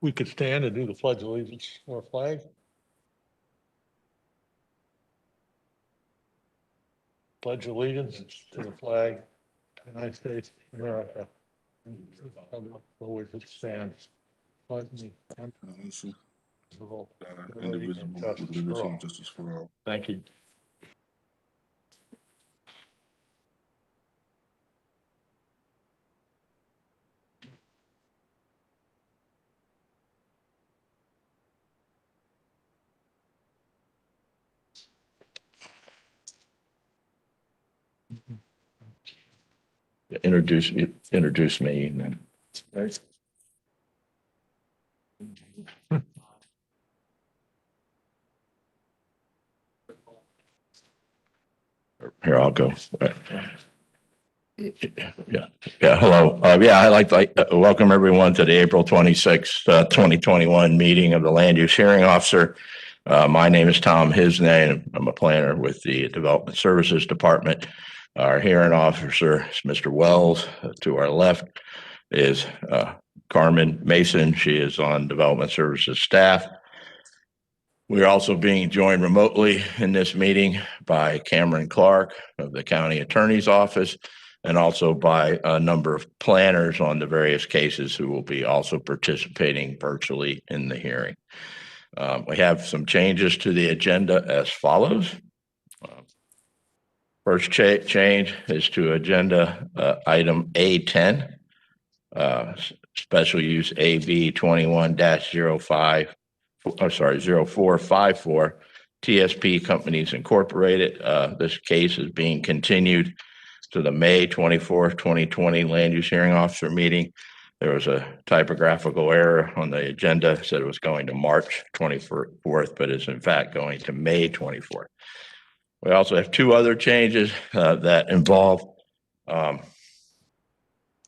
we could stand and do the pledge of allegiance or flag. Pledge allegiance to the flag, of the United States of America. Always it stands. Indivisible, with liberty and justice for all. Thank you. Introduce me and then. Here, I'll go. Yeah. Hello. I'd like to welcome everyone to the April 26th, 2021 meeting of the Land Use Hearing Officer. My name is Tom Hisney, and I'm a planner with the Development Services Department. Our hearing officer is Mr. Wells. To our left is Carmen Mason. She is on Development Services staff. We're also being joined remotely in this meeting by Cameron Clark of the County Attorney's Office, and also by a number of planners on the various cases who will be also participating virtually in the hearing. We have some changes to the agenda as follows. First change is to agenda item A10, special use AB 0454 TSP Companies Incorporated. This case is being continued to the May 24th, 2020 Land Use Hearing Officer meeting. There was a typographical error on the agenda, said it was going to March 24th, but it's in fact going to May 24th. We also have two other changes that involve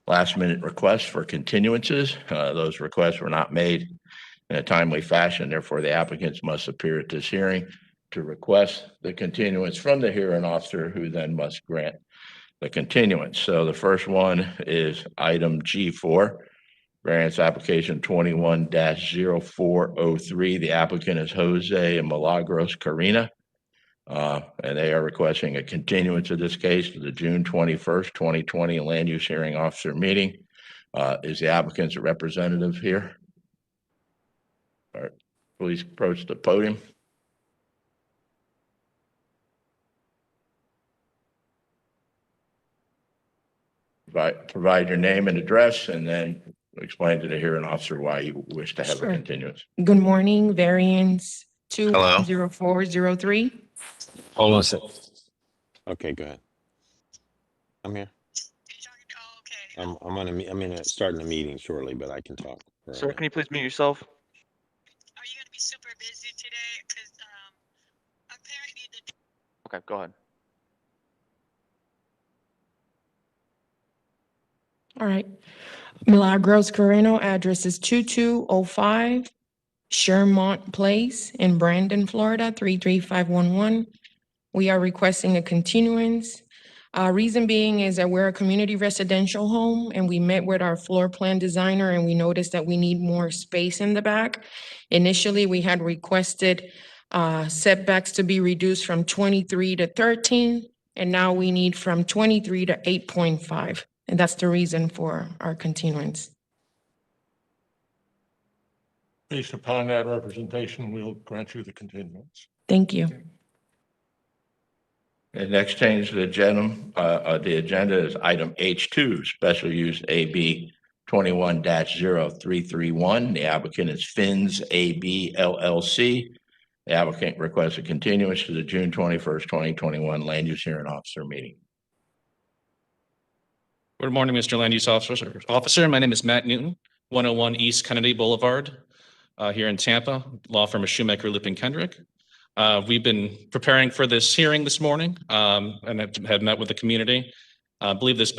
last minute requests for continuances. Those requests were not made in a timely fashion. Therefore, the applicants must appear at this hearing to request the continuance from the hearing officer, who then must grant the continuance. So the first one is item G4, variance application 21-0403. The applicant is Jose Milagros Carina, and they are requesting a continuance of this case to the June 21st, 2020 Land Use Hearing Officer meeting. Is the applicant's representative here? All right, please approach the podium. Provide your name and address, and then explain to the hearing officer why you wish to have a continuance. Good morning, variance 20403. Hold on a sec. Okay, go ahead. I'm here. I'm starting the meeting shortly, but I can talk. Sir, can you please mute yourself? Are you going to be super busy today? Because apparently Okay, go ahead. All right. Milagros Carreno, address is 2205 Shermont Place in Brandon, Florida, 33511. We are requesting a continuance. Reason being is that we're a community residential home, and we met with our floor plan designer, and we noticed that we need more space in the back. Initially, we had requested setbacks to be reduced from 23 to 13, and now we need from 23 to 8.5. And that's the reason for our continuance. Based upon that representation, we'll grant you the continuance. Thank you. The next change to the agenda is item H2, special use AB 21-0331. The applicant is Fins AB LLC. The applicant requests a continuance to the June 21st, 2021 Land Use Hearing Officer meeting. Good morning, Mr. Land Use Officer. My name is Matt Newton, 101 East Kennedy Boulevard, here in Tampa, law firm of Shoemaker, Lipton, Kendrick. We've been preparing for this hearing this morning and have met with the community. I believe this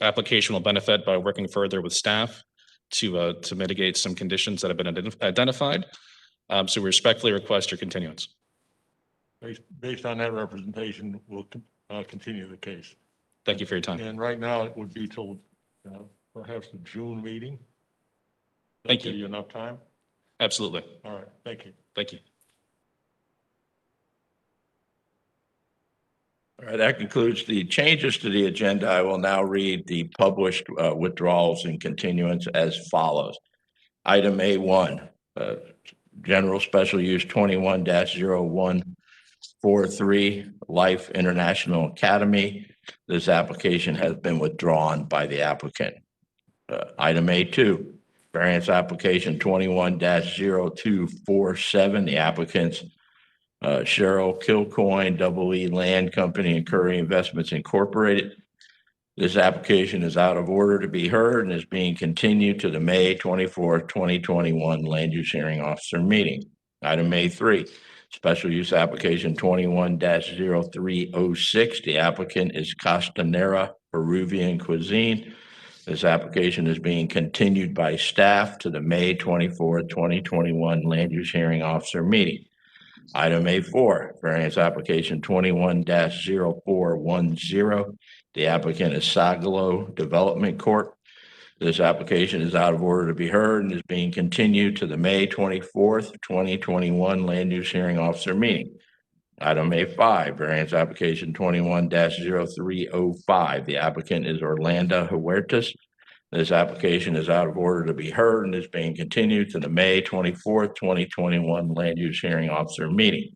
application will benefit by working further with staff to mitigate some conditions that have been identified. So we respectfully request your continuance. Based on that representation, we'll continue the case. Thank you for your time. And right now it would be till perhaps the June meeting. Thank Give you. you enough time? Absolutely. All right, thank you. Thank you. All right, that concludes the changes to the agenda. I will now read the published withdrawals and continuance as follows. Item A1, General Special Use 21-0143, Life International Academy. This application has been withdrawn by the applicant. Item A2, variance application 21-0247, the applicant's Cheryl Kilcoyne, Double E Land Company and Curry Investments Incorporated. This application is out of order to be heard and is being continued to the May 24th, 2021 Land Use Hearing Officer meeting. Item A3, special use application 21-0306. The applicant is Costanera Peruvian Cuisine. This application is being continued by staff to the May 24th, 2021 Land Use Hearing Officer meeting. Item A4, variance application 21-0410. The applicant is Sagalo Development Corp. This application is out of order to be heard and is being continued to the May 24th, 2021 Land Use Hearing Officer meeting. Item A5, variance application 21-0305. The applicant is Orlando Huertas. This application is out of order to be heard and is being continued to the May 24th, 2021 Land Use Hearing Officer meeting.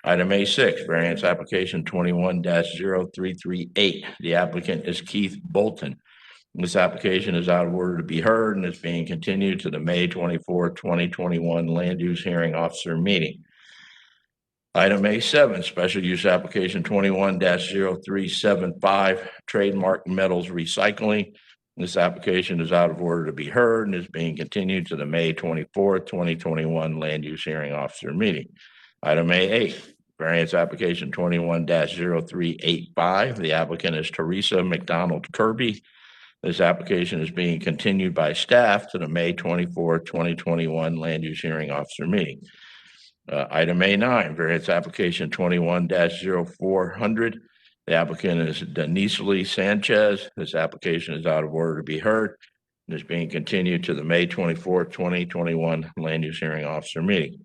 Item A6, variance application 21-0338. The applicant is Keith Bolton. This application is out of order to be heard and is being continued to the May 24th, 2021 Land Use Hearing Officer meeting. Item A7, special use application 21-0375, Trademark Metals Recycling. This application is out of order to be heard and is being continued to the May 24th, 2021 Land Use Hearing Officer meeting. Item A8, variance application 21-0385. The applicant is Teresa McDonald Kirby. This application is being continued by staff to the May 24th, 2021 Land Use Hearing Officer meeting. Item A9, variance application 21-0400. The applicant is Denise Lee Sanchez. This application is out of order to be heard and is being continued to the May 24th, 2021 Land Use Hearing Officer meeting.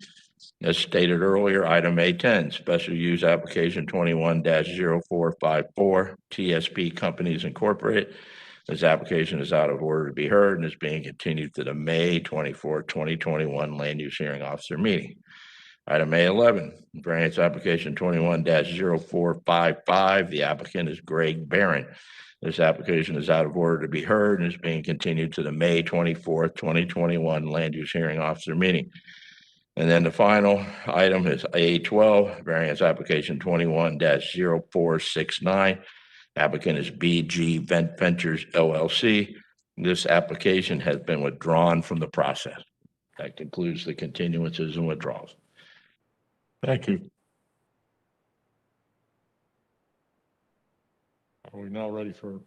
As stated earlier, item A10, special use application 21-0454, TSP Companies Incorporated. This application is out of order to be heard and is being continued to the May 24th, 2021 Land Use Hearing Officer meeting. Item A11, variance application 21-0455. The applicant is Greg Barron. This application is out of order to be heard and is being continued to the May 24th, 2021 Land Use Hearing Officer meeting. And then the final item is A12, variance application 21-0469. Applicant is BG Ventures LLC. This application has been withdrawn from the process. That concludes the continuances and withdrawals. Thank you. Are we now ready for?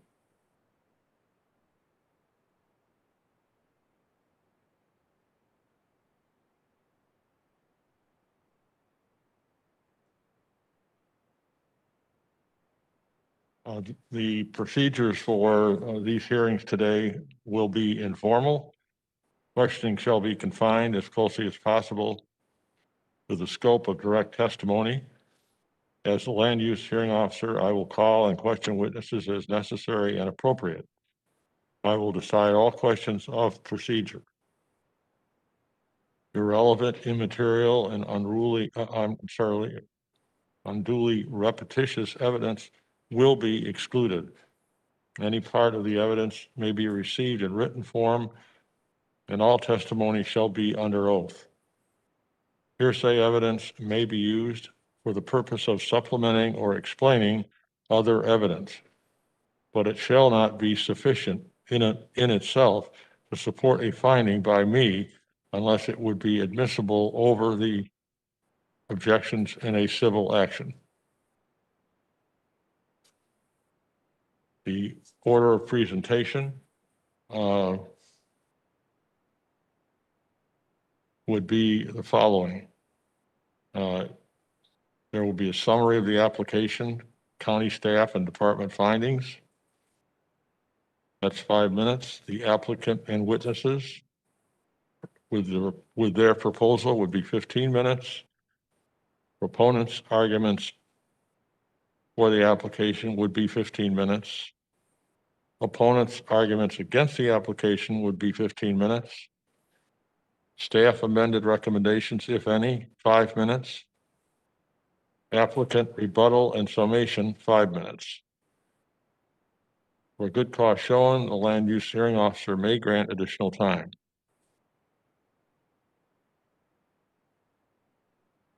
The procedures for these hearings today will be informal. Questioning shall be confined as closely as possible to the scope of direct testimony. As the land use hearing officer, I will call and question witnesses as necessary and appropriate. I will decide all questions of procedure. Irrelevant, immaterial, and unduly repetitious evidence will be excluded. Any part of the evidence may be received in written form, and all testimony shall be under oath. Hearsay evidence may be used for the purpose of supplementing or explaining other evidence, but it shall not be sufficient in itself to support a finding by me unless it would be admissible over the objections in a civil action. The order of presentation would be the following. There will be a summary of the application, county staff and department findings. That's 5 minutes. The applicant and witnesses, with their proposal would be 15 minutes. Proponents' arguments for the application would be 15 minutes. Opponents' arguments against the application would be 15 minutes. Staff amended recommendations, if any, 5 minutes. Applicant rebuttal and summation, 5 minutes. For good cause shown, the land use hearing officer may grant additional time.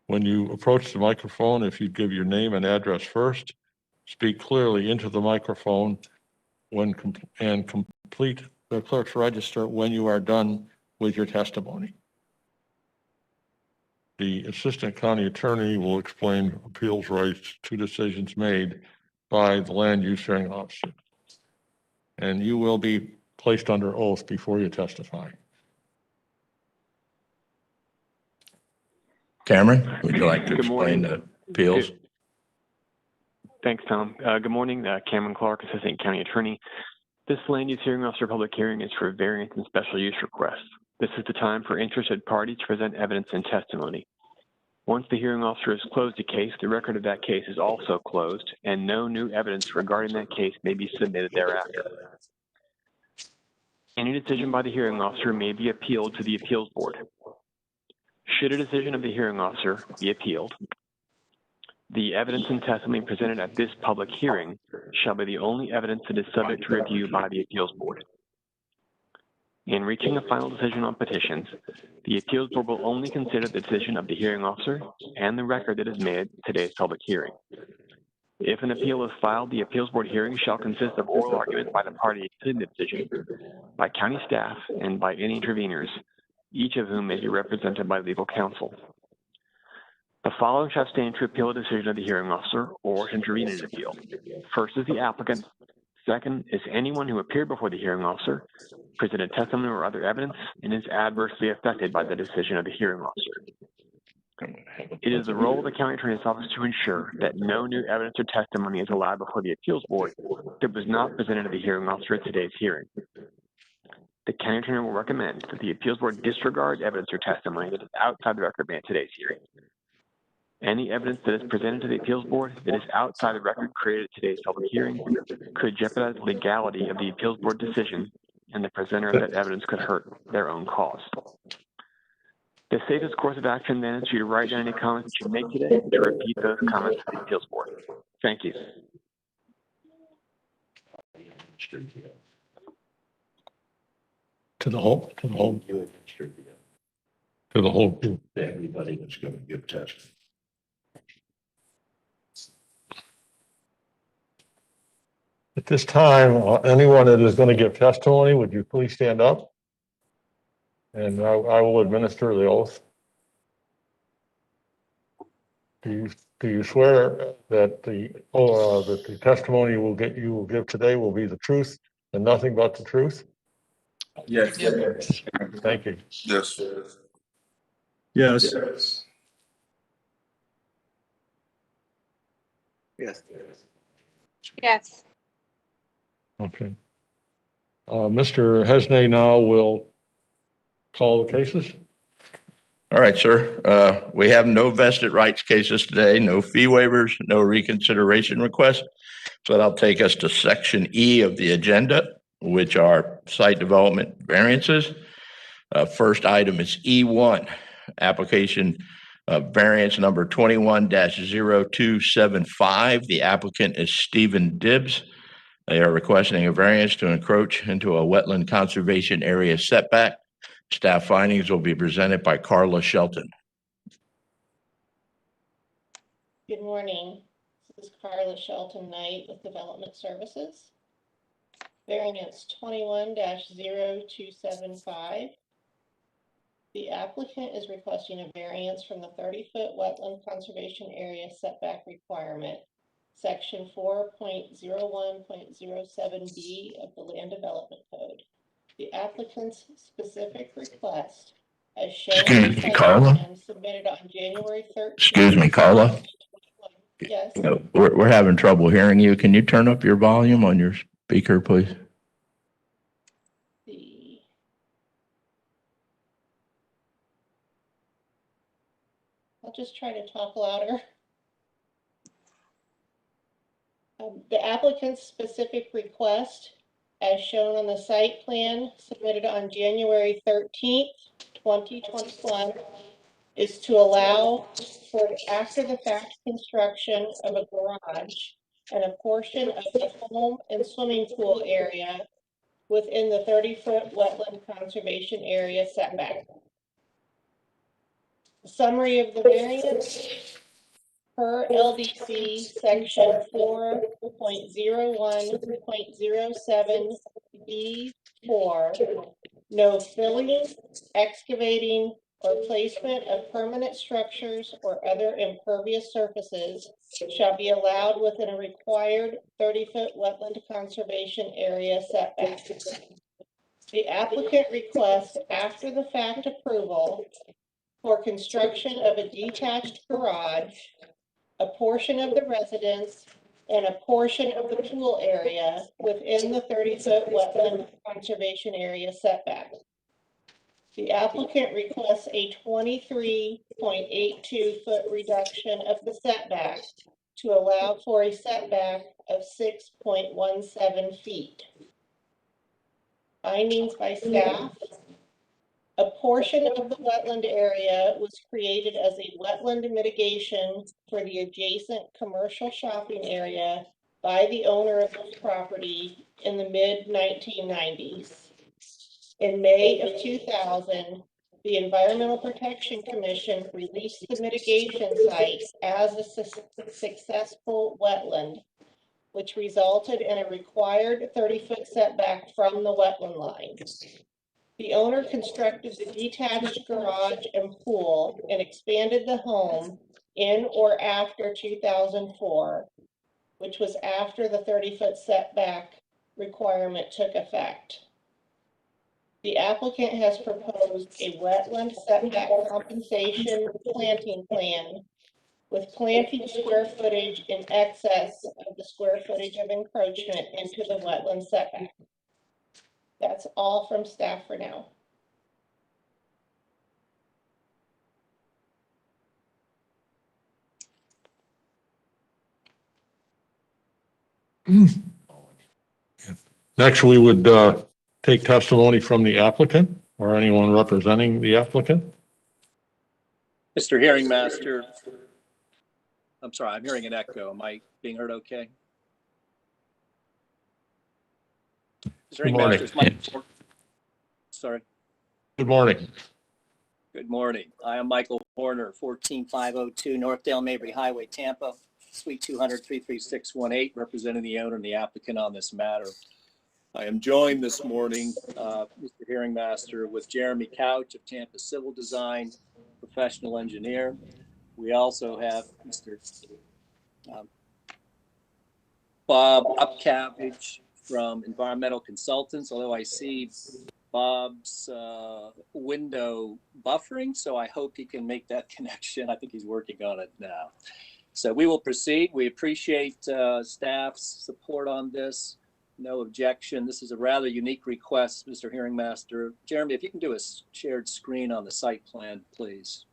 When you approach the microphone, if you give your name and address first, speak clearly into the microphone and complete the clerk's register when you are done with your testimony. The assistant county attorney will explain appeals rights to decisions made by the land use hearing officer. And you will be placed under oath before you testify. Cameron, would you like to Good explain morning. the appeals? Thanks, Tom. Good morning, Cameron Clark, Assistant County Attorney. This land use hearing officer public hearing is for variance and special use requests. This is the time for interested parties to present evidence and testimony. Once the hearing officer has closed a case, the record of that case is also closed, and no new evidence regarding that case may be submitted thereafter. Any decision by the hearing officer may be appealed to the appeals board. Should a decision of the hearing officer be appealed, the evidence and testimony presented at this public hearing shall be the only evidence that is subject to review by the appeals board. In reaching a final decision on petitions, the appeals board will only consider the decision of the hearing officer and the record that is made at today's public hearing. If an appeal is filed, the appeals board hearing shall consist of oral argument by the party in the decision, by county staff, and by any interveners, each of whom may be represented by legal counsel. The following shall stand to appeal a decision of the hearing officer or to intervene in an appeal. First is the applicant. Second is anyone who appeared before the hearing officer, presented testimony or other evidence, and is adversely affected by the decision of the hearing officer. It is the role of the county attorney's office to ensure that no new evidence or testimony is allowed before the appeals board that was not presented to the hearing officer at today's hearing. The county attorney will recommend that the appeals board disregard evidence or testimony that is outside the record made at today's hearing. Any evidence that is presented to the appeals board that is outside the record created at today's public hearing could jeopardize the legality of the appeals board decision, and the presenter of that evidence could hurt their own cause. The safest course of action then is for you to write down any comments that you make today and to repeat those comments to the appeals board. Thank you. To the whole group. Everybody that's going to give testimony. At this time, anyone that is going to give testimony, would you please stand up? And I will administer the oath. Do you swear that the testimony you will give today will be the truth and nothing but the truth? Yes. Thank you. Yes. Yes. Yes. Yes. Okay. Mr. Hesney now will call the cases. All right, sir. We have no vested rights cases today, no fee waivers, no reconsideration requests. So that'll take us to section E of the agenda, which are site development variances. First item is E1, application variance number 21-0275. The applicant is Stephen Dibbs. They are requesting a variance to encroach into a wetland conservation area setback. Staff findings will be presented by Carla Shelton. Good morning. This is Carla Shelton Knight with Development Services. Variance 21-0275. The applicant is requesting a variance from the 30-foot wetland conservation area setback requirement, section 4.01.07B of the Land Development Code. The applicant's specific request as shown Excuse me, Carla? submitted on January 13th. Excuse me, Carla? Yes. We're having trouble hearing you. Can you turn up your volume on your speaker, please? just try to talk louder. The applicant's specific request, as shown on the site plan submitted on January 13th, 2021, is to allow for after-the-fact construction of a garage and a portion of the home and swimming pool area within the 30-foot wetland conservation area setback. Summary of the variance. Per LDC section 4.01.07B4, no filling, excavating, or placement of permanent structures or other impervious surfaces shall be allowed within a required 30-foot wetland conservation area setback. The applicant requests after the fact approval for construction of a detached garage, a portion of the residence, and a portion of the pool area within the 30-foot wetland conservation area setback. The applicant requests a 23.82-foot reduction of the setback to allow for a setback of 6.17 feet. Findings by staff. A portion of the wetland area was created as a wetland mitigation for the adjacent commercial shopping area by the owner of this property in the mid-1990s. In May of 2000, the Environmental Protection Commission released the mitigation site as a successful wetland, which resulted in a required 30-foot setback from the wetland line. The owner constructed the detached garage and pool and expanded the home in or after 2004, which was after the 30-foot setback requirement took effect. The applicant has proposed a wetland setback compensation planting plan with planting square footage in excess of the square footage of encroachment into the wetland setback. That's all from staff for now. Next, we would take testimony from the applicant or anyone representing the applicant. Mr. Hearing Master, I'm sorry, I'm hearing an echo. Am I being heard okay? Mr. Hearing morning. Master, it's Mike. Sorry. Good morning. Good morning. I am Michael Horner, 14502 Northdale Mabry Highway, Tampa, Suite 200, 33618, representing the owner and the applicant on this matter. I am joined this morning, Mr. Hearing Master, with Jeremy Couch of Tampa Civil Design, professional engineer. We also have Mr. Bob Upcavage from Environmental Consultants, although I see Bob's window buffering, so I hope he can make that connection. I think he's working on it now. So we will proceed. We appreciate staff's support on this. No objection. This is a rather unique request, Mr. Hearing Master. Jeremy, if you can do a shared screen on the site plan, please.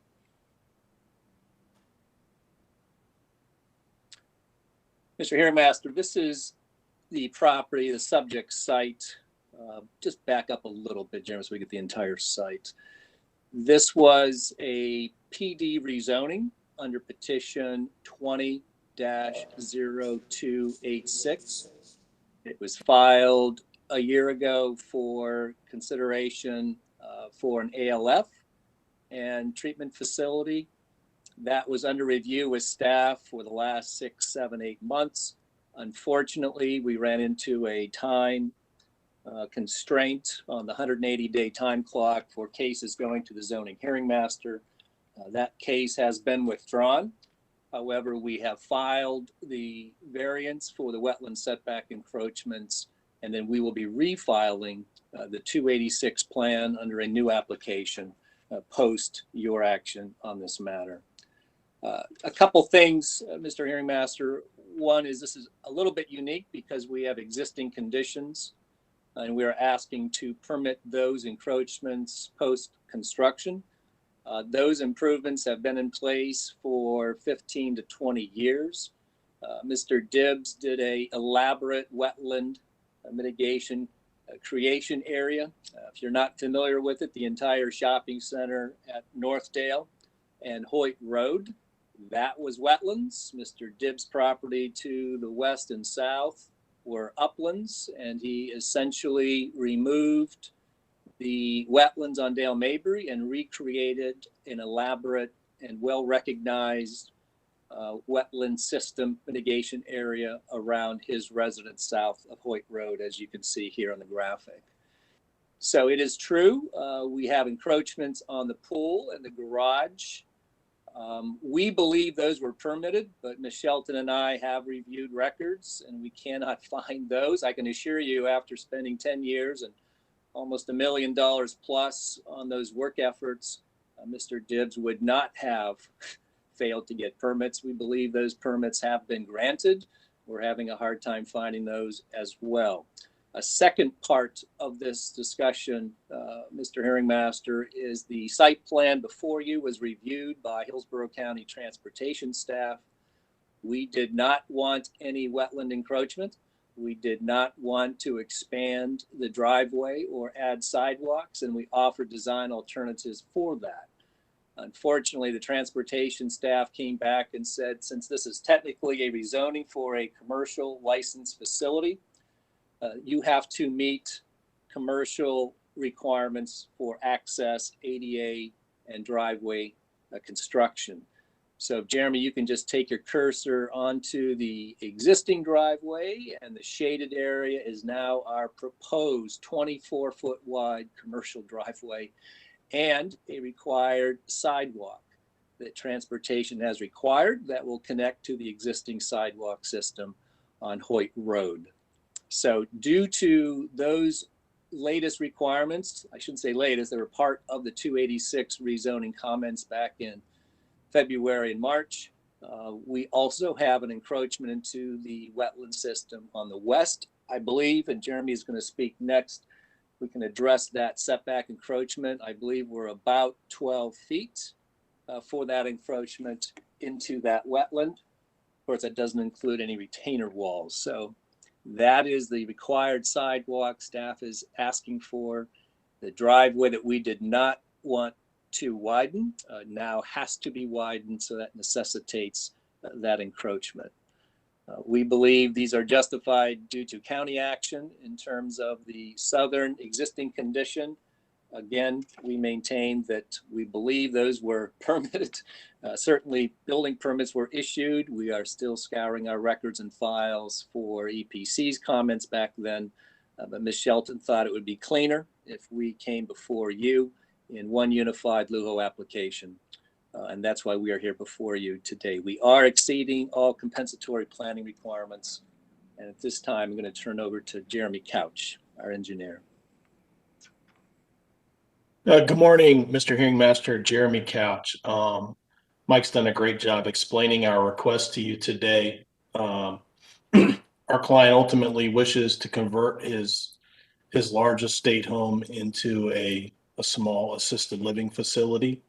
Mr. Hearing Master, this is the property, the subject site. Just back up a little bit, Jeremy, so we get the entire site. This was a PD rezoning under petition 20-0286. It was filed a year ago for consideration for an ALF and treatment facility. That was under review with staff for the last 6, 7, 8 months. Unfortunately, we ran into a time constraint on the 180-day time clock for cases going to the zoning hearing master. That case has been withdrawn. However, we have filed the variance for the wetland setback encroachments, and then we will be refiling the 286 plan under a new application post your action on this matter. A couple things, Mr. Hearing Master. One is this is a little bit unique because we have existing conditions and we are asking to permit those encroachments post-construction. Those improvements have been in place for 15 to 20 years. Mr. Dibbs did a elaborate wetland mitigation creation area. If you're not familiar with it, the entire shopping center at Northdale and Hoyt Road, that was wetlands. Mr. Dibbs' property to the west and south were uplands, and he essentially removed the wetlands on Dale Mabry and recreated an elaborate and well-recognized wetland system mitigation area around his residence south of Hoyt Road, as you can see here on the graphic. So it is true, we have encroachments on the pool and the garage. We believe those were permitted, but Ms. Shelton and I have reviewed records and we cannot find those. I can assure you, after spending 10 years and almost $1 million plus on those work efforts, Mr. Dibbs would not have failed to get permits. We believe those permits have been granted. We're having a hard time finding those as well. A second part of this discussion, Mr. Hearingmaster, is the site plan before you was reviewed by Hillsborough County Transportation staff. We did not want any wetland encroachment. We did not want to expand the driveway or add sidewalks, and we offered design alternatives for that. Unfortunately, the transportation staff came back and said, since this is technically a rezoning for a commercial licensed facility, you have to meet commercial requirements for access, ADA, and driveway construction. So Jeremy, you can just take your cursor onto the existing driveway, and the shaded area is now our proposed 24-foot wide commercial driveway and a required sidewalk that transportation has required that will connect to the existing sidewalk system on Hoyt Road. So due to those latest requirements, I shouldn't say latest, they were part of the 286 rezoning comments back in February and March. We also have an encroachment into the wetland system on the west, I believe, and Jeremy is going to speak next. We can address that setback encroachment. I believe we're about 12 feet for that encroachment into that wetland. Of course, that doesn't include any retainer walls. So that is the required sidewalk staff is asking for. The driveway that we did not want to widen now has to be widened, so that necessitates that encroachment. We believe these are justified due to county action in terms of the southern existing condition. Again, we maintain that we believe those were permitted. Certainly building permits were issued. We are still scouring our records and files for EPC's comments back then. But Ms. Shelton thought it would be cleaner if we came before you in one unified LUHO application. And that's why we are here before you today. We are exceeding all compensatory planning requirements. And at this time, I'm going to turn over to Jeremy Couch, our engineer. Good morning, Mr. Hearingmaster, Jeremy Couch. Mike's done a great job explaining our request to you today. Our client ultimately wishes to convert his large estate home into a small assisted living facility.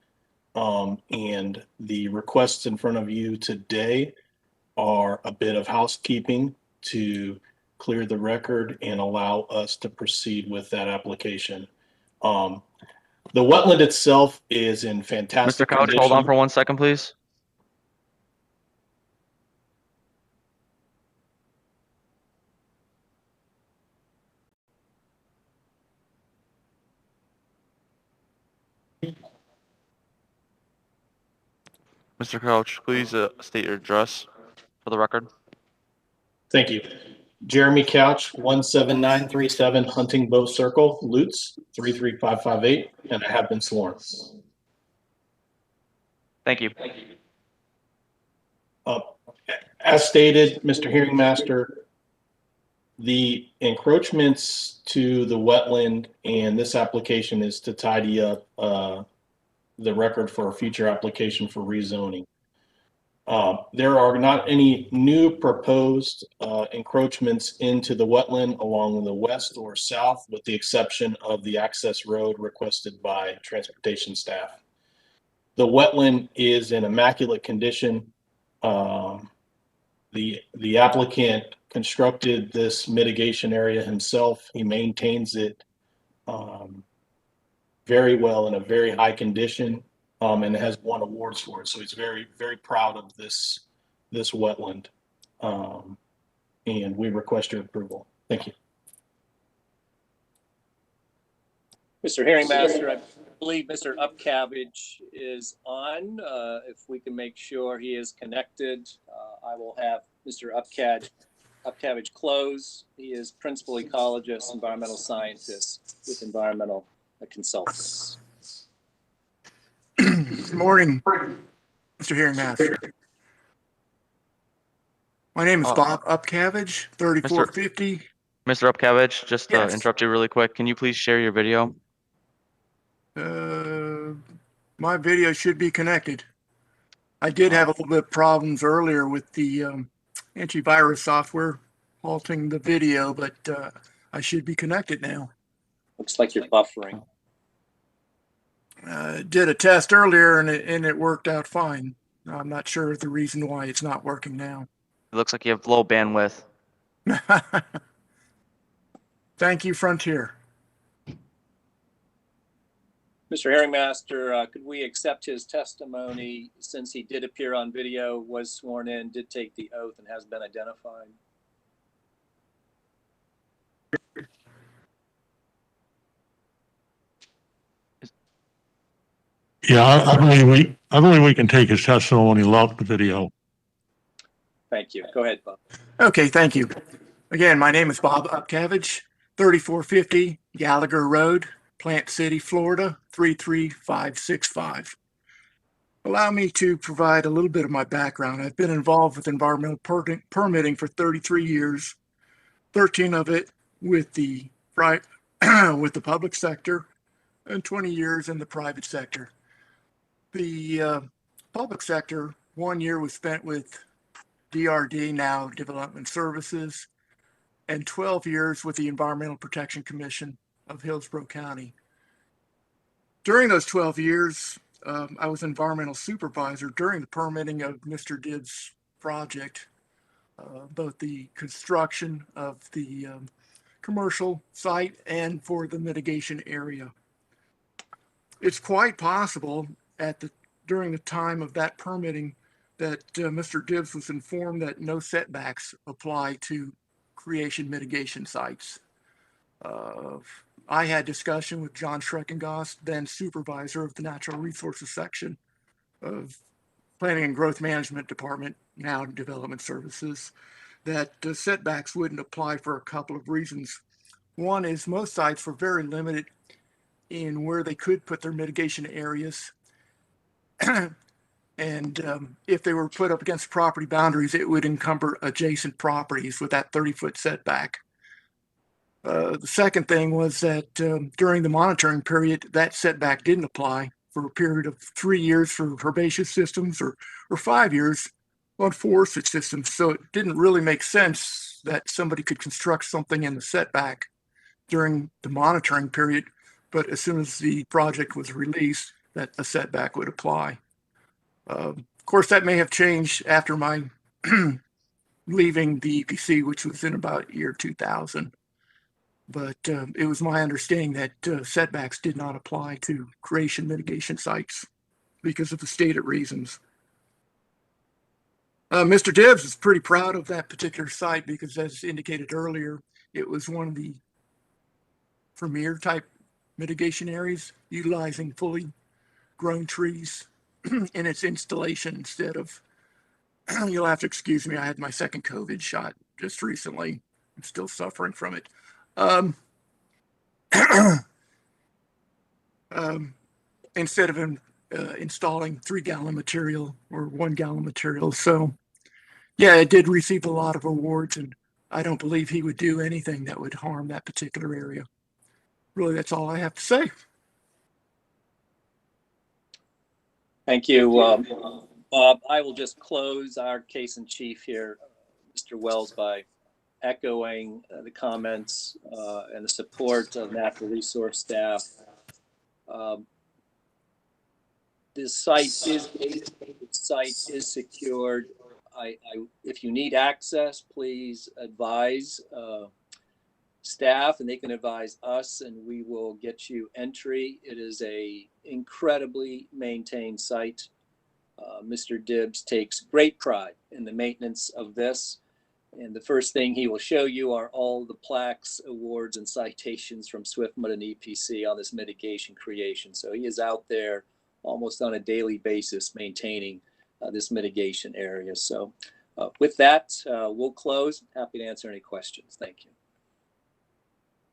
And the requests in front of you today are a bit of housekeeping to clear the record and allow us to proceed with that application. The wetland itself is in fantastic Mr. Couch, condition. hold on for 1 second, please. Mr. Couch, please state your address for the record. Thank you. Jeremy Couch, 17937 Hunting Bow Circle, Lutz, 33558, and I have been sworn. Thank you. As stated, Mr. Hearingmaster, the encroachments to the wetland and this application is to tidy up the record for a future application for rezoning. There are not any new proposed encroachments into the wetland along the west or south, with the exception of the access road requested by transportation staff. The wetland is in immaculate condition. The applicant constructed this mitigation area himself. He maintains it very well in a very high condition, and has won awards for it. So he's very, very proud of this wetland. And we request your approval. Thank you. Mr. Hearing Master, I believe Mr. Upcavage is on. If we can make sure he is connected, I will have Mr. Upcavage close. He is principal ecologist, environmental scientist with Environmental Consultants. Good morning, Mr. Hearing Master. My name is Bob Upcavage, 3450. Mr. Upcavage, just to Yes. interrupt you really quick, can you please share your video? My video should be connected. I did have a little bit of problems earlier with the antivirus software halting the video, but I should be connected now. Looks like you're buffering. Did a test earlier and it worked out fine. I'm not sure the reason why it's not working now. It looks like you have low bandwidth. Thank you, Frontier. Mr. Hearing Master, could we accept his testimony since he did appear on video, was sworn in, did take the oath, and has been identified? Yeah, I believe we can take his testimony without the video. Thank you. Go ahead, Bob. Okay, thank you. Again, my name is Bob Upcavage, 3450 Gallagher Road, Plant City, Florida, 33565. Allow me to provide a little bit of my background. I've been involved with environmental permitting for 33 years, 13 of it with the public sector, and 20 years in the private sector. The public sector, 1 year was spent with DRD, now Development Services, and 12 years with the Environmental Protection Commission of Hillsborough County. During those 12 years, I was environmental supervisor during the permitting of Mr. Dibbs' project, both the construction of the commercial site and for the mitigation area. It's quite possible during the time of that permitting that Mr. Dibbs was informed that no setbacks apply to creation mitigation sites. I had discussion with John Schreckengost, then supervisor of the Natural Resources section of Planning and Growth Management Department, now Development Services, that setbacks wouldn't apply for a couple of reasons. One is most sites were very limited in where they could put their mitigation areas. And if they were put up against property boundaries, it would encumber adjacent properties with that 30-foot setback. The second thing was that during the monitoring period, that setback didn't apply for a period of 3 years for herbaceous systems or 5 years on forested systems. So it didn't really make sense that somebody could construct something in the setback during the monitoring period, but as soon as the project was released, that a setback would apply. Of course, that may have changed after my leaving the EPC, which was in about year 2000. But it was my understanding that setbacks did not apply to creation mitigation sites because of the stated reasons. Mr. Dibbs is pretty proud of that particular site because, as indicated earlier, it was one of the premier type mitigation areas utilizing fully grown trees in its installation instead of, you'll have to excuse me, I had my second COVID shot just recently. I'm still suffering from it. Instead of installing 3-gallon material or 1-gallon material. So yeah, it did receive a lot of awards, and I don't believe he would do anything that would harm that particular area. Really, that's all I have to say. Thank you, Bob. I will just close our case in chief here, Mr. Wells, by echoing the comments and the support of natural resource staff. this site is secured. If you need access, please advise staff, and they can advise us, and we will get you entry. It is a incredibly maintained site. Mr. Dibbs takes great pride in the maintenance of this. And the first thing he will show you are all the plaques, awards, and citations from SwiftMud and EPC on this mitigation creation. So he is out there almost on a daily basis maintaining this mitigation area. So with that, we'll close. Happy to answer any questions. Thank you.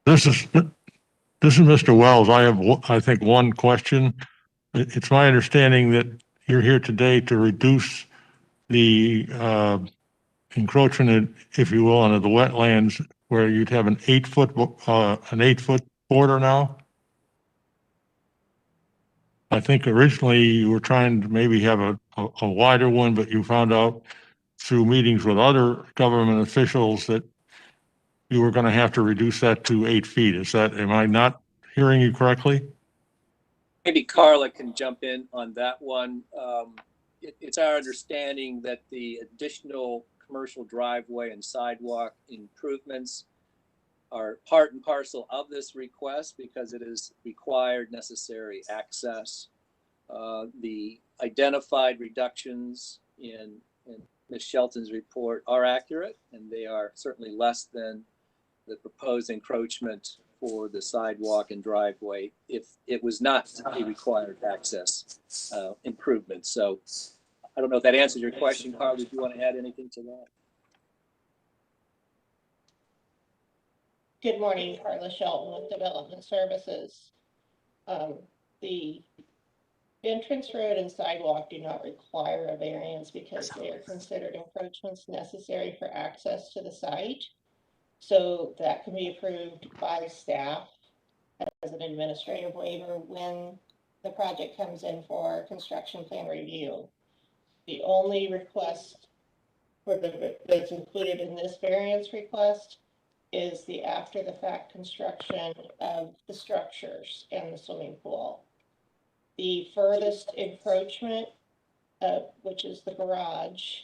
This is Mr. Wells. I have, I think, one question. It's my understanding that you're here today to reduce the encroachment, if you will, onto the wetlands, where you'd have an 8-foot border now. I think originally you were trying to maybe have a wider one, but you found out through meetings with other government officials that you were going to have to reduce that to 8 feet. Am I not hearing you correctly? Maybe Carla can jump in on that one. It's our understanding that the additional commercial driveway and sidewalk improvements are part and parcel of this request because it is required necessary access. The identified reductions in Ms. Shelton's report are accurate, and they are certainly less than the proposed encroachment for the sidewalk and driveway if it was not a required access improvement. So I don't know if that answers your question, Carla. Do you want to add anything to that? Good morning, Carla Shelton with Development Services. The entrance road and sidewalk do not require a variance because they are considered encroachments necessary for access to the site. So that can be approved by staff as an administrative waiver when the project comes in for construction plan review. The only request that's included in this variance request is the after the fact construction of the structures and the swimming pool. The furthest encroachment, which is the garage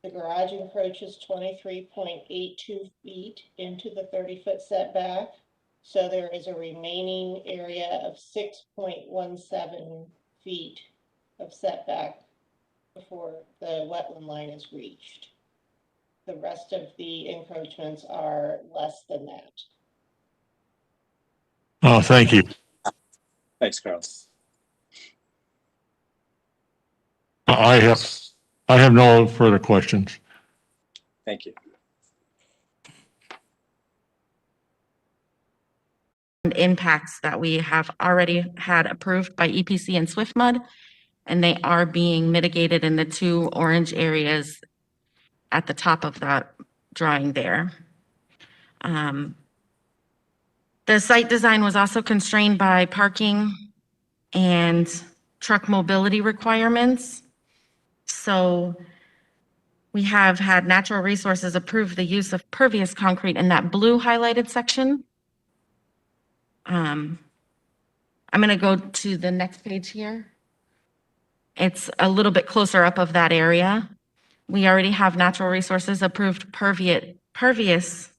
encroaches 23.82 feet into the 30-foot setback. So there is a remaining area of 6.17 feet of setback before the wetland line is reached. The rest of the encroachments are less than that. Oh, thank you. Thanks, Carl. I have no further questions. Thank you. Impacts that we have already had approved by EPC and SwiftMud, and they are being mitigated in the 2 orange areas at the top of that drawing there. The site design was also constrained by parking and truck mobility requirements. So we have had Natural Resources approve the use of pervious concrete in that blue highlighted section. I'm going to go to the next page here. It's a little bit closer up of that area. We already have Natural Resources approved pervious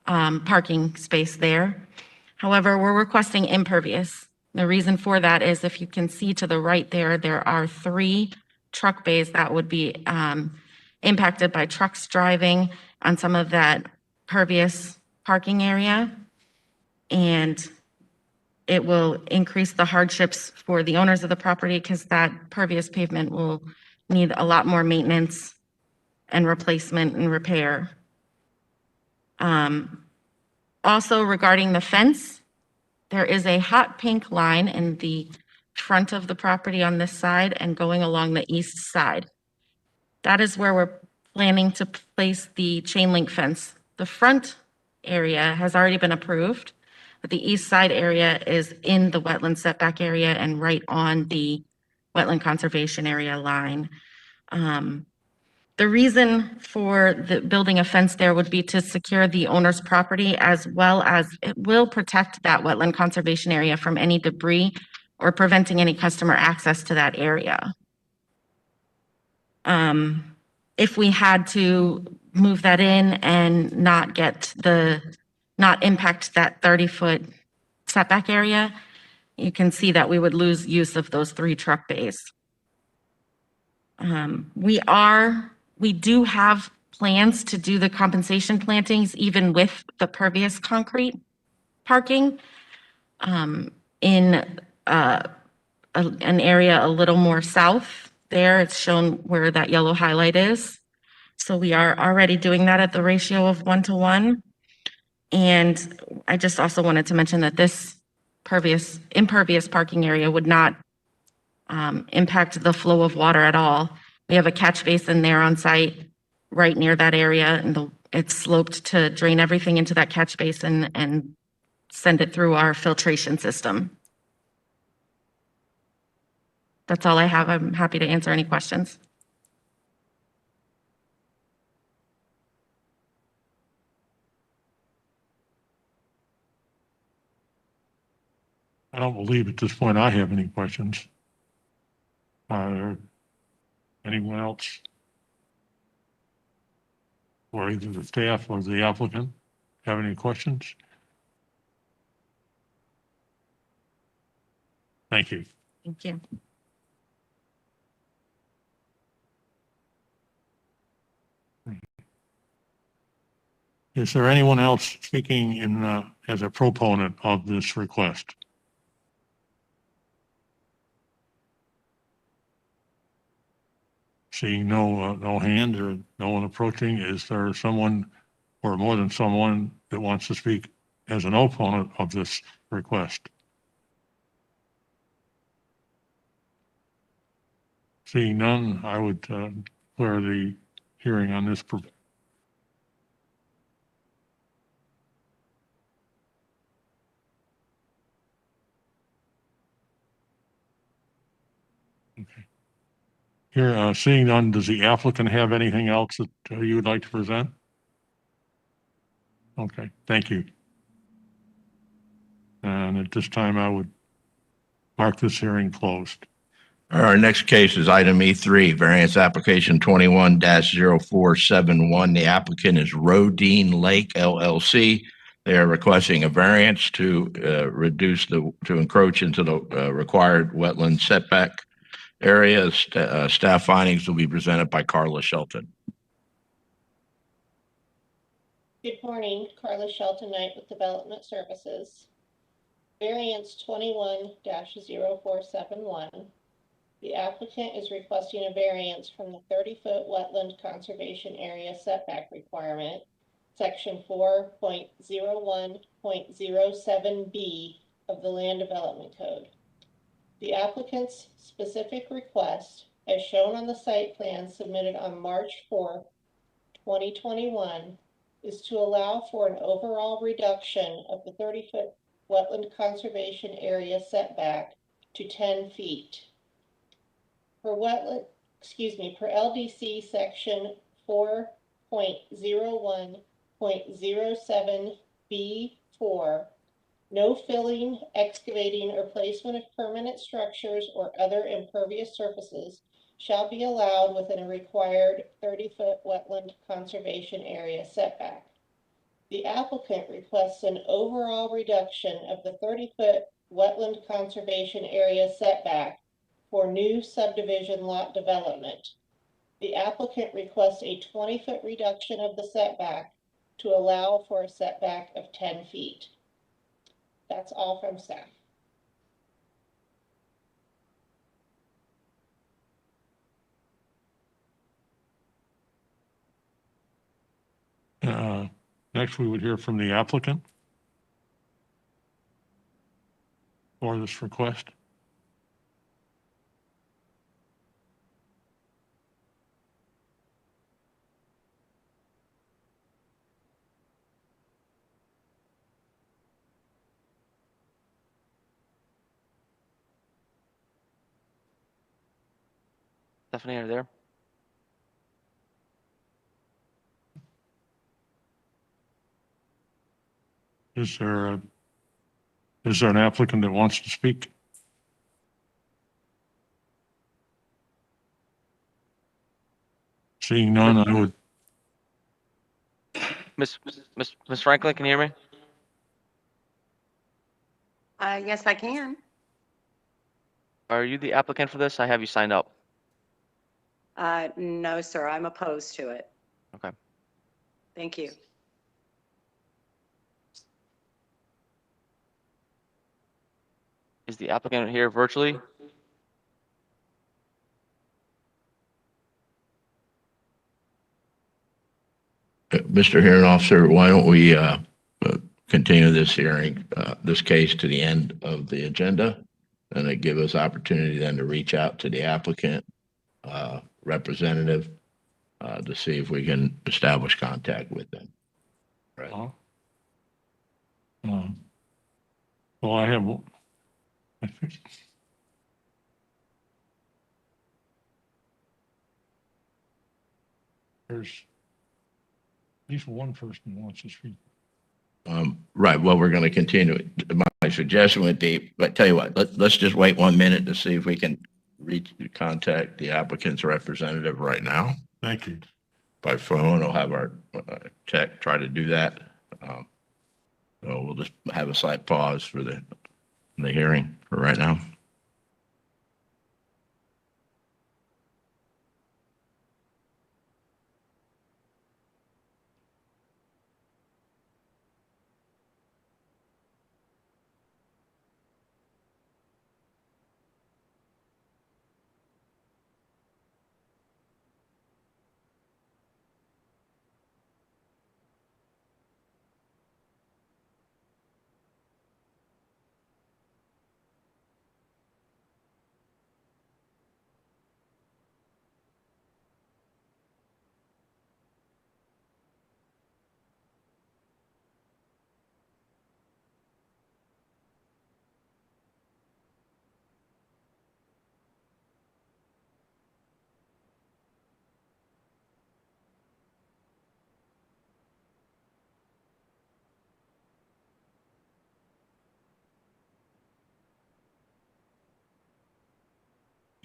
parking space there. However, we're requesting impervious. The reason for that is if you can see to the right there, there are 3 truck bays that would be impacted by trucks driving on some of that pervious parking area. And it will increase the hardships for the owners of the property because that pervious pavement will need a lot more maintenance and replacement and repair. Also regarding the fence, there is a hot pink line in the front of the property on this side and going along the east side. That is where we're planning to place the chain link fence. The front area has already been approved, but the east side area is in the wetland setback area and right on the wetland conservation area line. The reason for the building a fence there would be to secure the owner's property, as well as it will protect that wetland conservation area from any debris or preventing any customer access to that area. If we had to move that in and not impact that 30-foot setback area, you can see that we would lose use of those 3 truck bays. We do have plans to do the compensation plantings even with the pervious concrete parking in an area a little more south. There, it's shown where that yellow highlight is. So we are already doing that at the ratio of 1-to-1. And I just also wanted to mention that this impervious parking area would not impact the flow of water at all. We have a catch basin there on site right near that area, and it's sloped to drain everything into that catch basin and send it through our filtration system. That's all I have. I'm happy to answer any questions. I don't believe at this point I have any questions. Anyone else? Or either the staff or the applicant have any questions? Thank you. Thank you. Is there anyone else speaking as a proponent of this request? Seeing no hand or no one approaching, is there someone or more than someone that wants to speak as an opponent of this request? Seeing none, I would declare the hearing on this. Okay. Here, seeing none, does the applicant have anything else that you would like to present? Okay, thank you. And at this time, I would mark this hearing closed. Our next case is item E3, variance application 21-0471. The applicant is Rodine Lake LLC. They are requesting a variance to encroach into the required wetland setback area. Staff findings will be presented by Carla Shelton. Good morning, Carla Shelton Knight with Development Services. Variance 21-0471. The applicant is requesting a variance from the 30-foot wetland conservation area setback requirement, section 4.01.07B of the Land Development Code. The applicant's specific request, as shown on the site plan submitted on March 4, 2021, is to allow for an overall reduction of the 30-foot wetland conservation area setback to 10 feet. Per LDC section 4.01.07B4, no filling, excavating, or placement of permanent structures or other impervious surfaces shall be allowed within a required 30-foot wetland conservation area setback. The applicant requests an overall reduction of the 30-foot wetland conservation area setback for new subdivision lot development. The applicant requests a 20-foot reduction of the setback to allow for a setback of 10 feet. That's all from staff. Next, we would hear from the applicant for this request. Stephanie, are you there? Is there an applicant that wants to speak? Seeing none, I would, Miss Franklin, can you hear me? Yes, I can. Are you the applicant for this? I have you signed up. No, sir, I'm opposed to it. Okay. Thank you. Is the applicant here virtually? Mr. Hearing Officer, why don't we continue this hearing, this case to the end of the agenda? And it give us opportunity then to reach out to the applicant representative to see if we can establish contact with them. Right. well, I have, I think, there's at least one person who wants to speak. Right. Well, we're going to continue. My suggestion would be, but tell you what, let's just wait 1 minute to see if we can contact the applicant's representative right now. Thank you. By phone. I'll have our tech try to do that. So we'll just have a slight pause for the hearing for right now.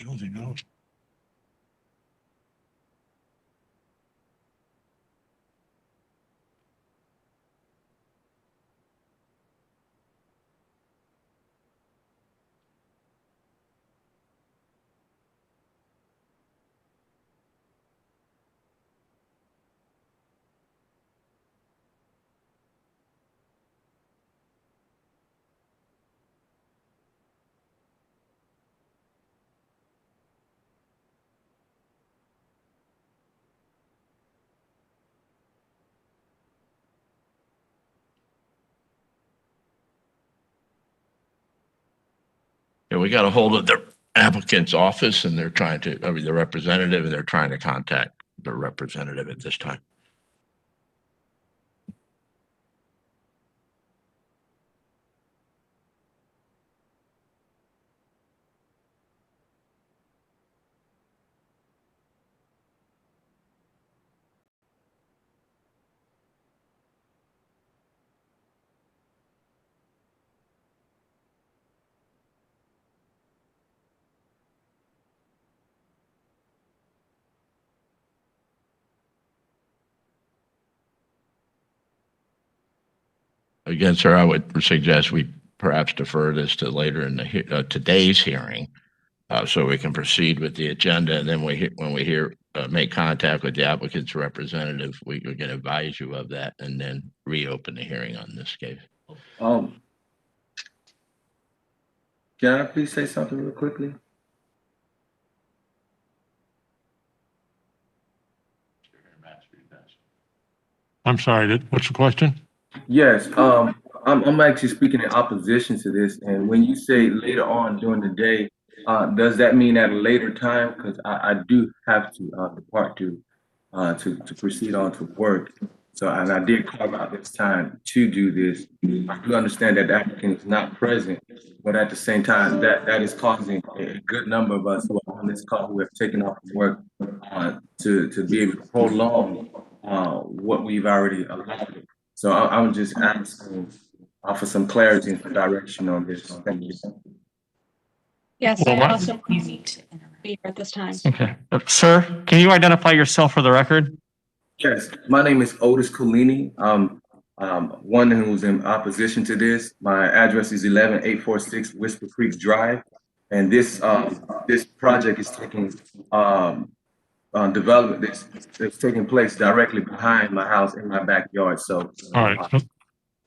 Anything else? Yeah, we got a hold of the applicant's office and they're trying to, I mean, the representative, and they're trying to contact the representative at this time. Again, sir, I would suggest we perhaps defer this to later in the today's hearing, so we can proceed with the agenda. And then when we make contact with the applicant's representative, we can advise you of that and then reopen the hearing on this case. Can I please say something real quickly? I'm sorry, what's the question? Yes, I'm actually speaking in opposition to this. And when you say later on during the day, does that mean at a later time? Because I do have to depart to proceed on to work. So, and I did carve out this time to do this. I do understand that the applicant is not present, but at the same time, that is causing a good number of us who are on this call who have taken off from work to be able to prolong what we've already allowed. So I'm just asking for some clarity and some direction on this. Thank you. Yes, Well, I my- also, You need to interrupt. be here at this time. Okay. Sir, can you identify yourself for the record? Yes, my name is Otis Collini. One who's in opposition to this. My address is 11846 Whisper Creek Drive. And this project is taking development that's taking place directly behind my house in my backyard. So, All right.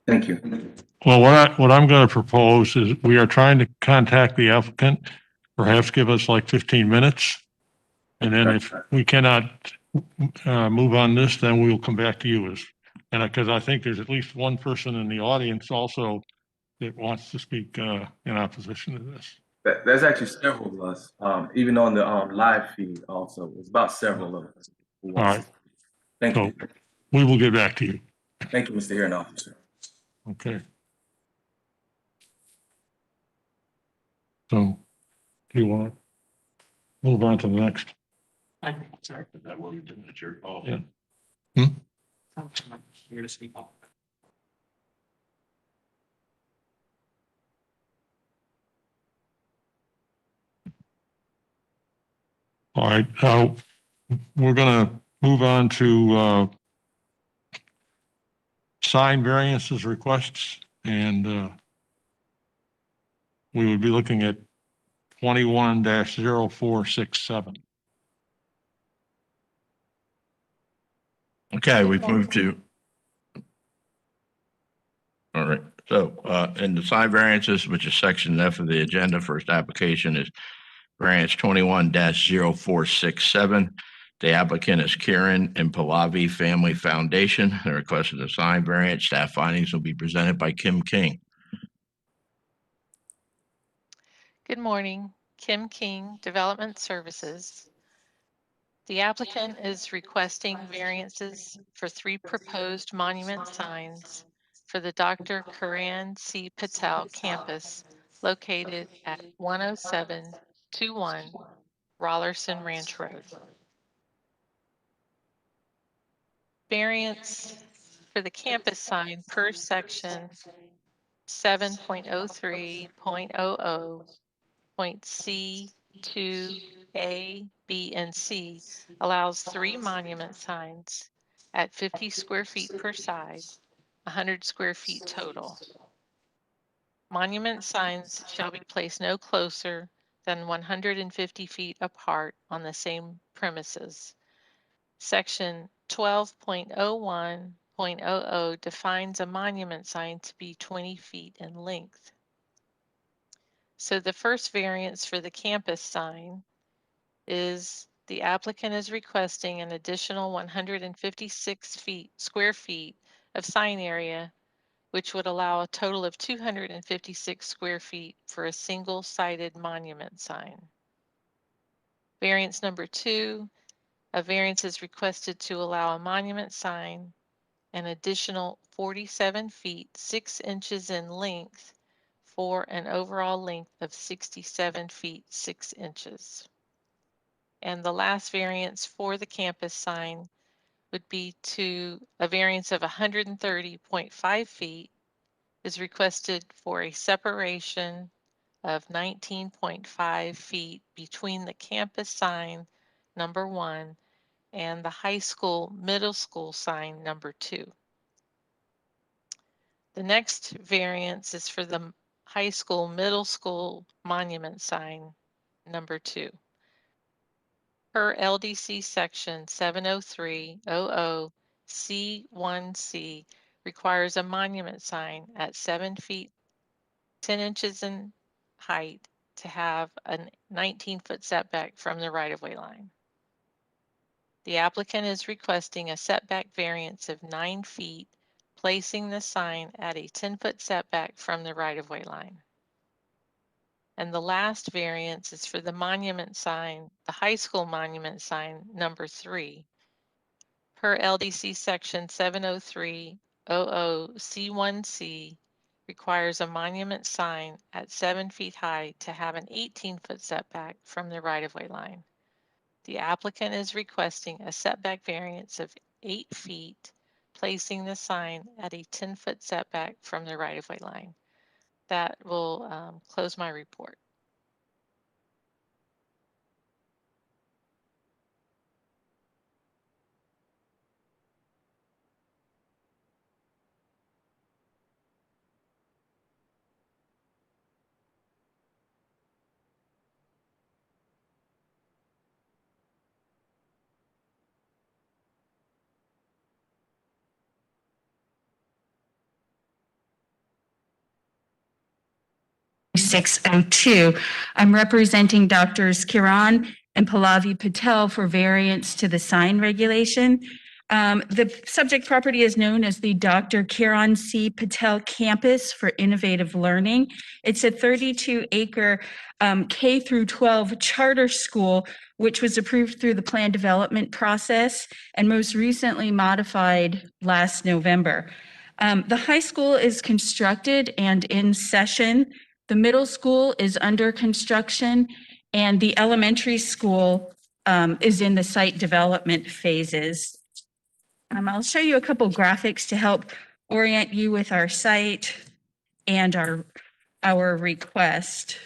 thank you. Well, what I'm going to propose is we are trying to contact the applicant, perhaps give us like 15 minutes. And then if we cannot move on this, then we'll come back to you because I think there's at least one person in the audience also that wants to speak in opposition to this. There's actually several of us, even on the live feed also. It's about several of us. All right. Thank you. We will get back to you. Thank you, Mr. Hearing Officer. Okay. So, do you want to move on to the next? I'm sorry. That will be at your call. Yeah. Here to speak. All right. We're going to move on to sign variances requests, and we would be looking at 21-0467. Okay, we've moved to. All right, so in the sign variances, which is section F of the agenda, first application is variance 21-0467. The applicant is Karen and Pallavi Family Foundation. The request is a sign variance. Staff findings will be presented by Kim King. Good morning, Kim King, Development Services. The applicant is requesting variances for 3 proposed monument signs for the Dr. Karan C. Patel campus located at 10721 Rollerson Ranch Road. Variance for the campus sign per section 7.03.00.C2A, B, and C allows 3 monument signs at 50 square feet per side, 100 square feet total. Monument signs shall be placed no closer than 150 feet apart on the same premises. Section 12.01.00 defines a monument sign to be 20 feet in length. So the first variance for the campus sign is the applicant is requesting an additional 156 square feet of sign area, which would allow a total of 256 square feet for a single-sided monument sign. Variance number 2, a variance is requested to allow a monument sign an additional 47 feet 6 inches in length for an overall length of 67 feet 6 inches. And the last variance for the campus sign would be to a variance of 130.5 feet is requested for a separation of 19.5 feet between the campus sign number 1 and the high school middle school sign number 2. The next variance is for the high school middle school monument sign number 2. Per LDC section 703.00C1C requires a monument sign at 7 feet 10 inches in height to have a 19-foot setback from the right-of-way line. The applicant is requesting a setback variance of 9 feet, placing the sign at a 10-foot setback from the right-of-way line. And the last variance is for the monument sign, the high school monument sign number 3. Per LDC section 703.00C1C requires a monument sign at 7 feet high to have an 18-foot setback from the right-of-way line. The applicant is requesting a setback variance of 8 feet, placing the sign at a 10-foot setback from the right-of-way line. That will close my report. 2602. I'm representing Doctors Kiran and Pallavi Patel for variance to the sign regulation. The subject property is known as the Dr. Kiran C. Patel Campus for Innovative Learning. It's a 32-acre K through 12 charter school, which was approved through the plan development process and most recently modified last November. The high school is constructed and in session. The middle school is under construction, and the elementary school is in the site development phases. I'll show you a couple graphics to help orient you with our site and our request.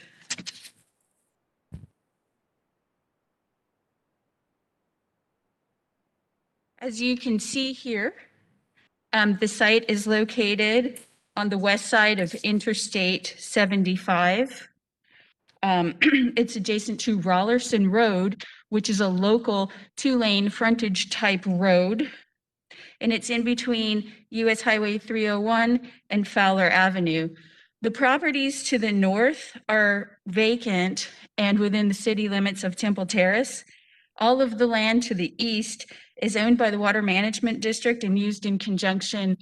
As you can see here, the site is located on the west side of Interstate 75. It's adjacent to Rollerson Road, which is a local 2-lane frontage type road. And it's in between US Highway 301 and Fowler Avenue. The properties to the north are vacant and within the city limits of Temple Terrace. All of the land to the east is owned by the Water Management District and used in conjunction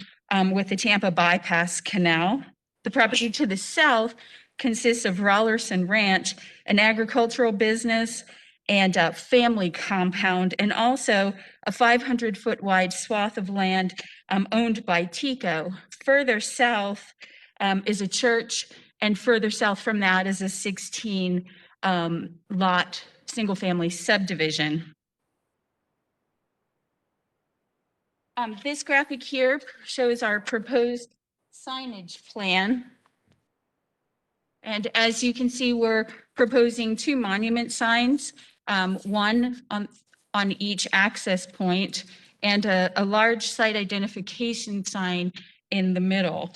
with the Tampa Bypass Canal. The property to the south consists of Rollerson Ranch, an agricultural business and a family compound, and also a 500-foot wide swath of land owned by TECO. Further south is a church, and further south from that is a 16-lot single-family subdivision. This graphic here shows our proposed signage plan. And as you can see, we're proposing 2 monument signs, one on each access point, and a large site identification sign in the middle.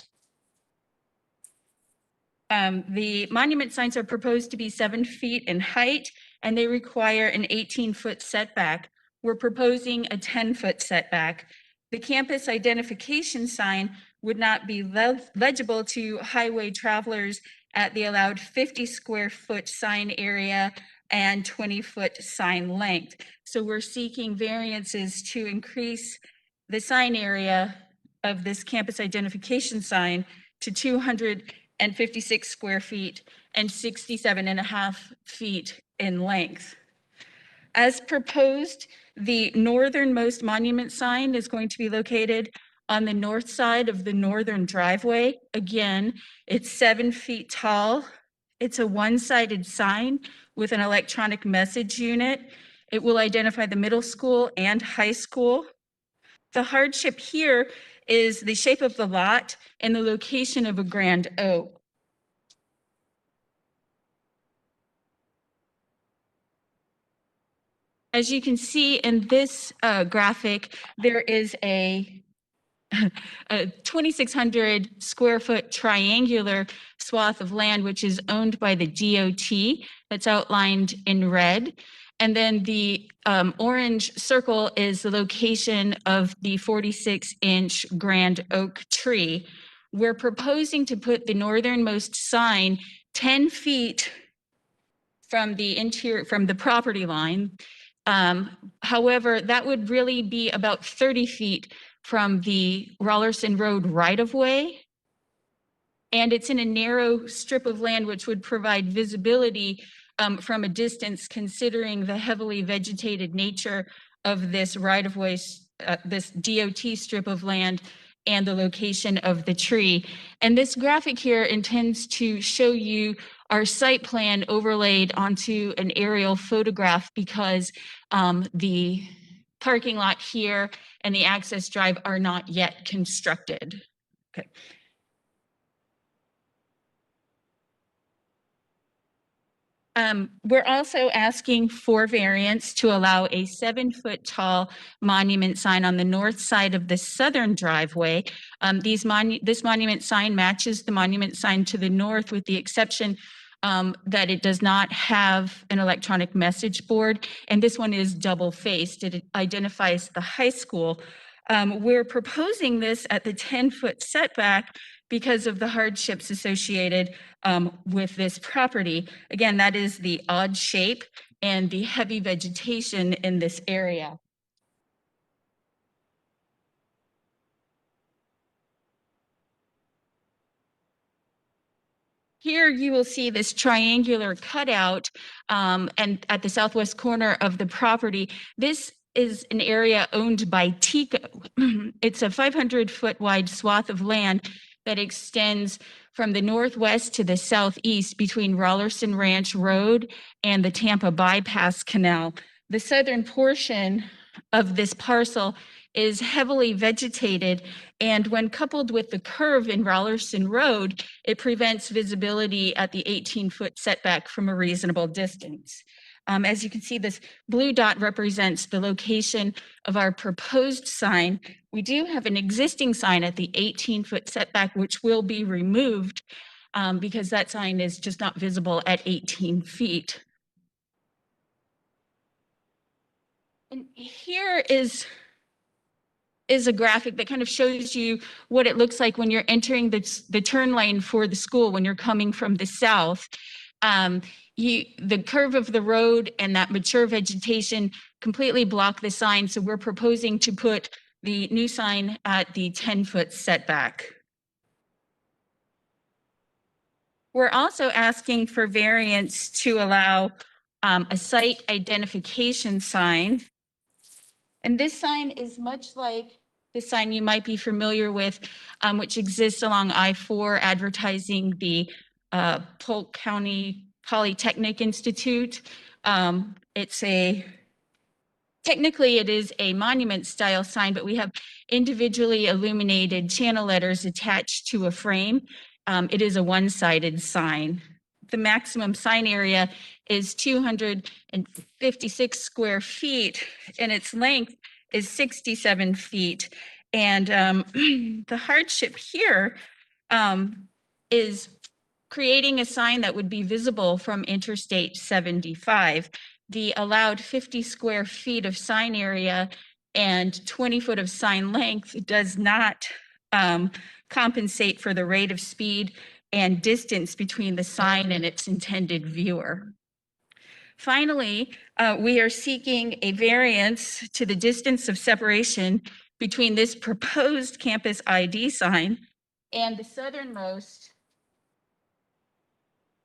The monument signs are proposed to be 7 feet in height, and they require an 18-foot setback. We're proposing a 10-foot setback. The campus identification sign would not be legible to highway travelers at the allowed 50 square foot sign area and 20-foot sign length. So we're seeking variances to increase the sign area of this campus identification sign to 256 square feet and 67.5 feet in length. As proposed, the northernmost monument sign is going to be located on the north side of the northern driveway. Again, it's 7 feet tall. It's a one-sided sign with an electronic message unit. It will identify the middle school and high school. The hardship here is the shape of the lot and the location of a grand oak. As you can see in this graphic, there is a 2,600 square foot triangular swath of land, which is owned by the DOT, that's outlined in red. And then the orange circle is the location of the 46-inch grand oak tree. We're proposing to put the northernmost sign 10 feet from the interior, from the property line. However, that would really be about 30 feet from the Rollerson Road right-of-way. And it's in a narrow strip of land which would provide visibility from a distance, considering the heavily vegetated nature of this right-of-way, this DOT strip of land, and the location of the tree. And this graphic here intends to show you our site plan overlaid onto an aerial photograph, because the parking lot here and the access drive are not yet constructed. Okay. We're also asking for variance to allow a 7-foot tall monument sign on the north side of the southern driveway. This monument sign matches the monument sign to the north, with the exception that it does not have an electronic message board, and this one is double-faced. It identifies the high school. We're proposing this at the 10-foot setback because of the hardships associated with this property. Again, that is the odd shape and the heavy vegetation in this area. Here you will see this triangular cutout and at the southwest corner of the property. This is an area owned by TECO. It's a 500-foot wide swath of land that extends from the northwest to the southeast between Rollerson Ranch Road and the Tampa Bypass Canal. The southern portion of this parcel is heavily vegetated, and when coupled with the curve in Rollerson Road, it prevents visibility at the 18-foot setback from a reasonable distance. As you can see, this blue dot represents the location of our proposed sign. We do have an existing sign at the 18-foot setback, which will be removed because that sign is just not visible at 18 feet. And here is a graphic that kind of shows you what it looks like when you're entering the turn lane for the school when you're coming from the south. The curve of the road and that mature vegetation completely block the sign, so we're proposing to put the new sign at the 10-foot setback. We're also asking for variance to allow a site identification sign. And this sign is much like the sign you might be familiar with, which exists along I-4 advertising the Polk County Polytechnic Institute. Technically it is a monument style sign, but we have individually illuminated channel letters attached to a frame. It is a one-sided sign. The maximum sign area is 256 square feet and its length is 67 feet. And the hardship here is creating a sign that would be visible from Interstate 75. The allowed 50 square feet of sign area and 20 foot of sign length does not compensate for the rate of speed and distance between the sign and its intended viewer. Finally, we are seeking a variance to the distance of separation between this proposed campus ID sign and the southernmost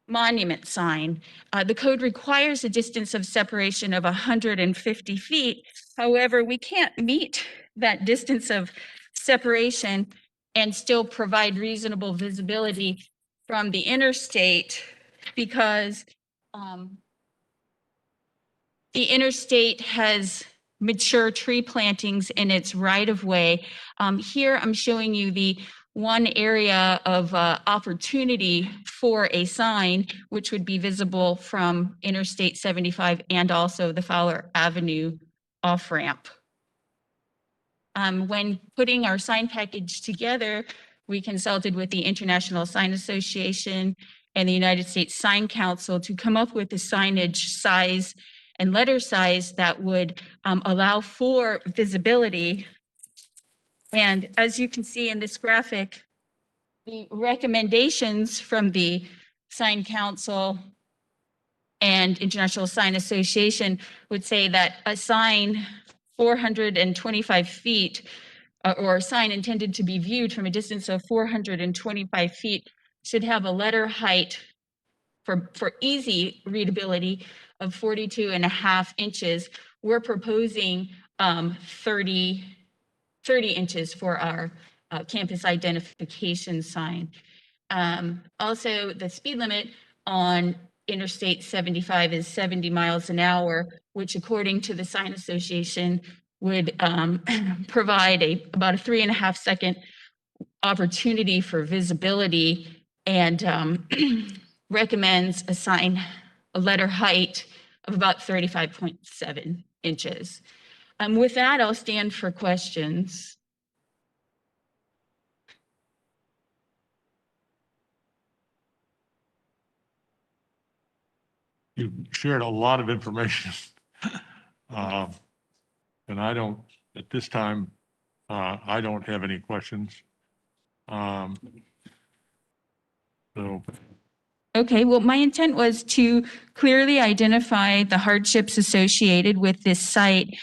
monument sign. The code requires a distance of separation of 150 feet. However, we can't meet that distance of separation and still provide reasonable visibility from the interstate because the interstate has mature tree plantings in its right-of-way. Here I'm showing you the one area of opportunity for a sign, which would be visible from Interstate 75 and also the Fowler Avenue off-ramp. When putting our sign package together, we consulted with the International Sign Association and the United States Sign Council to come up with a signage size and letter size that would allow for visibility. And as you can see in this graphic, the recommendations from the Sign Council and International Sign Association would say that a sign 425 feet or a sign intended to be viewed from a distance of 425 feet should have a letter height for easy readability of 42.5 inches. We're proposing 30 inches for our campus identification sign. Also, the speed limit on Interstate 75 is 70 miles an hour, which according to the Sign Association would provide about a 3.5 second opportunity for visibility and recommends a letter height of about 35.7 inches. With that, I'll stand for questions. You shared a lot of information. And I don't, at this time, I don't have any questions. So, Okay, well, my intent was to clearly identify the hardships associated with this site.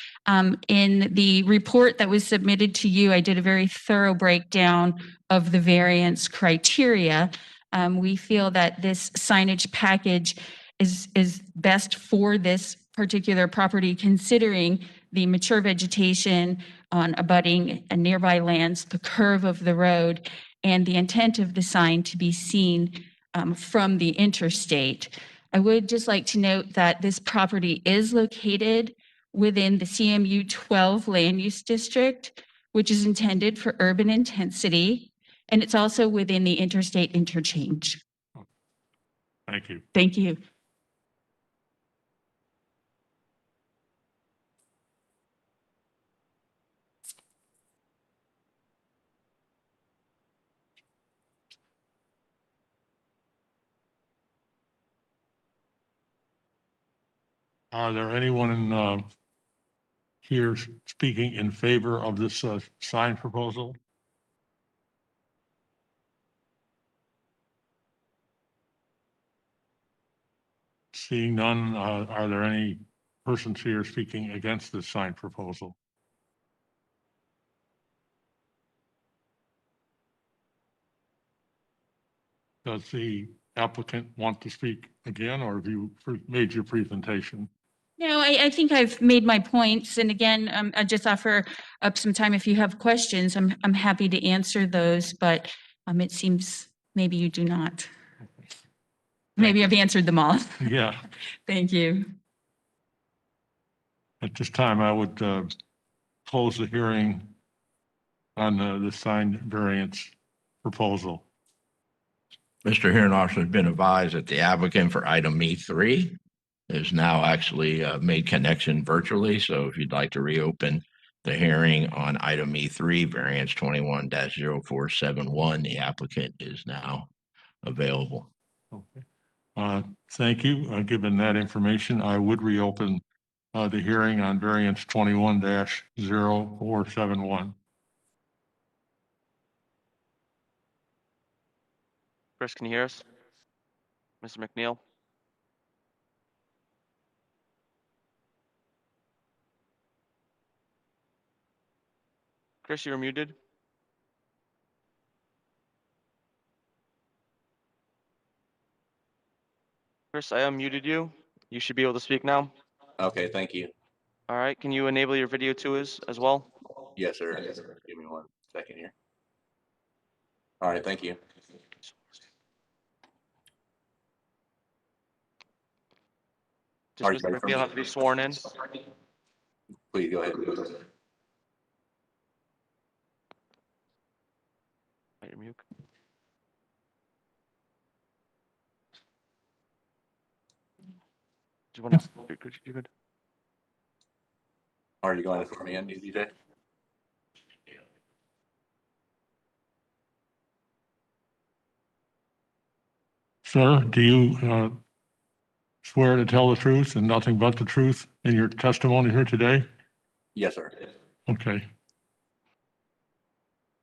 In the report that was submitted to you, I did a very thorough breakdown of the variance criteria. We feel that this signage package is best for this particular property, considering the mature vegetation on abutting and nearby lands, the curve of the road, and the intent of the sign to be seen from the interstate. I would just like to note that this property is located within the CMU 12 land use district, which is intended for urban intensity, and it's also within the interstate interchange. thank you. Thank you. Are there anyone here speaking in favor of this sign proposal? Seeing none, are there any persons here speaking against this sign proposal? Does the applicant want to speak again, or have you made your presentation? No, I think I've made my points. And again, I just offer up some time. If you have questions, I'm happy to answer those, but it seems maybe you do not. Maybe I've answered them all. Yeah. Thank you. At this time, I would close the hearing on the sign variance proposal. Mr. Hearing Officer has been advised that the applicant for item E3 is now actually made connection virtually. So if you'd like to reopen the hearing on item E3, variance 21-0471, the applicant is now available. Okay. Thank you. Given that information, I would reopen the hearing on variance 21-0471. Chris, can you hear us? Mr. McNeil? Chris, you're muted. Chris, I unmuted you. You should be able to speak now. Okay, thank you. All right, can you enable your video too as well? Yes, sir. Give me 1 second here. All right, thank you. Does Mr. McNeil have to be sworn in? Please go ahead. You're mute. Do you want to? You good? Are you going to swear me in, DJ? Sir, do you swear to tell the truth and nothing but the truth in your testimony here today? Yes, sir. Okay.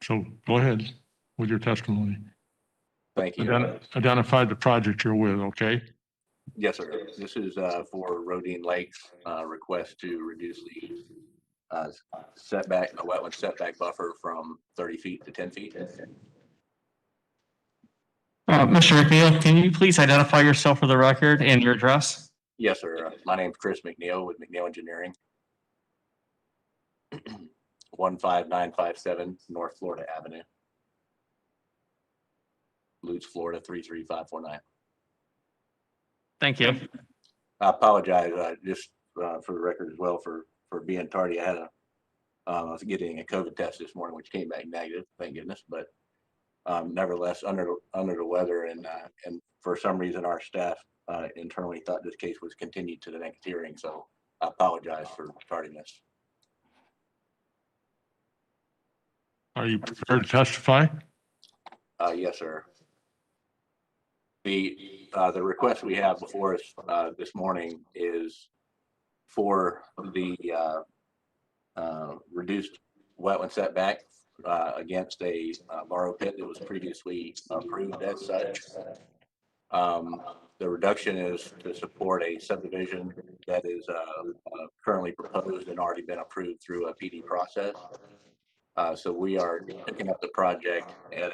So go ahead with your testimony. Thank you. Identify the project you're with, okay? Yes, sir. This is for Rodine Lakes request to reduce the setback, the wetland setback buffer from 30 feet to 10 feet. Mr. McNeil, can you please identify yourself for the record and your address? Yes, sir. My name is Chris McNeil with McNeil Engineering. 15957 North Florida Avenue. Lutz, Florida 33549. Thank you. I apologize, just for the record as well for being tardy. I was getting a COVID test this morning, which came back negative, thank goodness. But nevertheless, under the weather, and for some reason, our staff internally thought this case was continued to the next hearing. So I apologize for tardiness. Are you prepared to testify? Yes, sir. The request we have before us this morning is for the reduced wetland setback against a borrow pit that was previously approved as such. The reduction is to support a subdivision that is currently proposed and already been approved through a PD process. So we are picking up the project at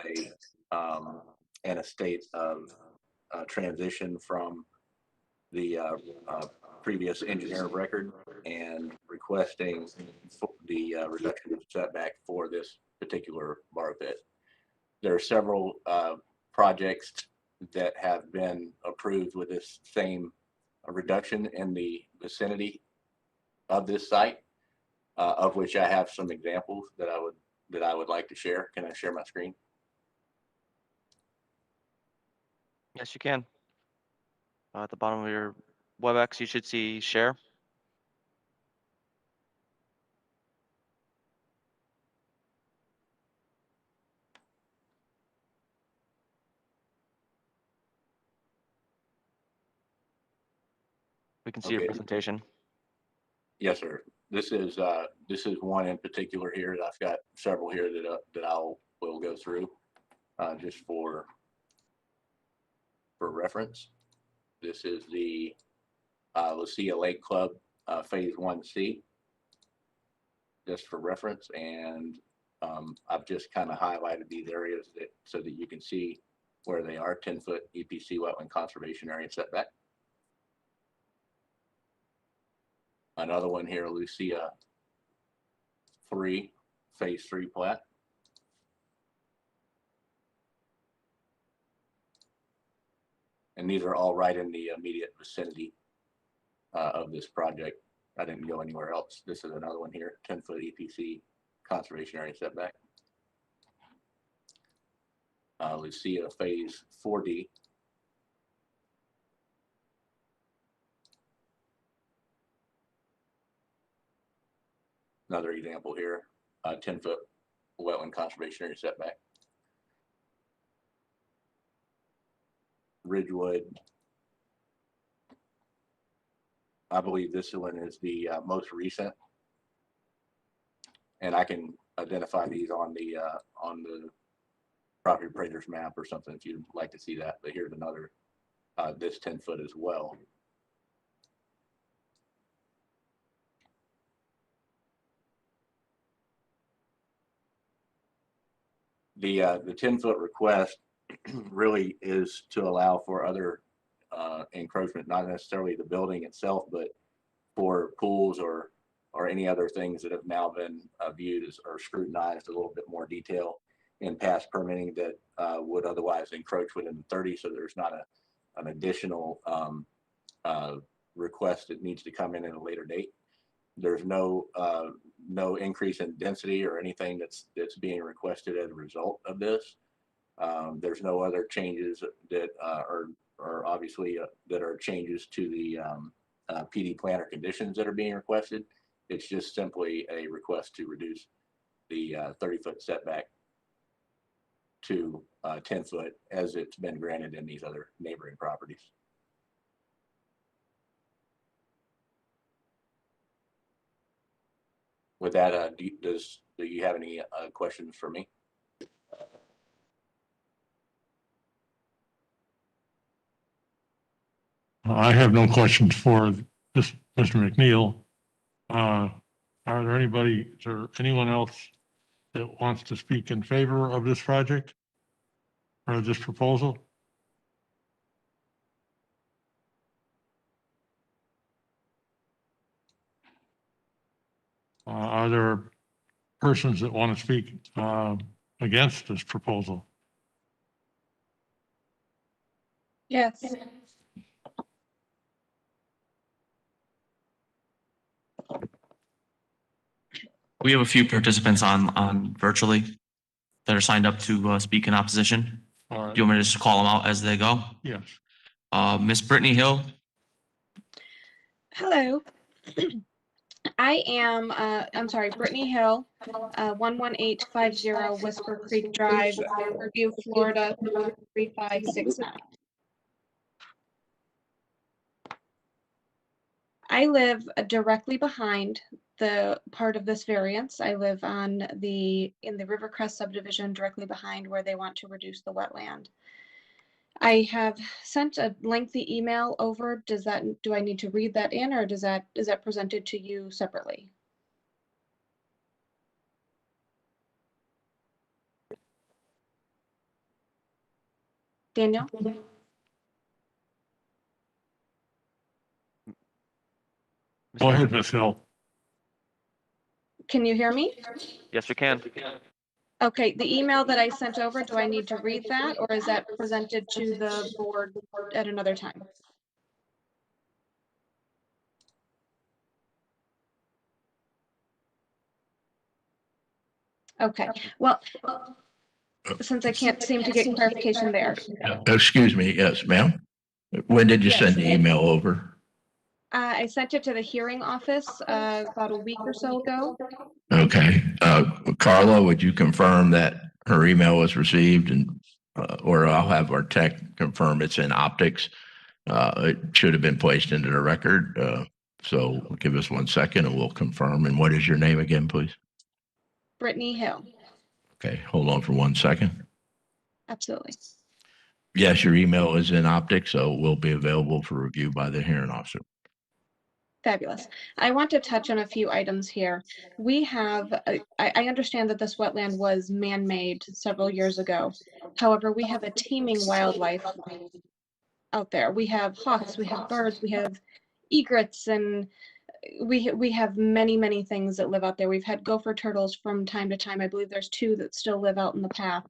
in a state of transition from the previous engineer of record and requesting the reduction of setback for this particular borrow pit. There are several projects that have been approved with this same reduction in the vicinity of this site, of which I have some examples that I would like to share. Can I share my screen? Yes, you can. At the bottom of your WebEx, you should see share. We can see your Okay. presentation. Yes, sir. This is one in particular here. I've got several here that will go through just for reference. This is the Lucia Lake Club Phase 1C, just for reference. And I've just kind of highlighted these areas so that you can see where they are. 10-foot EPC wetland conservation area setback. Another one here, Lucia 3, Phase 3 plat. And these are all right in the immediate vicinity of this project. I didn't go anywhere else. This is another one here, 10-foot EPC conservation area setback. Lucia Phase 4D. Another example here, 10-foot wetland conservation area setback. Ridgewood. I believe this one is the most recent, and I can identify these on the property appraiser's map or something if you'd like to see that. But here's another, this 10-foot as well. The 10-foot request really is to allow for other encroachment, not necessarily the building itself, but for pools or any other things that have now been viewed as or scrutinized a little bit more detail in past permitting that would otherwise encroach within the 30. So there's not an additional request that needs to come in at a later date. There's no increase in density or anything that's being requested as a result of this. There's no other changes that are obviously that are changes to the PD plan or conditions that are being requested. It's just simply a request to reduce the 30-foot setback to 10-foot as it's been granted in these other neighboring properties. With that, do you have any questions for me? I have no questions for this, Mr. McNeil. Is there anyone else that wants to speak in favor of this project or this proposal? Are there persons that want to speak against this proposal? Yes. We have a few participants on virtually that are signed up to speak in opposition. All right. Do you want me to just call them out as they go? Yes. Miss Brittany Hill. Hello. I am, I'm sorry, Brittany Hill, 11850 Whisper Creek Drive, Riverview, Florida, 3569. I live directly behind the part of this variance. I live in the Rivercrest subdivision directly behind where they want to reduce the wetland. I have sent a lengthy email over. Do I need to read that in, or is that presented to you separately? Daniel? Go ahead, Ms. Hill. Can you hear me? Yes, we can. Okay, the email that I sent over, do I need to read that, or is that presented to the board at another time? Okay, well, since I can't seem to get clarification there. Excuse me, yes, ma'am. When did you Yes. send the email over? I sent it to the hearing office about a week or so ago. Okay. Carla, would you confirm that her email was received and, or I'll have our tech confirm it's in optics. It should have been placed into the record. So give us 1 second and we'll confirm. And what is your name again, please? Brittany Hill. Okay, hold on for 1 second. Absolutely. Yes, your email is in optics, so will be available for review by the hearing officer. Fabulous. I want to touch on a few items here. We have, I understand that this wetland was man-made several years ago. However, we have a teeming wildlife out there. We have hawks, we have birds, we have egrets, and we have many things that live out there. We've had gopher turtles from time to time. I believe there's 2 that still live out in the path.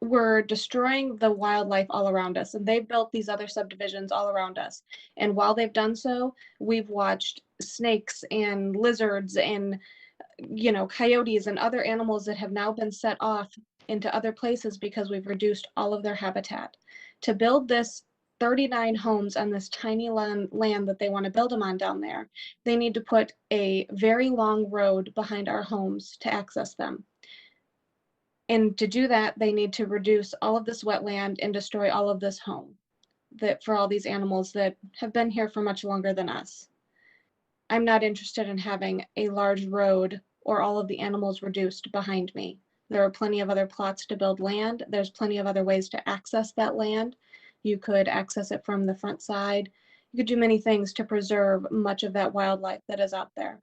We're destroying the wildlife all around us, and they've built these other subdivisions all around us. And while they've done so, we've watched snakes and lizards and, you know, coyotes and other animals that have now been set off into other places because we've reduced all of their habitat. To build this 39 homes on this tiny land that they want to build them on down there, they need to put a very long road behind our homes to access them. And to do that, they need to reduce all of this wetland and destroy all of this home that for all these animals that have been here for much longer than us. I'm not interested in having a large road or all of the animals reduced behind me. There are plenty of other plots to build land. There's plenty of other ways to access that land. You could access it from the front side. You could do many things to preserve much of that wildlife that is out there.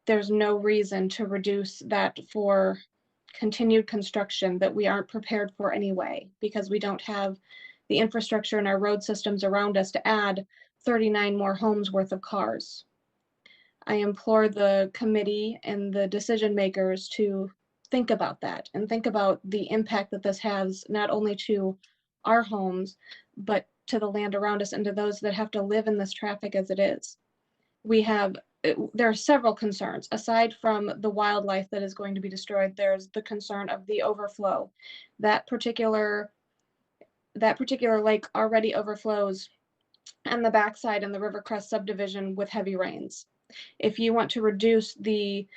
There's no reason to reduce that for continued construction that we aren't prepared for anyway, because we don't have the infrastructure in our road systems around us to add 39 more homes worth of cars. I implore the committee and the decision makers to think about that and think about the impact that this has not only to our homes, but to the land around us and to those that have to live in this traffic as it is. There are several concerns. Aside from the wildlife that is going to be destroyed, there's the concern of the overflow. That particular lake already overflows on the backside in the Rivercrest subdivision with heavy rains. If you want to reduce the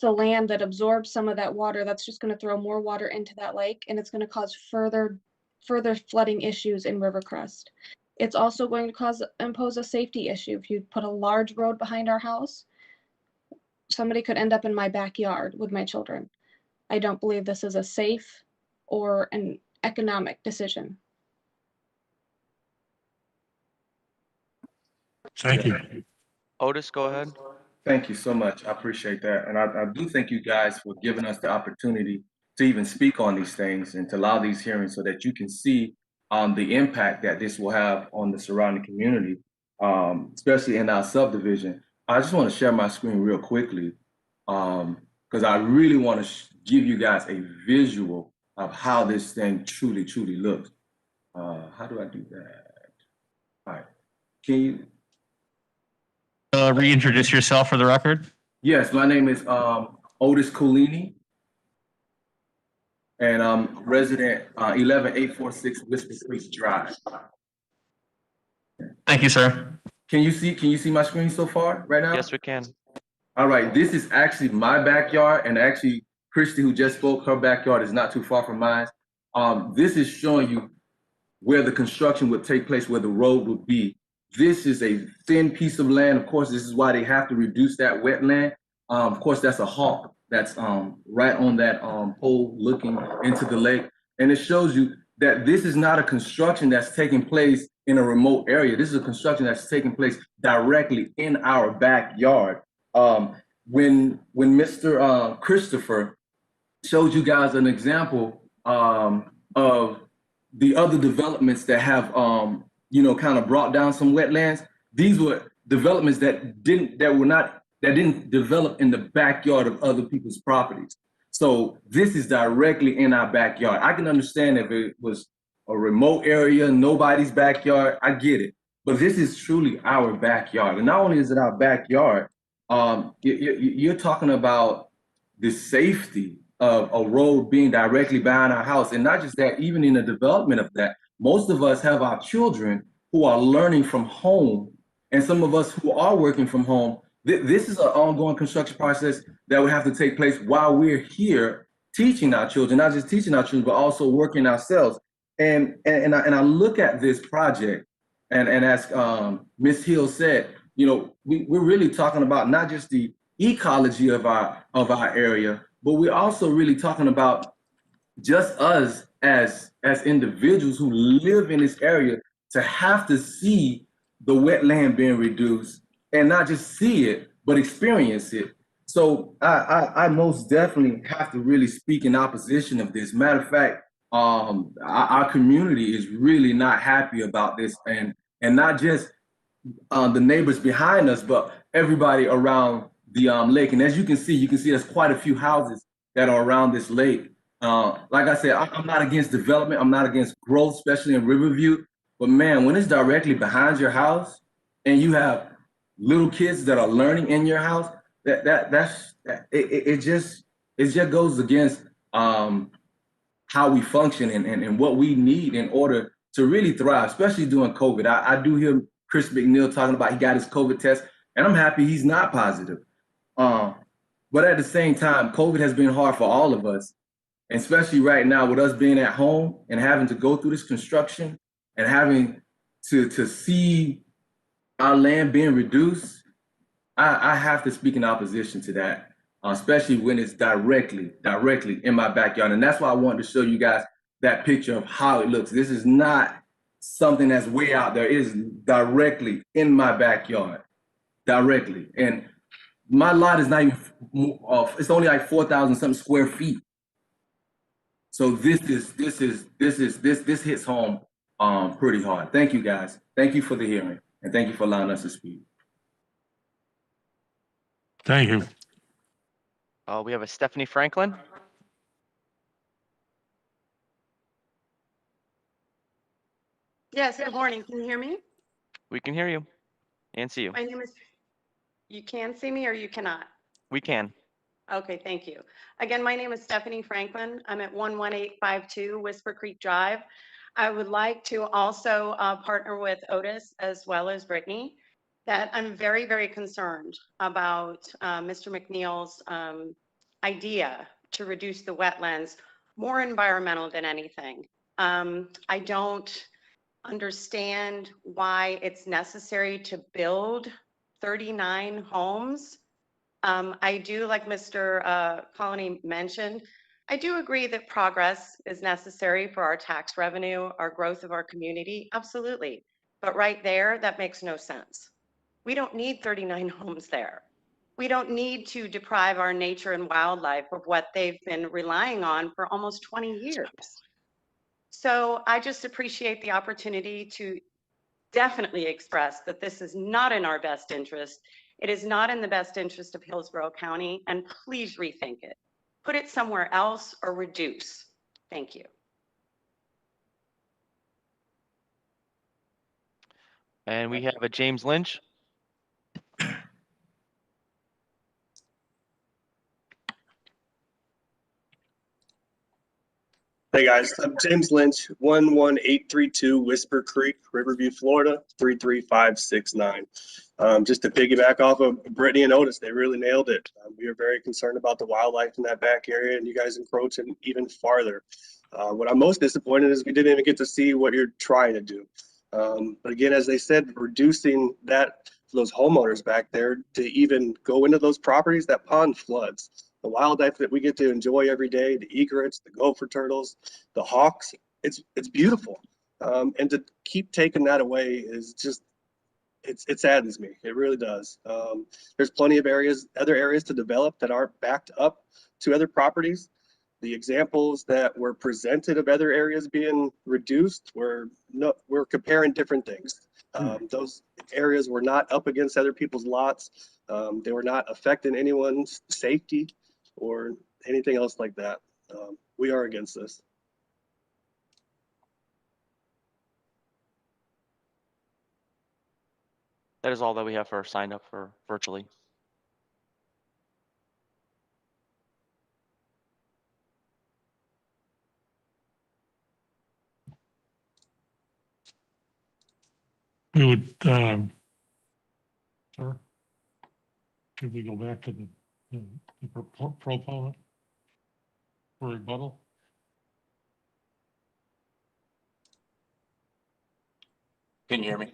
land that absorbs some of that water, that's just going to throw more water into that lake, and it's going to cause further flooding issues in Rivercrest. It's also going to impose a safety issue. If you put a large road behind our house, somebody could end up in my backyard with my children. I don't believe this is a safe or an economic decision. Thank you. Otis, go ahead. Thank you so much. I appreciate that. And I do thank you guys for giving us the opportunity to even speak on these things and to allow these hearings so that you can see the impact that this will have on the surrounding community, especially in our subdivision. I just want to share my screen real quickly because I really want to give you guys a visual of how this thing truly looks. How do I do that? All right. Can you? Reintroduce yourself for the record. Yes, my name is Otis Colini, and I'm resident 11846 Whisper Creek Drive. Thank you, sir. Can you see my screen so far right now? Yes, we can. All right, this is actually my backyard, and actually Christy, who just spoke, her backyard is not too far from mine. This is showing you where the construction would take place, where the road would be. This is a thin piece of land. Of course, this is why they have to reduce that wetland. Of course, that's a hawk that's right on that pole looking into the lake. And it shows you that this is not a construction that's taking place in a remote area. This is a construction that's taking place directly in our backyard. When Mr. Christopher showed you guys an example of the other developments that have kind of brought down some wetlands, these were developments that didn't develop in the backyard of other people's properties. So this is directly in our backyard. I can understand if it was a remote area, nobody's backyard, I get it. But this is truly our backyard. And not only is it our backyard, you're talking about the safety of a road being directly behind our house. And not just that, even in the development of that, most of us have our children who are learning from home, and some of us who are working from home. This is an ongoing construction process that will have to take place while we're here teaching our children, not just teaching our children, but also working ourselves. And I look at this project, and as Ms. Hill said, we're really talking about not just the ecology of our area, but we're also really talking about just us as individuals who live in this area to have to see the wetland being reduced, and not just see it, but experience it. So I most definitely have to really speak in opposition of this. Matter of fact, our community is really not happy about this, and not just the neighbors behind us, but everybody around the lake. And as you can see there's quite a few houses that are around this lake. Like I said, I'm not against development. I'm not against growth, especially in Riverview. But man, when it's directly behind your house and you have little kids that are learning in your house, it just goes against how we function and what we need in order to really thrive, especially during COVID. I do hear Chris McNeil talking about he got his COVID test, and I'm happy he's not positive. But at the same time, COVID has been hard for all of us, and especially right now with us being at home and having to go through this construction and having to see our land being reduced. I have to speak in opposition to that, especially when it's directly in my backyard. And that's why I wanted to show you guys that picture of how it looks. This is not something that's way out there. It is directly in my backyard, directly. And my lot is not even, it's only like 4,000 something square feet. So this hits home pretty hard. Thank you guys. Thank you for the hearing, and thank you for allowing us to speak. Thank you. We have a Stephanie Franklin. Yes, good morning. Can you hear me? We can hear you and see you. My name is, you can see me or you cannot? We can. Okay, thank you. Again, my name is Stephanie Franklin. I'm at 11852 Whisper Creek Drive. I would like to also partner with Otis as well as Brittany that I'm very, very concerned about Mr. McNeil's idea to reduce the wetlands, more environmental than anything. I don't understand why it's necessary to build 39 homes. I do, like Mr. Colony mentioned, I do agree that progress is necessary for our tax revenue, our growth of our community, absolutely. But right there, that makes no sense. We don't need 39 homes there. We don't need to deprive our nature and wildlife of what they've been relying on for almost 20 years. So I just appreciate the opportunity to definitely express that this is not in our best interest. It is not in the best interest of Hillsborough County, and please rethink it. Put it somewhere else or reduce. Thank you. And we have a James Lynch. Hey guys, I'm James Lynch, 11832 Whisper Creek, Riverview, Florida, 33569. Just to piggyback off of Brittany and Otis, they really nailed it. We are very concerned about the wildlife in that back area, and you guys encroaching even farther. What I'm most disappointed is we didn't even get to see what you're trying to do. But again, as they said, reducing those homeowners back there to even go into those properties, that pond floods. The wildlife that we get to enjoy every day, the egrets, the gopher turtles, the hawks, it's beautiful. And to keep taking that away is just, it saddens me. It really does. There's plenty of other areas to develop that aren't backed up to other properties. The examples that were presented of other areas being reduced we're comparing different things. Those areas were not up against other people's lots. They were not affecting anyone's safety or anything else like that. We are against this. That is all that we have for signed up for virtually. We would, sir, should we go back to the proponent for rebuttal? Can you hear me?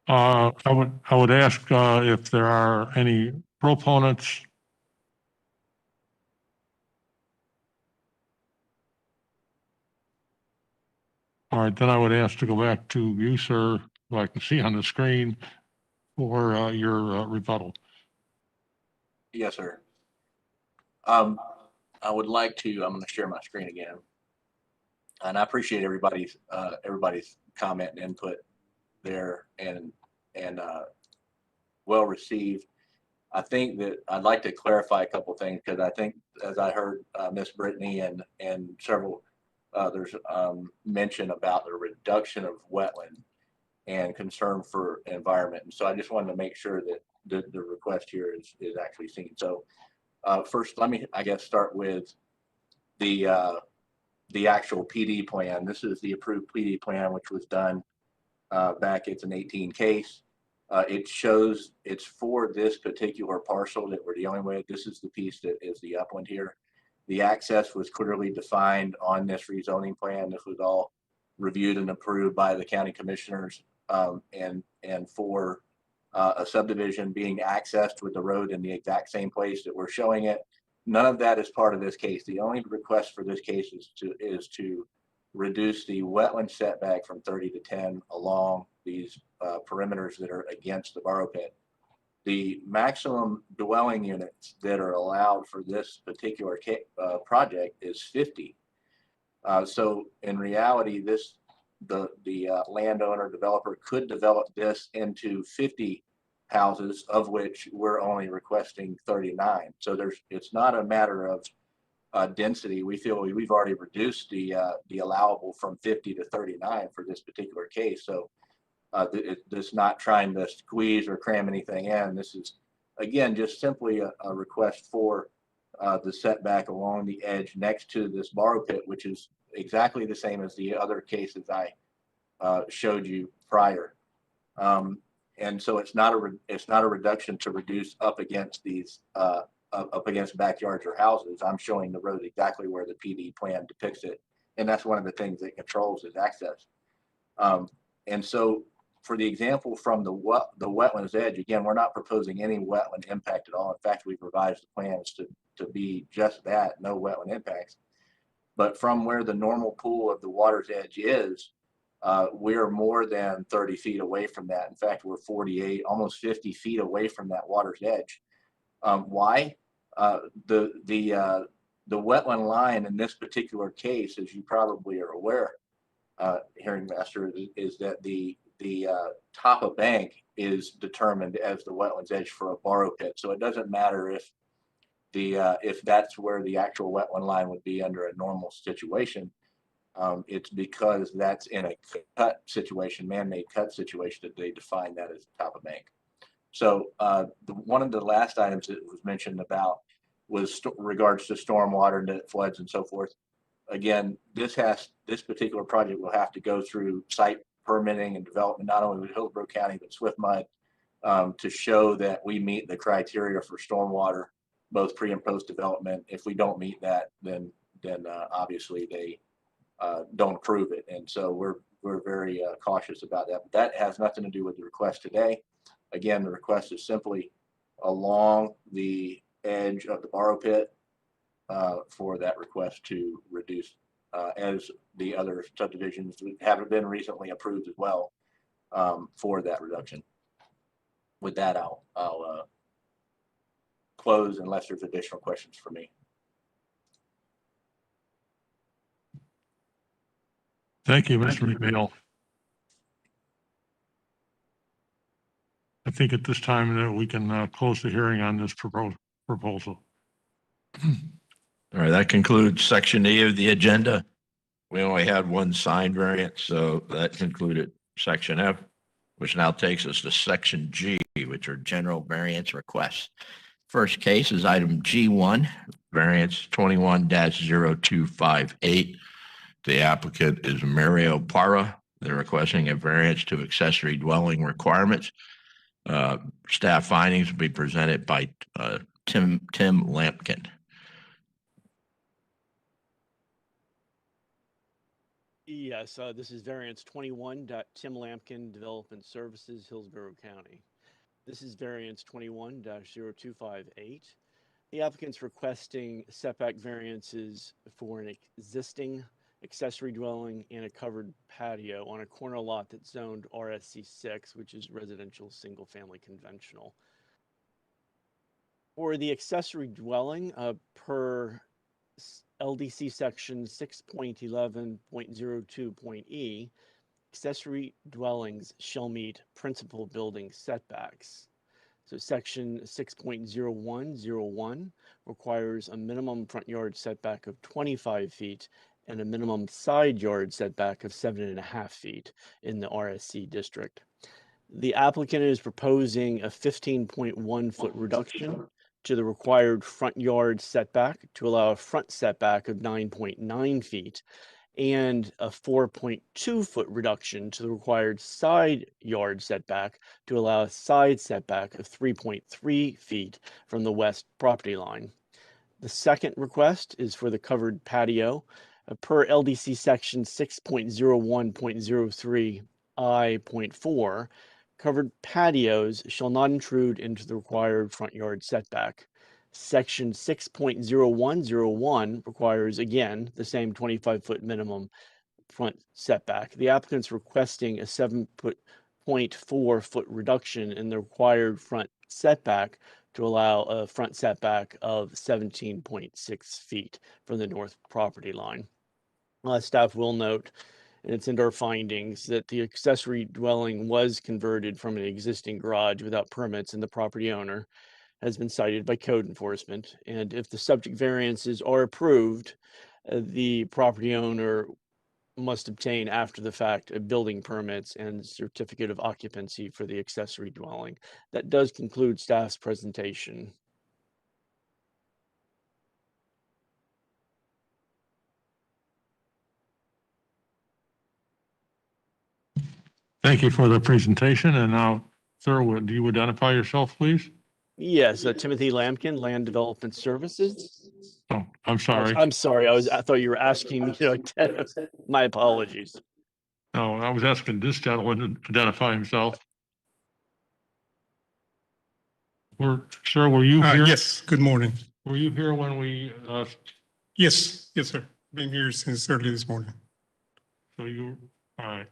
I would ask if there are any proponents. All right, then I would ask to go back to you, sir, who I can see on the screen for your rebuttal. Yes, sir. I would like to, I'm going to share my screen again. And I appreciate everybody's comment and input there and well received. I think that I'd like to clarify a couple things because I think, as I heard Miss Brittany and several others mention about the reduction of wetland and concern for environment. And so I just wanted to make sure that the request here is actually seen. So first, let me, I guess, start with the actual PD plan. This is the approved PD plan, which was done back. It's an 18 case. It shows it's for this particular parcel that we're dealing with. This is the piece that is the upland here. The access was clearly defined on this rezoning plan. This was all reviewed and approved by the county commissioners, and for a subdivision being accessed with the road in the exact same place that we're showing it. None of that is part of this case. The only request for this case is to reduce the wetland setback from 30 to 10 along these perimeters that are against the borrow pit. The maximum dwelling units that are allowed for this particular project is 50. So in reality, the landowner developer could develop this into 50 houses, of which we're only requesting 39. So it's not a matter of density. We feel we've already reduced the allowable from 50 to 39 for this particular case. So it's not trying to squeeze or cram anything in. This is, again, just simply a request for the setback along the edge next to this borrow pit, which is exactly the same as the other cases I showed you prior. And so it's not a reduction to reduce up against these up against backyards or houses. I'm showing the road exactly where the PD plan depicts it, and that's one of the things that controls is access. And so, for the example from the wetlands edge, again, we're not proposing any wetland impact at all. In fact, we've revised the plans to be just that, no wetland impacts. But from where the normal pool of the water's edge is, we're more than 30 feet away from that. In fact, we're 48, almost 50 feet away from that water's edge. Why? The wetland line in this particular case, as you probably are aware, Hearing Master, is that the top of bank is determined as the wetlands edge for a borrow pit. So it doesn't matter if that's where the actual wetland line would be under a normal situation. It's because that's in a cut situation, man-made cut situation, that they define that as top of bank. So one of the last items that was mentioned about was regards to stormwater and floods and so forth. Again, this particular project will have to go through site permitting and development, not only with Hillsborough County, but SwiftMud, to show that we meet the criteria for stormwater both pre and post development. If we don't meet that, then obviously they don't approve it. And so we're very cautious about that. But that has nothing to do with the request today. Again, the request is simply along the edge of the borrow pit for that request to reduce, as the other subdivisions haven't been recently approved as well, for that reduction. With that, I'll close unless there's additional questions for me. Thank you, Mr. McNeil. I think at this time that we can close the hearing on this proposal. All right, that concludes section E of the agenda. We only had one sign variance, so that concluded section F, which now takes us to section G, which are general variance requests. First case is item G1, variance 21-0258. The applicant is Mario Parra. They're requesting a variance to accessory dwelling requirements. Staff findings will be presented by Tim Lampkin. Yes, this is variance 21. Tim Lampkin, Development Services, Hillsborough County. This is variance 21-0258. The applicant's requesting setback variances for an existing accessory dwelling and a covered patio on a corner lot that's zoned RSC 6, which is residential single family conventional. For the accessory dwelling, per LDC section 6.11.02.e, accessory dwellings shall meet principal building setbacks. So section 6.0101 requires a minimum front yard setback of 25 feet and a minimum side yard setback of 7.5 feet in the RSC district. The applicant is proposing a 15.1 foot reduction to the required front yard setback to allow a front setback of 9.9 feet and a 4.2 foot reduction to the required side yard setback to allow a side setback of 3.3 feet from the west property line. The second request is for the covered patio. Per LDC section 6.01.03 I.4, covered patios shall not intrude into the required front yard setback. Section 6.0101 requires, again, the same 25-foot minimum front setback. The applicant's requesting a 7.4 foot reduction in the required front setback to allow a front setback of 17.6 feet from the north property line. Staff will note, and it's in our findings, that the accessory dwelling was converted from an existing garage without permits, and the property owner has been cited by code enforcement. And if the subject variances are approved, the property owner must obtain after the fact building permits and certificate of occupancy for the accessory dwelling. That does conclude staff's presentation. Thank you for the presentation. And now, sir, would you identify yourself, please? Yes, Timothy Lampkin, Land Development Services. Oh, I'm sorry. I'm sorry. I thought you were asking me to identify. My apologies. No, I was asking this gentleman to identify himself. Sir, were you here? Yes, good morning. Were you here when we, Yes, sir. Been here since early this morning. all right.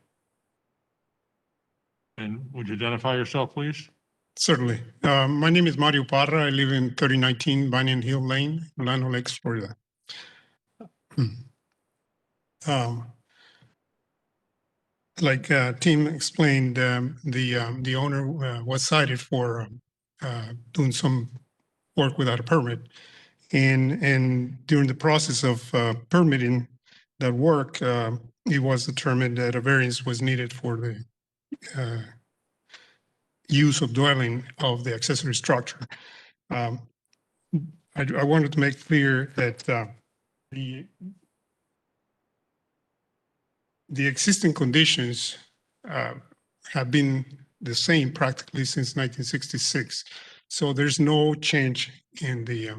And would you identify yourself, please? Certainly. My name is Mario Parra. I live in 3019 Banyan Hill Lane, Llano Lakes, Florida. Like Tim explained, the owner was cited for doing some work without a permit. And during the process of permitting that work, it was determined that a variance was needed for the use of dwelling of the accessory structure. I wanted to make clear that the existing conditions have been the same practically since 1966. So there's no change in the,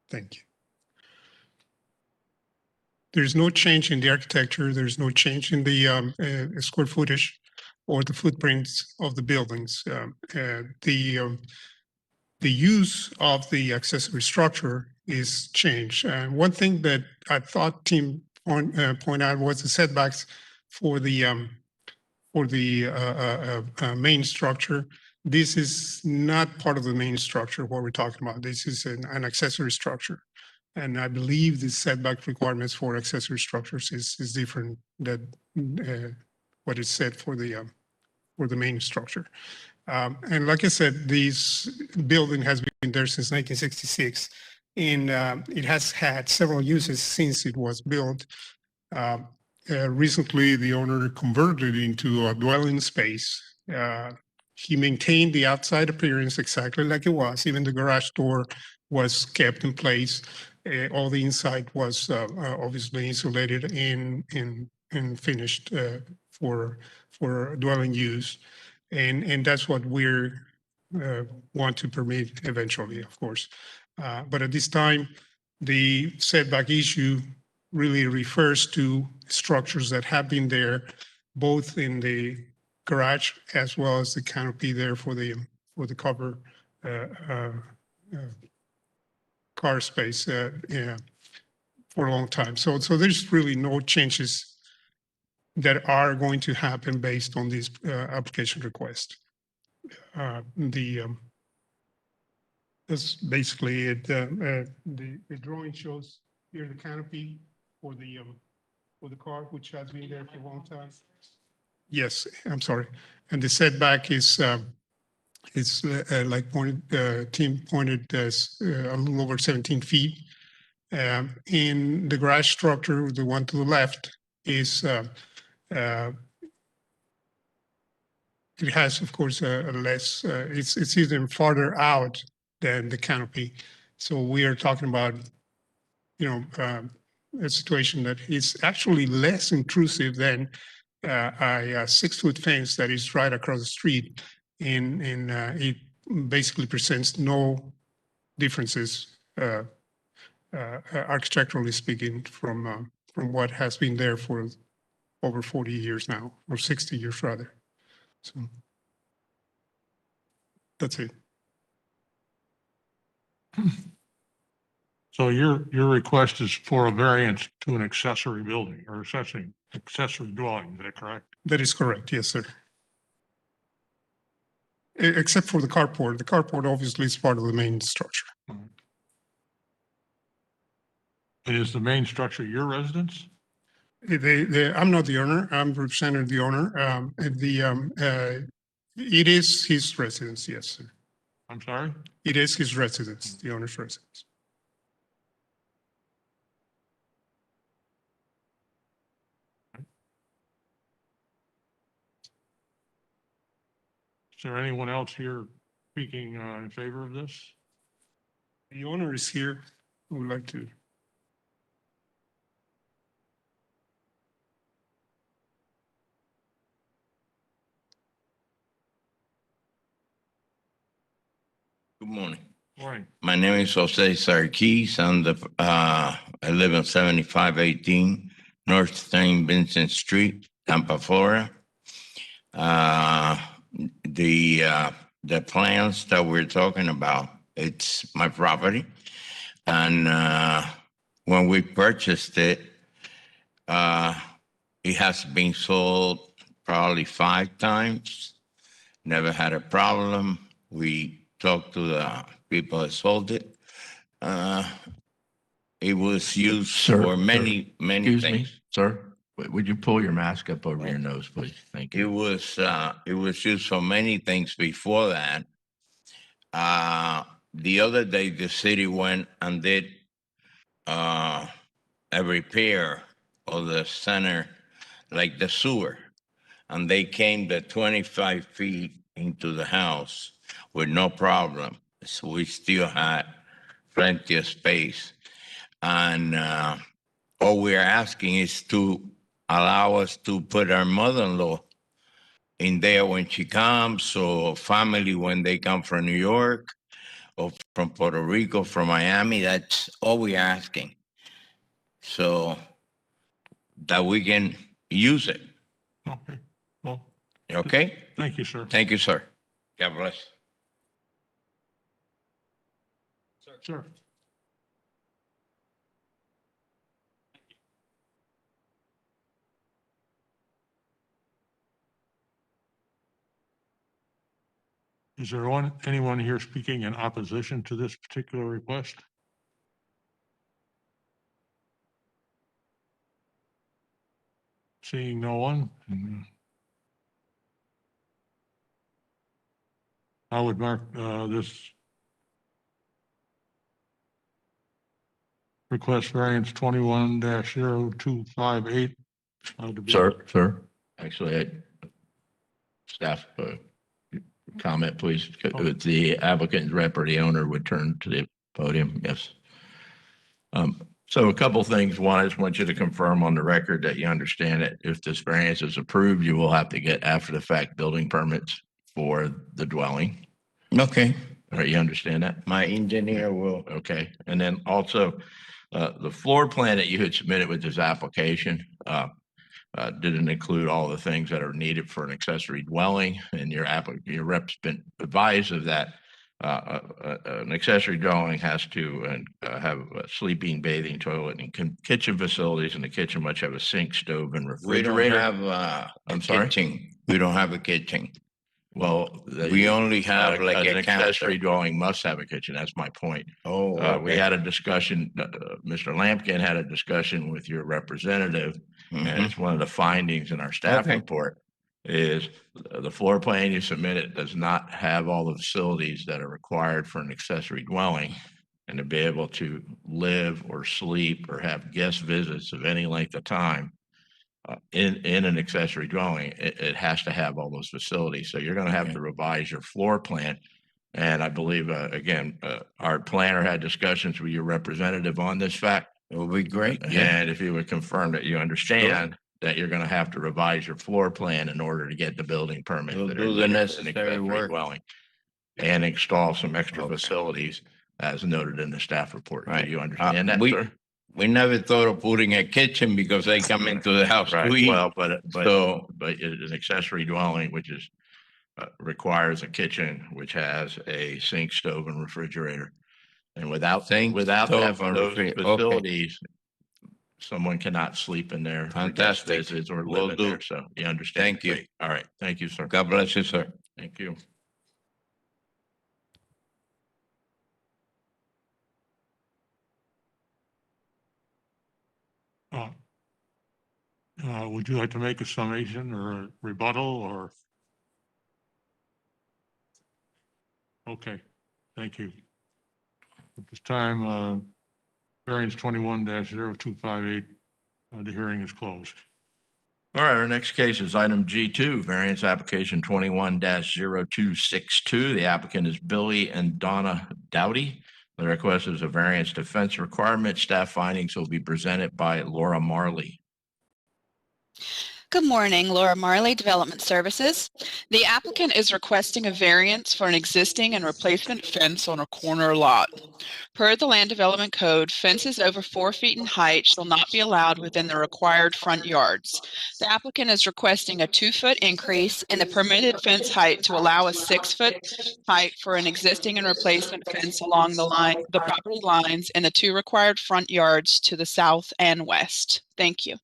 thank you. There's no change in the architecture. There's no change in the square footage or the footprints of the buildings. The use of the accessory structure is changed. And one thing that I thought Tim point out was the setbacks for the main structure. This is not part of the main structure, what we're talking about. This is an accessory structure. And I believe the setback requirements for accessory structures is different than what is said for the main structure. And like I said, this building has been there since 1966, and it has had several uses since it was built. Recently, the owner converted it into a dwelling space. He maintained the outside appearance exactly like it was. Even the garage door was kept in place. All the inside was obviously insulated and finished for dwelling use. And that's what we're want to permit eventually, of course. But at this time, the setback issue really refers to structures that have been there, both in the garage as well as the canopy there for the cover car space for a long time. So there's really no changes that are going to happen based on this application request. That's basically it. The drawing shows here the canopy for the car, which has been there for a long time. Yes, I'm sorry. And the setback is like Tim pointed as a little over 17 feet. In the garage structure, the one to the left is it has, of course, a less. It's even farther out than the canopy. So we are talking about, a situation that is actually less intrusive than a 6-foot fence that is right across the street, and it basically presents no differences, architecturally speaking, from what has been there for over 40 years now, or 60 years rather. So that's it. So your request is for a variance to an accessory building or accessory dwelling, is that correct? That is correct, yes, sir. Except for the carport. The carport obviously is part of the main structure. Is the main structure your residence? I'm not the owner. I'm representing the owner. It is his residence, yes, sir. I'm sorry? It is his residence, the owner's residence. Is there anyone else here speaking in favor of this? The owner is here. I would like to. Good morning. Morning. My name is Jose Sarkis. I live on 7518 North St. Vincent Street, Tampa, Florida. The plans that we're talking about, it's my property. And when we purchased it, it has been sold probably 5 times. Never had a problem. We talked to the people that sold it. It was used for many Excuse things. me, sir. Would you pull your mask up over your nose, please? Thank you. It was used for many things before that. The other day, the city went and did a repair of the center, like the sewer, and they came the 25 feet into the house with no problem. So we still had plenty of space. And all we're asking is to allow us to put our mother-in-law in there when she comes, or family when they come from New York, or from Puerto Rico, from Miami. That's all we're asking. So that we can use it. Okay, well, Okay? thank you, sir. Thank you, sir. God bless. Sir. Is there anyone here speaking in opposition to this particular request? Seeing no one. I would mark this request variance 21-0258. Sir, actually, staff, comment, please. The applicant rep or the owner would turn to the podium. Yes. So a couple things. One, I just want you to confirm on the record that you understand that if this variance is approved, you will have to get after the fact building permits for the dwelling. Okay. All right, you understand that? My engineer will. Okay. And then also, the floor plan that you had submitted with this application didn't include all the things that are needed for an accessory dwelling, and your rep's been advised of that. An accessory dwelling has to have a sleeping, bathing, toilet, and kitchen facilities, and the kitchen must have a sink, stove, and refrigerator. We don't have I'm sorry? kitchen. We don't have a kitchen. Well, We only have like an a accessory counter. dwelling must have a kitchen. That's my point. Oh, We okay. had a discussion, Mr. Lampkin had a discussion with your representative, and it's one of the findings in our staff Okay. report is the floor plan you submitted does not have all the facilities that are required for an accessory dwelling. And to be able to live or sleep or have guest visits of any length of time in an accessory dwelling, it has to have all those facilities. So you're going to have to revise your floor plan. And I believe, again, our planner had discussions with your representative on this fact. It would be great. And if you would confirm that you understand that you're going to have to revise your floor plan in order to get the building permit. We'll that do are the needed for an necessary accessory work. dwelling and install some extra facilities as noted in the staff report. Right. Do you understand that, we, sir? We never thought of putting a kitchen because they come into the house to Right. eat. Well, but So- an accessory dwelling, which is requires a kitchen, which has a sink, stove, and refrigerator. And without Sink, stove, and those refrigerator. Okay. facilities, someone cannot sleep in there. for guest Fantastic. visits or Will live in do. there. So you understand. Thank you. Great. All right. Thank you, sir. God bless you, sir. Thank you. Would you like to make a summation or a rebuttal or? Okay, thank you. At this time, variance 21-0258, the hearing is closed. All right, our next case is item G2, variance application 21-0262. The applicant is Billy and Donna Dowdy. The request is a variance to fence requirement. Staff findings will be presented by Laura Marley. Good morning, Laura Marley, Development Services. The applicant is requesting a variance for an existing and replacement fence on a corner lot. Per the Land Development Code, fences over 4 feet in height shall not be allowed within the required front yards. The applicant is requesting a 2-foot increase in the permitted fence height to allow a 6-foot height for an existing and replacement fence along the property lines in the 2 required front yards to the south and west. Thank you.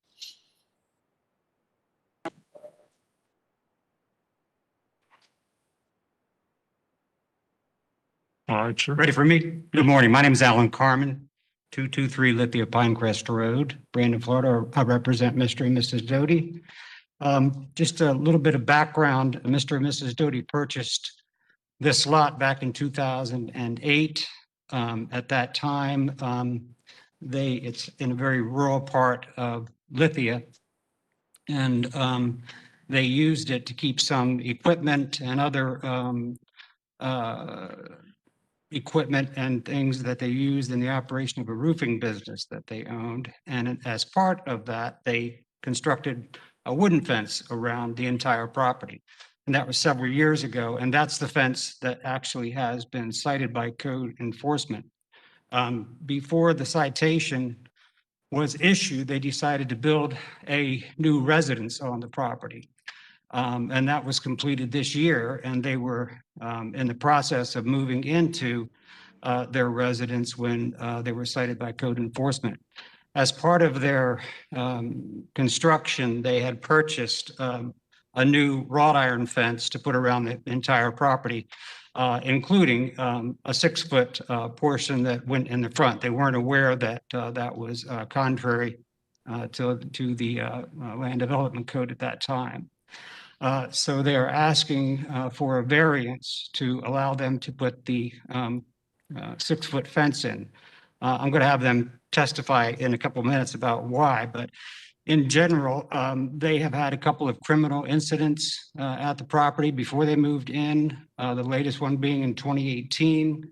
All right, sir. Ready for me? Good morning. My name is Alan Carmen, 223 Lithia Pinecrest Road, Brandon, Florida. I represent Mr. and Mrs. Doty. Just a little bit of background. Mr. and Mrs. Doty purchased this lot back in 2008. At that time, it's in a very rural part of Lithia. And they used it to keep some equipment and other equipment and things that they used in the operation of a roofing business that they owned. And as part of that, they constructed a wooden fence around the entire property. And that was several years ago, and that's the fence that actually has been cited by code enforcement. Before the citation was issued, they decided to build a new residence on the property. And that was completed this year, and they were in the process of moving into their residence when they were cited by code enforcement. As part of their construction, they had purchased a new wrought iron fence to put around the entire property, including a 6-foot portion that went in the front. They weren't aware that that was contrary to the land development code at that time. So they are asking for a variance to allow them to put the 6-foot fence in. I'm going to have them testify in a couple of minutes about why, but in general, they have had a couple of criminal incidents at the property before they moved in. The latest one being in 2018,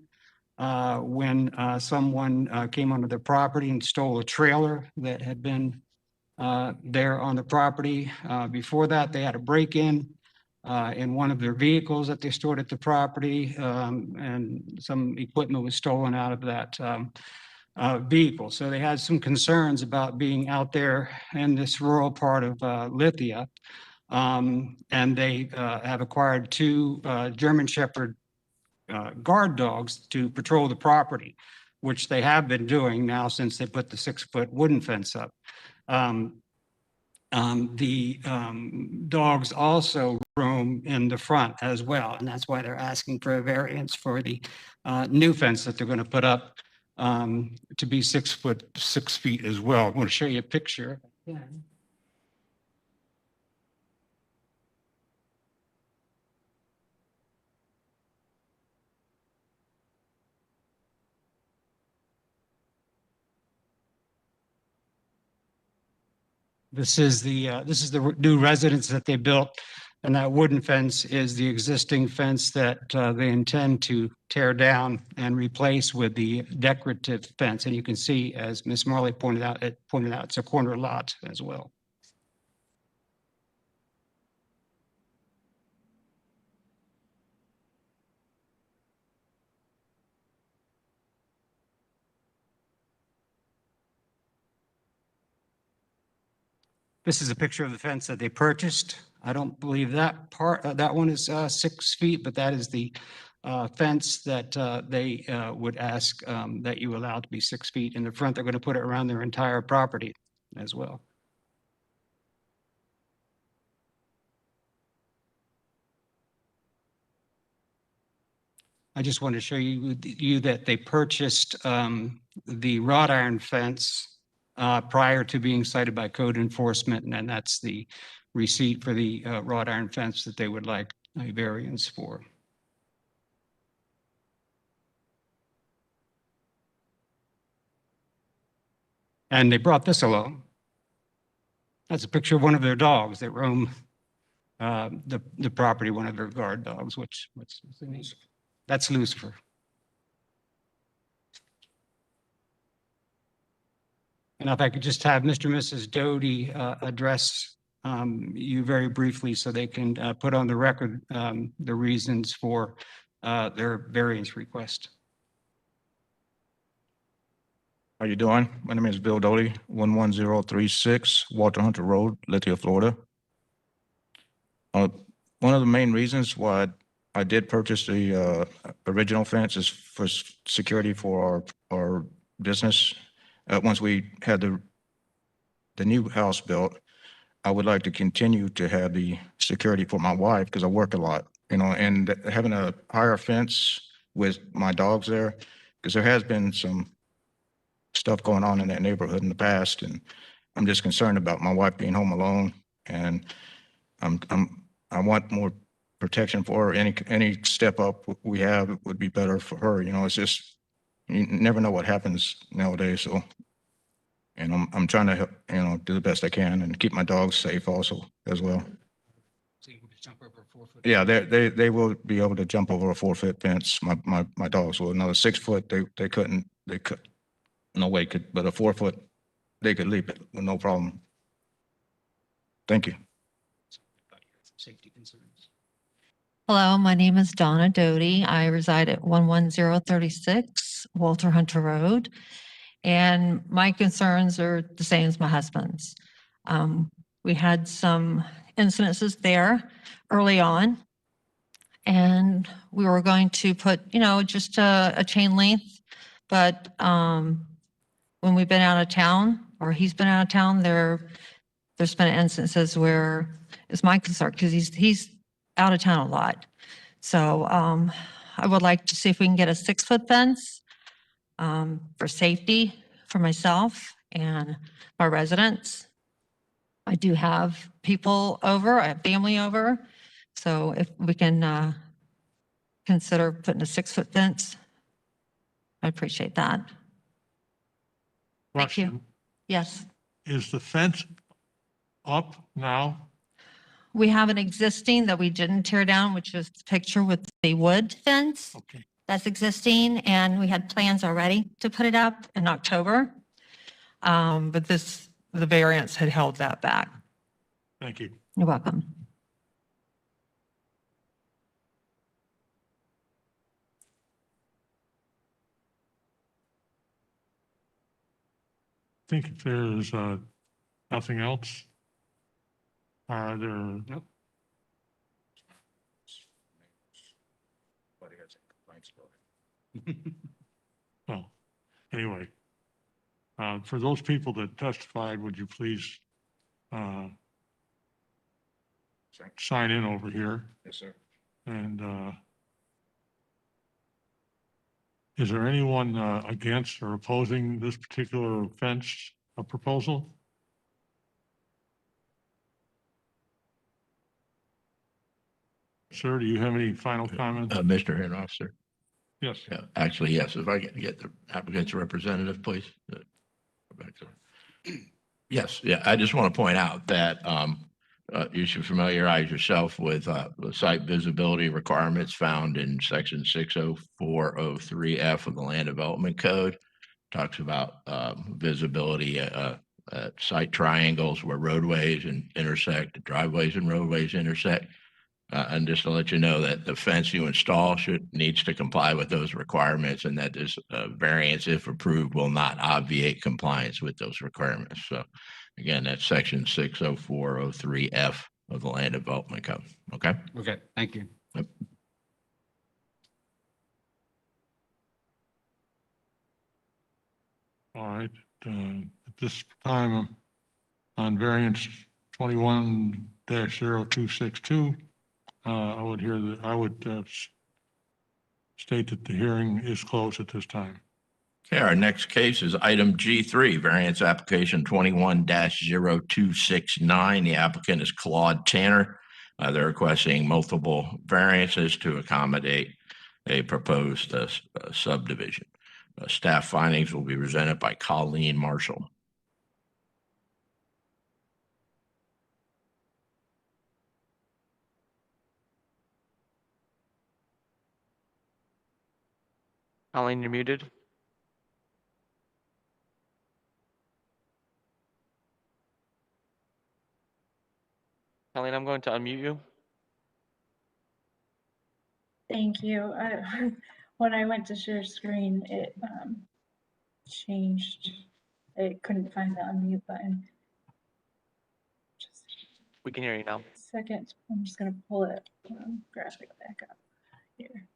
when someone came onto their property and stole a trailer that had been there on the property. Before that, they had a break-in one of their vehicles that they stored at the property, and some equipment was stolen out of that vehicle. So they had some concerns about being out there in this rural part of Lithia. And they have acquired 2 German Shepherd guard dogs to patrol the property, which they have been doing now since they put the 6-foot wooden fence up. The dogs also roam in the front as well, and that's why they're asking for a variance for the new fence that they're going to put up to be 6 feet as well. I'm going to show you a picture. Yeah. This is the new residence that they built, and that wooden fence is the existing fence that they intend to tear down and replace with the decorative fence. And you can see, as Ms. Marley pointed out, it's a corner lot as well. This is a picture of the fence that they purchased. I don't believe that that one is 6 feet, but that is the fence that they would ask that you allow to be 6 feet in the front. They're going to put it around their entire property as well. I just want to show you that they purchased the wrought iron fence prior to being cited by code enforcement, and that's the receipt for the wrought iron fence that they would like a variance for. And they brought this along. That's a picture of one of their dogs that roam the property, one of their guard dogs, what's the name? That's Lucifer. And if I could just have Mr. and Mrs. Doty address you very briefly so they can put on the record the reasons for their variance request. How you doing? My name is Bill Doty, 11036 Walter Hunter Road, Lithia, Florida. One of the main reasons why I did purchase the original fence is for security for our business. Once we had the new house built, I would like to continue to have the security for my wife because I work a lot, you know, and having a higher fence with my dogs there, because there has been some stuff going on in that neighborhood in the past, and I'm just concerned about my wife being home alone, and I want more protection for her. Any step up we have would be better for her. You know, it's just, you never know what happens nowadays. So, and I'm trying to help, you know, do the best I can and keep my dogs safe also as well. So you can jump over a 4 foot. Yeah, they will be able to jump over a 4-foot fence. My dogs will. Another 6 foot, they couldn't. No way could, but a 4 foot, they could leap it with no problem. Thank you. Hello, my name is Donna Doty. I reside at 11036 Walter Hunter Road. And my concerns are the same as my husband's. We had some incidences there early on. And we were going to put, just a chain link. But when we've been out of town, or he's been out of town, there's been instances where it's my concern because he's out of town a lot. So I would like to see if we can get a 6-foot fence for safety for myself and my residents. I do have people over, I have family over. So if we can consider putting a 6-foot fence, I appreciate that. Thank you. Question. Yes. Is the fence up now? We have an existing that we didn't tear down, which is the picture with the wood fence. Okay. That's existing, and we had plans already to put it up in October. But the variance had held that back. Thank you. You're welcome. I think if there's nothing else, are there? Nope. Well, anyway, for those people that testified, would you please sign in over here? Yes, sir. And is there anyone against or opposing this particular fence proposal? Sir, do you have any final comments? Mr. Hearing Officer. Yes. Yeah, actually, yes. If I can get the applicant's representative, please. Go back to her. Yes, yeah. I just want to point out that you should familiarize yourself with the site visibility requirements found in section 60403F of the Land Development Code. Talks about visibility at site triangles where roadways and intersect, driveways and roadways intersect. And just to let you know that the fence you install needs to comply with those requirements, and that this variance, if approved, will not obviate compliance with those requirements. So again, that's section 60403F of the Land Development Code. Okay? Okay, thank you. Yep. All right. At this time, on variance 21-0262, I would state that the hearing is closed at this time. Okay, our next case is item G3, variance application 21-0269. The applicant is Claude Tanner. They're requesting multiple variances to accommodate a proposed subdivision. Staff findings will be presented by Colleen Marshall. Colleen, you're muted. Colleen, I'm going to unmute you. Thank you. When I went to share screen, it changed. I couldn't find the unmute button. We can hear you now. Second, I'm just going to pull it graphic back up here.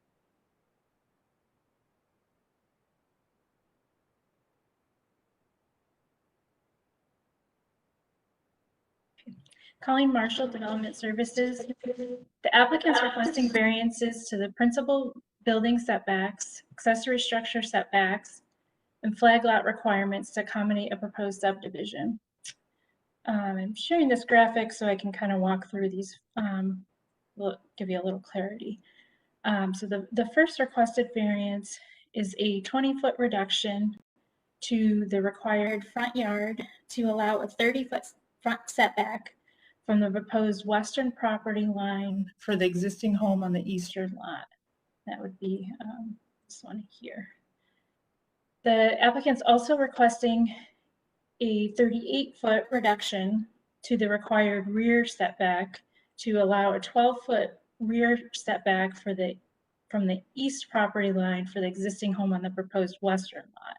Colleen Marshall, Development Services. The applicant's requesting variances to the principal building setbacks, accessory structure setbacks, and flag lot requirements to accommodate a proposed subdivision. I'm sharing this graphic so I can kind of walk through these, give you a little clarity. So the first requested variance is a 20-foot reduction to the required front yard to allow a 30-foot front setback from the proposed western property line for the existing home on the eastern lot. That would be this one here. The applicant's also requesting a 38-foot reduction to the required rear setback to allow a 12-foot rear setback from the east property line for the existing home on the proposed western lot.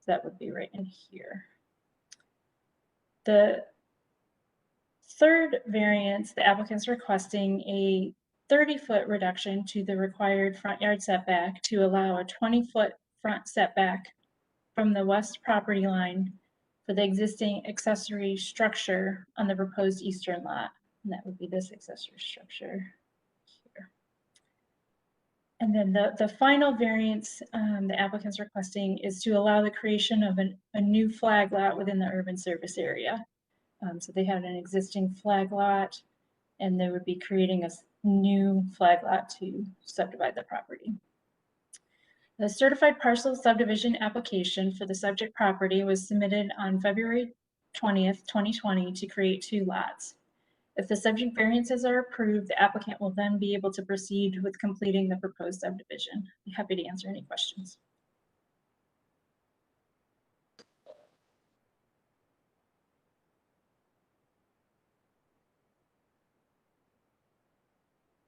So that would be right in here. The third variance, the applicant's requesting a 30-foot reduction to the required front yard setback to allow a 20-foot front setback from the west property line for the existing accessory structure on the proposed eastern lot. And that would be this accessory structure here. And then the final variance the applicant's requesting is to allow the creation of a new flag lot within the urban service area. So they had an existing flag lot, and they would be creating a new flag lot to subdivide the property. The certified parcel subdivision application for the subject property was submitted on February 20th, 2020 to create 2 lots. If the subject variances are approved, the applicant will then be able to proceed with completing the proposed subdivision. I'd be happy to answer any questions.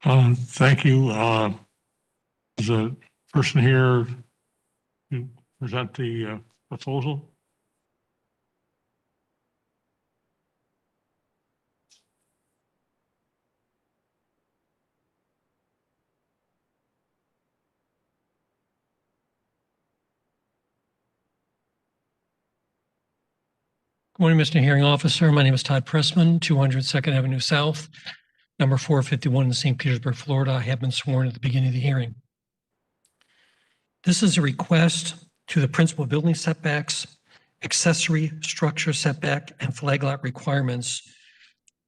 Thank you. Is a person here to present the proposal? Good morning, Mr. Hearing Officer. My name is Todd Pressman, 200 2nd Avenue South, number 451 in St. Petersburg, Florida. I have been sworn at the beginning of the hearing. This is a request to the principal building setbacks, accessory structure setback, and flag lot requirements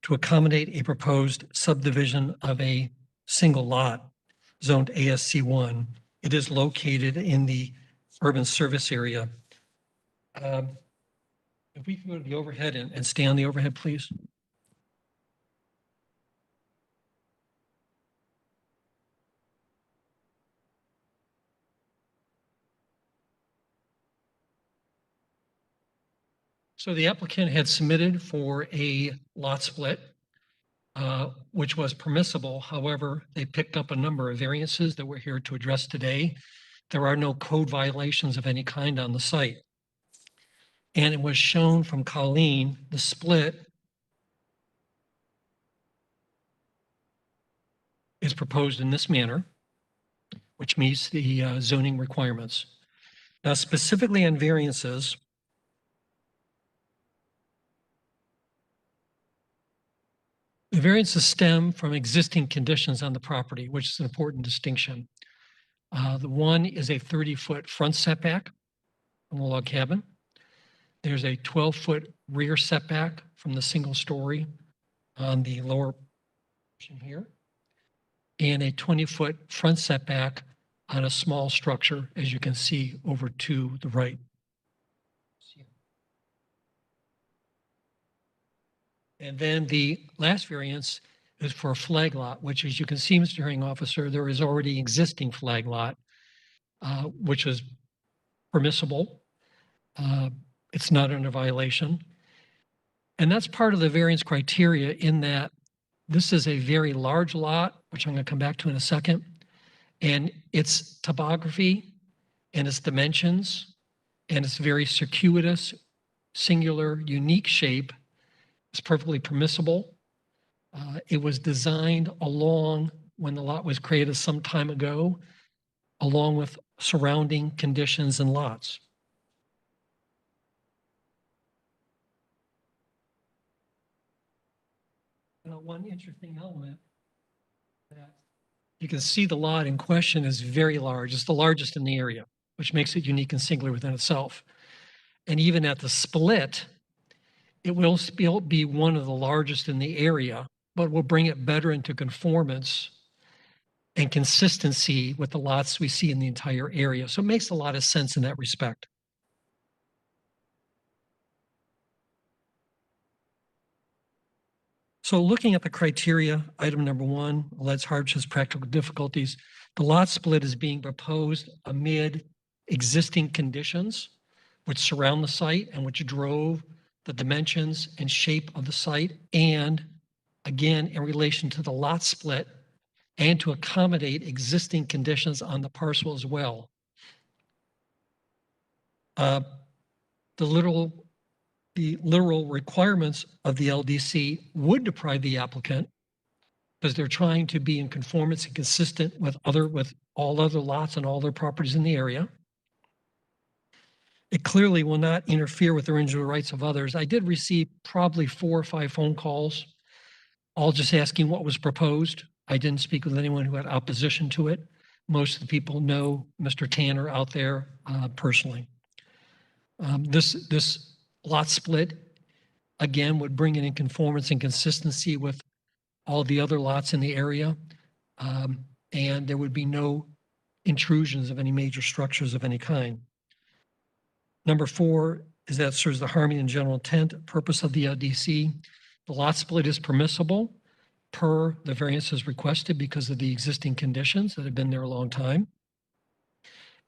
to accommodate a proposed subdivision of a single lot zoned ASC1. It is located in the urban service area. If we can go to the overhead and stay on the overhead, please. So the applicant had submitted for a lot split, which was permissible. However, they picked up a number of variances that we're here to address today. There are no code violations of any kind on the site. And it was shown from Colleen, the split is proposed in this manner, which meets the zoning requirements. Now, specifically on variances, the variances stem from existing conditions on the property, which is an important distinction. The one is a 30-foot front setback from the log cabin. There's a 12-foot rear setback from the single story on the lower portion here, and a 20-foot front setback on a small structure, as you can see over to the right. And then the last variance is for a flag lot, which, as you can see, Mr. Hearing Officer, there is already existing flag lot, which is permissible. It's not under violation. And that's part of the variance criteria in that this is a very large lot, which I'm going to come back to in a second. And its topography and its dimensions and its very circuitous, singular, unique shape is perfectly permissible. It was designed along, when the lot was created some time ago, along with surrounding conditions and lots. One interesting element that you can see the lot in question is very large. It's the largest in the area, which makes it unique and singular within itself. And even at the split, it will still be one of the largest in the area, but will bring it better into conformance and consistency with the lots we see in the entire area. So it makes a lot of sense in that respect. So looking at the criteria, item number 1, alleged hardships, practical difficulties, the lot split is being proposed amid existing conditions which surround the site and which drove the dimensions and shape of the site, and again, in relation to the lot split and to accommodate existing conditions on the parcel as well. The literal requirements of the LDC would deprive the applicant, because they're trying to be in conformance and consistent with all other lots and all their properties in the area. It clearly will not interfere with the original rights of others. I did receive probably 4 or 5 phone calls, all just asking what was proposed. I didn't speak with anyone who had opposition to it. Most of the people know Mr. Tanner out there personally. This lot split, again, would bring it in conformance and consistency with all the other lots in the area. And there would be no intrusions of any major structures of any kind. Number 4 is that serves the harmony and general intent, purpose of the LDC. The lot split is permissible per the variances requested because of the existing conditions that have been there a long time.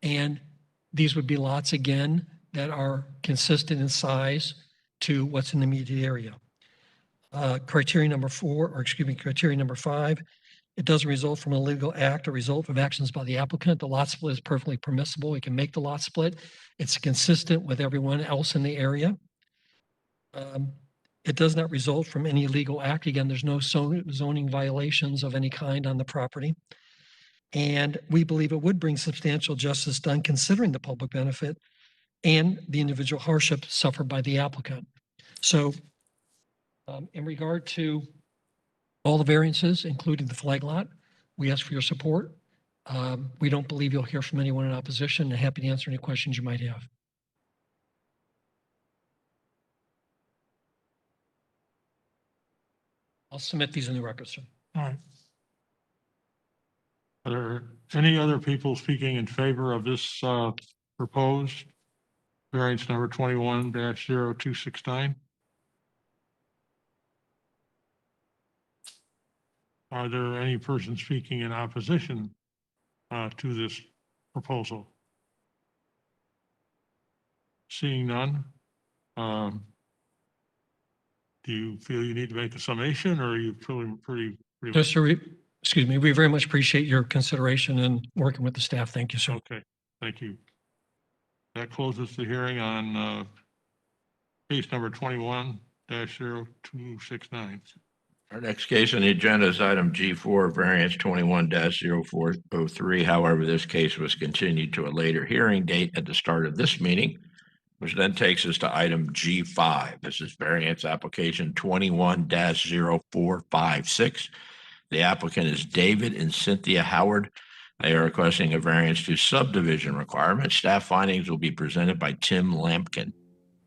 And these would be lots, again, that are consistent in size to what's in the immediate area. Criteria number 5, it doesn't result from a legal act or result of actions by the applicant. The lot split is perfectly permissible. We can make the lot split. It's consistent with everyone else in the area. It does not result from any legal act. Again, there's no zoning violations of any kind on the property. And we believe it would bring substantial justice done considering the public benefit and the individual hardship suffered by the applicant. So in regard to all the variances, including the flag lot, we ask for your support. We don't believe you'll hear from anyone in opposition, and happy to answer any questions you might have. I'll submit these in the record, sir. All right. Are there any other people speaking in favor of this proposed variance number 21-0269? Are there any persons speaking in opposition to this proposal? Seeing none, do you feel you need to make a summation, or are you feeling pretty? Just to excuse me, we very much appreciate your consideration and working with the staff. Thank you, sir. Okay, thank you. That closes the hearing on case number 21-0269. Our next case on the agenda is item G4, variance 21-0403. However, this case was continued to a later hearing date at the start of this meeting, which then takes us to item G5. This is variance application 21-0456. The applicant is David and Cynthia Howard. They are requesting a variance to subdivision requirements. Staff findings will be presented by Tim Lampkin.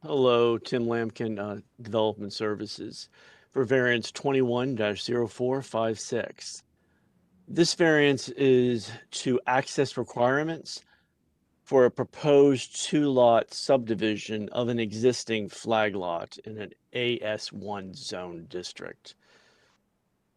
Hello, Tim Lampkin, Development Services, for variance 21-0456. This variance is to access requirements for a proposed 2-lot subdivision of an existing flag lot in an AS1 zone district.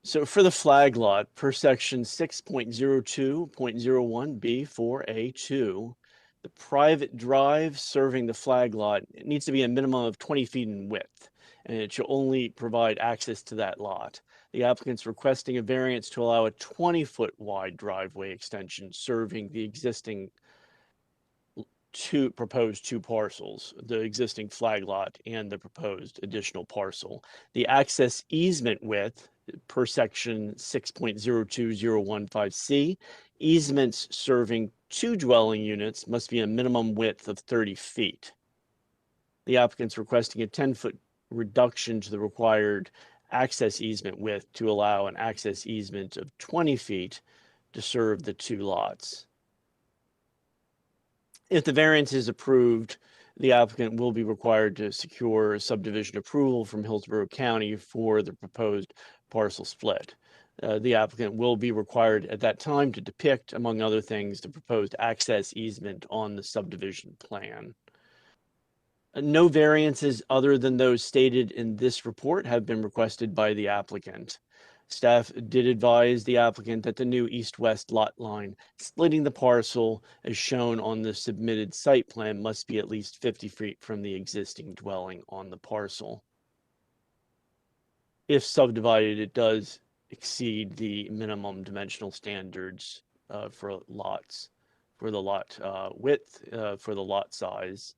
So for the flag lot, per section 6.02.01B4A2, the private drive serving the flag lot needs to be a minimum of 20 feet in width, and it should only provide access to that lot. The applicant's requesting a variance to allow a 20-foot wide driveway extension serving the existing proposed two parcels, the existing flag lot and the proposed additional parcel. The access easement width, per section 6.02.015C, easements serving 2 dwelling units must be a minimum width of 30 feet. The applicant's requesting a 10-foot reduction to the required access easement width to allow an access easement of 20 feet to serve the 2 lots. If the variance is approved, the applicant will be required to secure subdivision approval from Hillsborough County for the proposed parcel split. The applicant will be required at that time to depict, among other things, the proposed access easement on the subdivision plan. No variances other than those stated in this report have been requested by the applicant. Staff did advise the applicant that the new east-west lot line splitting the parcel as shown on the submitted site plan must be at least 50 feet from the existing dwelling on the parcel. If subdivided, it does exceed the minimum dimensional standards for lots, for the lot width, for the lot size.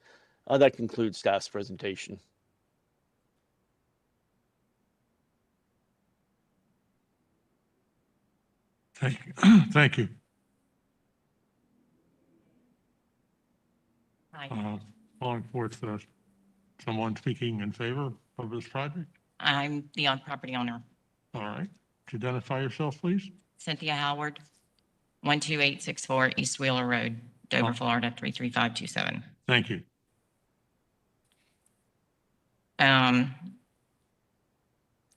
That concludes staff's presentation. Thank you. Thank you. Calling forth someone speaking in favor of this project. I'm the property owner, All right. Could you identify yourself, please? Cynthia Howard, 12864 East Wheeler Road, Dover, Florida, 33527. Thank you.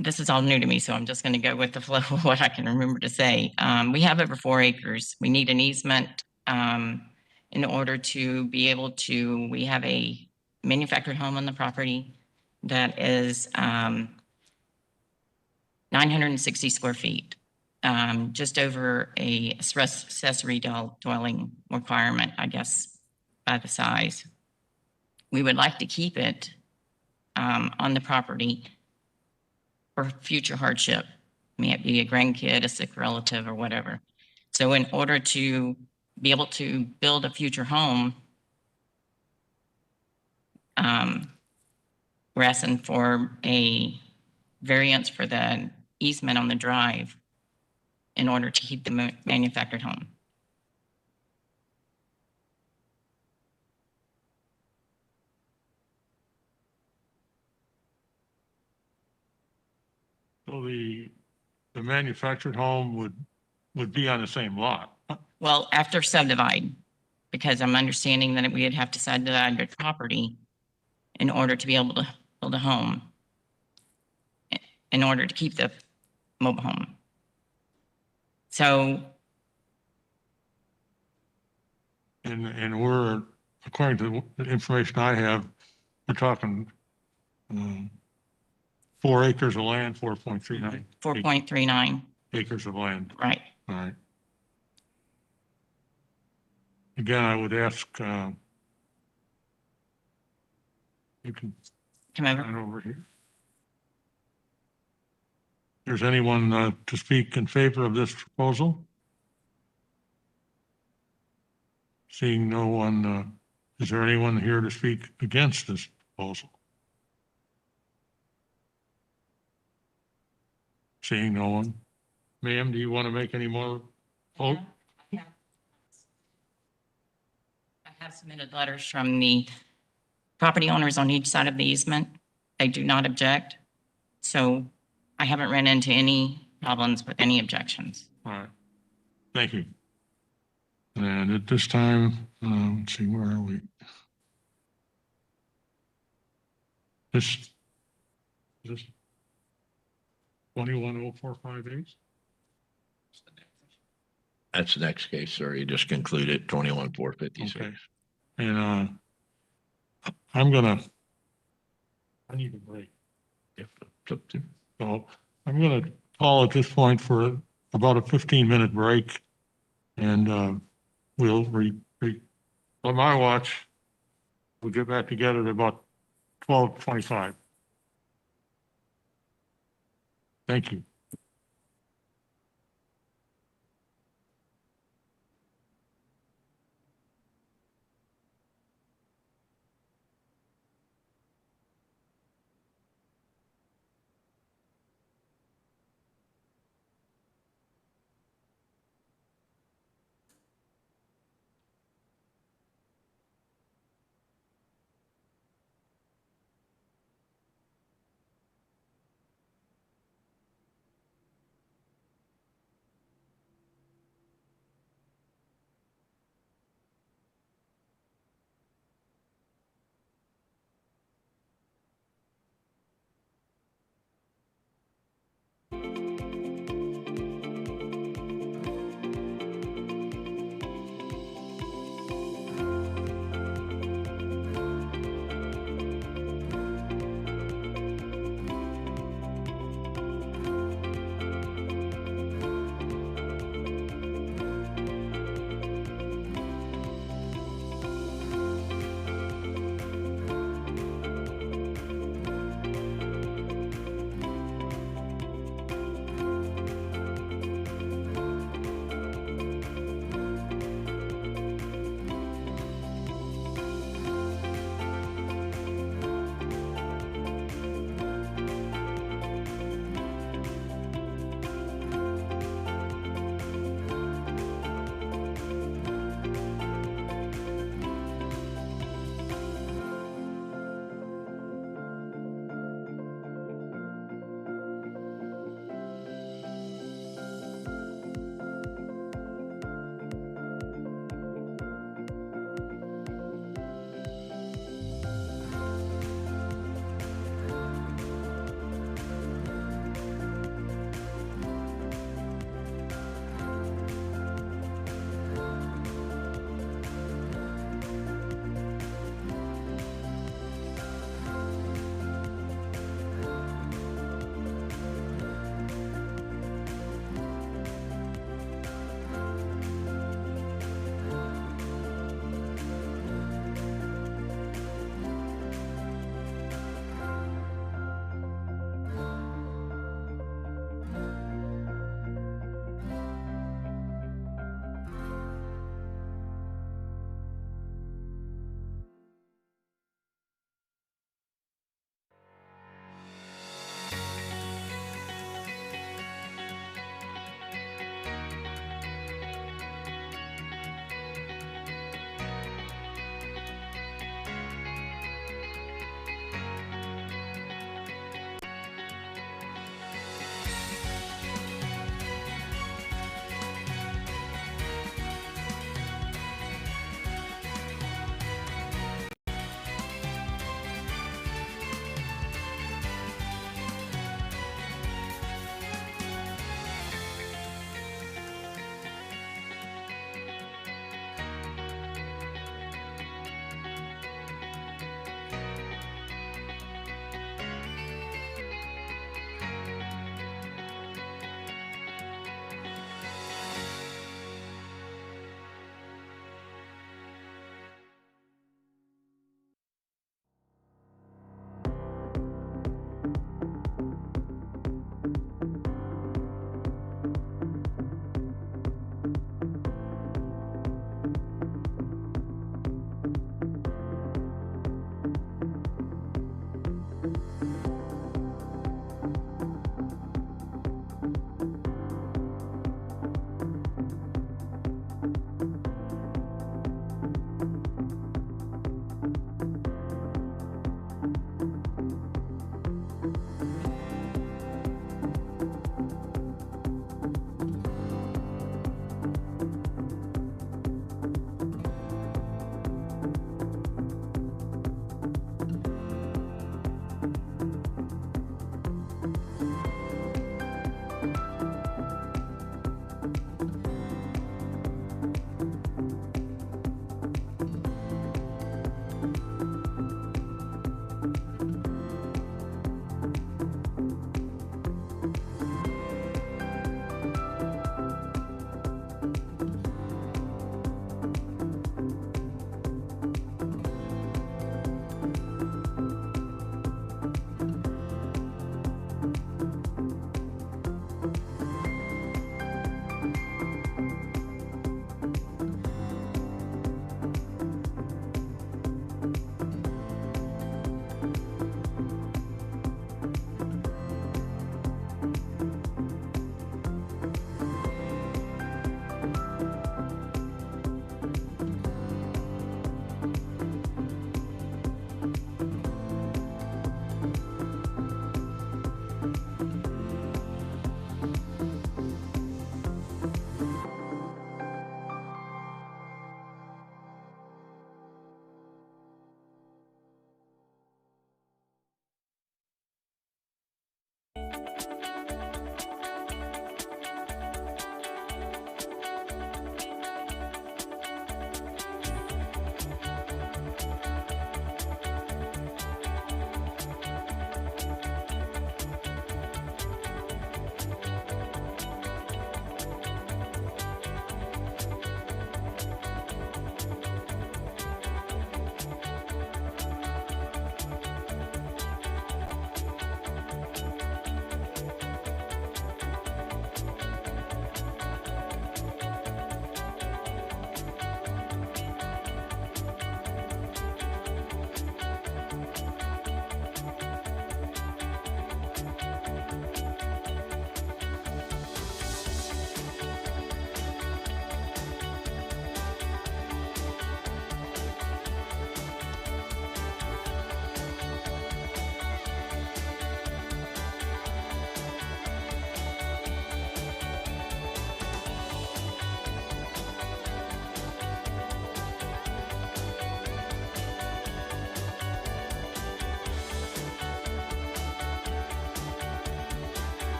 This is all new to me, so I'm just going to go with the flow of what I can remember to say. We have over 4 acres. We need an easement in order to be able to, we have a manufactured home on the property that is 960 square feet, just over a accessory dwelling requirement, I guess, by the size. We would like to keep it on the property for future hardship, may it be a grandkid, a sick relative, or whatever. So in order to be able to build a future home, we're asking for a variance for the easement on the drive in order to keep the manufactured home. So the manufactured home would be on the same lot. Well, after subdivide, because I'm understanding that we'd have to subdivide the property in order to be able to build a home, in order to keep the mobile home. So, And we're, according to the information I have, we're talking 4 acres of land, 4.39. 4.39. Acres of land. Right. All right. Again, I would ask, you can come over here. There's anyone to speak in favor of this proposal? Seeing no one, is there anyone here to speak against this proposal? Seeing no one. Ma'am, do you want to make any more vote? I have submitted letters from the property owners on each side of the easement. They do not object. So I haven't run into any problems with any objections. All right. Thank you. And at this time, let's see, where are we? This 210458? That's the next case, sir. You just concluded 21-456. Okay. And I'm gonna, I need a break. So I'm gonna call at this point for about a 15-minute break. And we'll on my watch, we'll get back together at about 12:25. Thank you.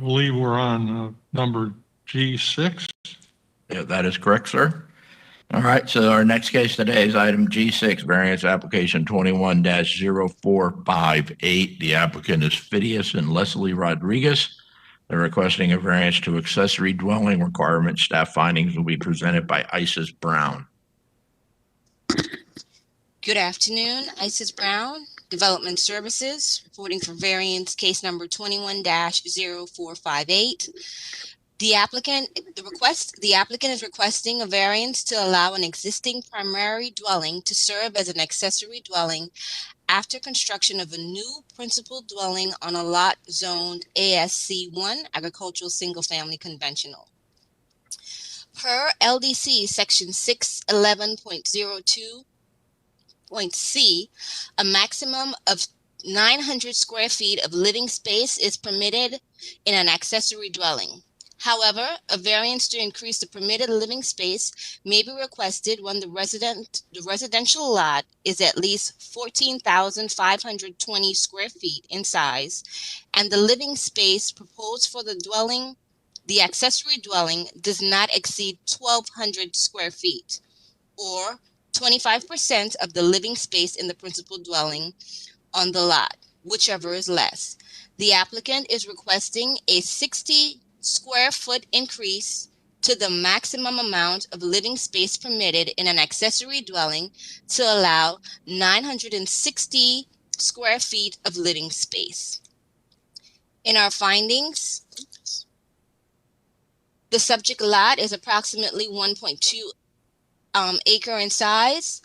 believe we're on number G6. Yeah, that is correct, sir. All right, so our next case today is item G6, variance application 21-0458. The applicant is Phidias and Leslie Rodriguez. They're requesting a variance to accessory dwelling requirement. Staff findings will be presented by Isis Brown. Good afternoon, Isis Brown, Development Services, reporting for variance case number 21-0458. The applicant is requesting a variance to allow an existing primary dwelling to serve as an accessory dwelling after construction of a new principal dwelling on a lot zoned ASC1, Agricultural Single Family Conventional. Per LDC Section 611.02.c, a maximum of 900 square feet of living space is permitted in an accessory dwelling. However, a variance to increase the permitted living space may be requested when the residential lot is at least 14,520 square feet in size, and the living space proposed for the accessory dwelling does not exceed 1,200 square feet, or 25% of the living space in the principal dwelling on the lot, whichever is less. The applicant is requesting a 60 square foot increase to the maximum amount of living space permitted in an accessory dwelling to allow 960 square feet of living space. In our findings, the subject lot is approximately 1.2 acre in size.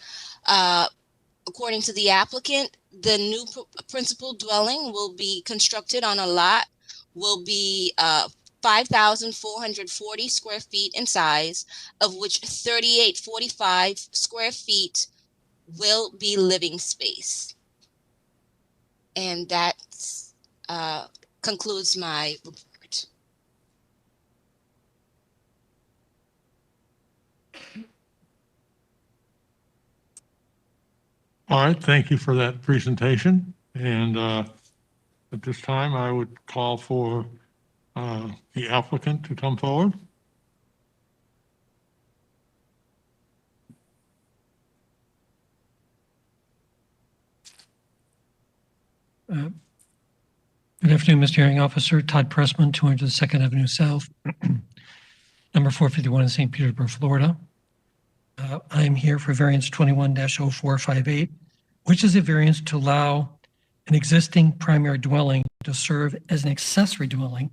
According to the applicant, the new principal dwelling will be constructed on a lot, will be 5,440 square feet in size, of which 3,845 square feet will be living space. And that concludes my report. All right, thank you for that presentation. And at this time, I would call for the applicant to come forward. Good afternoon, Mr. Hearing Officer. Todd Pressman, 200 2nd Avenue South, number 451 in St. Petersburg, Florida. I am here for variance 21-0458, which is a variance to allow an existing primary dwelling to serve as an accessory dwelling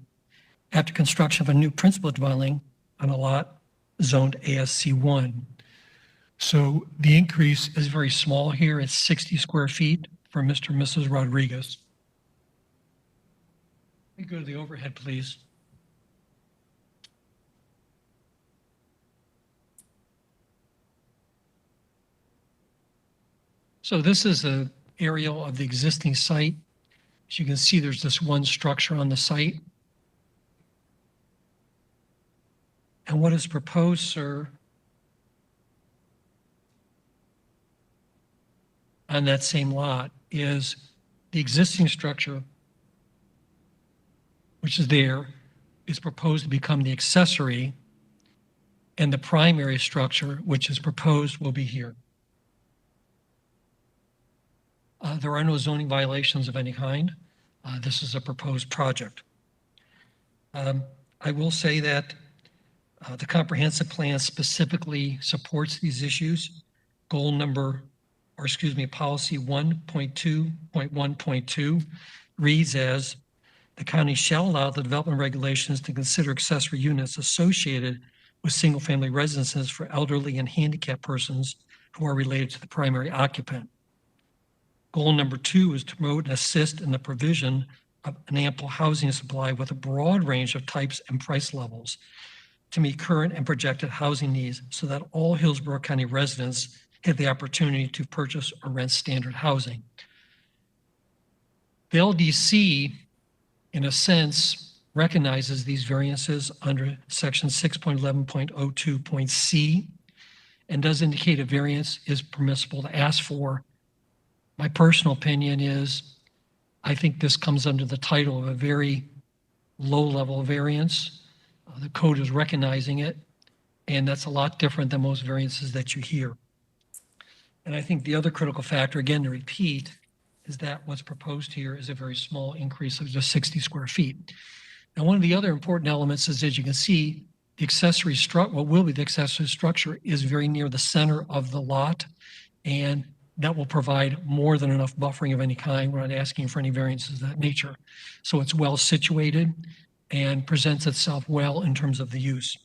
after construction of a new principal dwelling on a lot zoned ASC1. So the increase is very small here. It's 60 square feet for Mr. and Mrs. Rodriguez. Let me go to the overhead, please. So this is an aerial of the existing site. As you can see, there's this one structure on the site. And what is proposed, sir, on that same lot is the existing structure, which is there, is proposed to become the accessory, and the primary structure, which is proposed, will be here. There are no zoning violations of any kind. This is a proposed project. I will say that the comprehensive plan specifically supports these issues. Policy 1.2.1.2 reads as, the county shall allow the development regulations to consider accessory units associated with single-family residences for elderly and handicapped persons who are related to the primary occupant. Goal number 2 is to promote and assist in the provision of an ample housing supply with a broad range of types and price levels to meet current and projected housing needs so that all Hillsborough County residents have the opportunity to purchase or rent standard housing. The LDC, in a sense, recognizes these variances under section 6.11.02.c and does indicate a variance is permissible to ask for. My personal opinion is, I think this comes under the title of a very low-level variance. The code is recognizing it, and that's a lot different than most variances that you hear. And I think the other critical factor, again, to repeat, is that what's proposed here is a very small increase of just 60 square feet. Now, one of the other important elements is, as you can see, the accessory structure, what will be the accessory structure, is very near the center of the lot, and that will provide more than enough buffering of any kind. We're not asking for any variances of that nature. So it's well situated and presents itself well in terms of the use.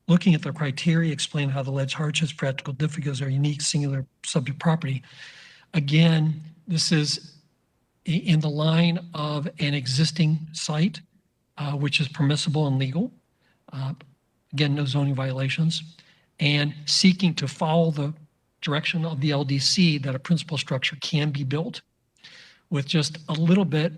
Looking at the criteria, explain how the alleged hardships, practical difficulties are unique, singular subject property. Again, this is in the line of an existing site, which is permissible and legal. Again, no zoning violations. And seeking to follow the direction of the LDC that a principal structure can be built with just a little bit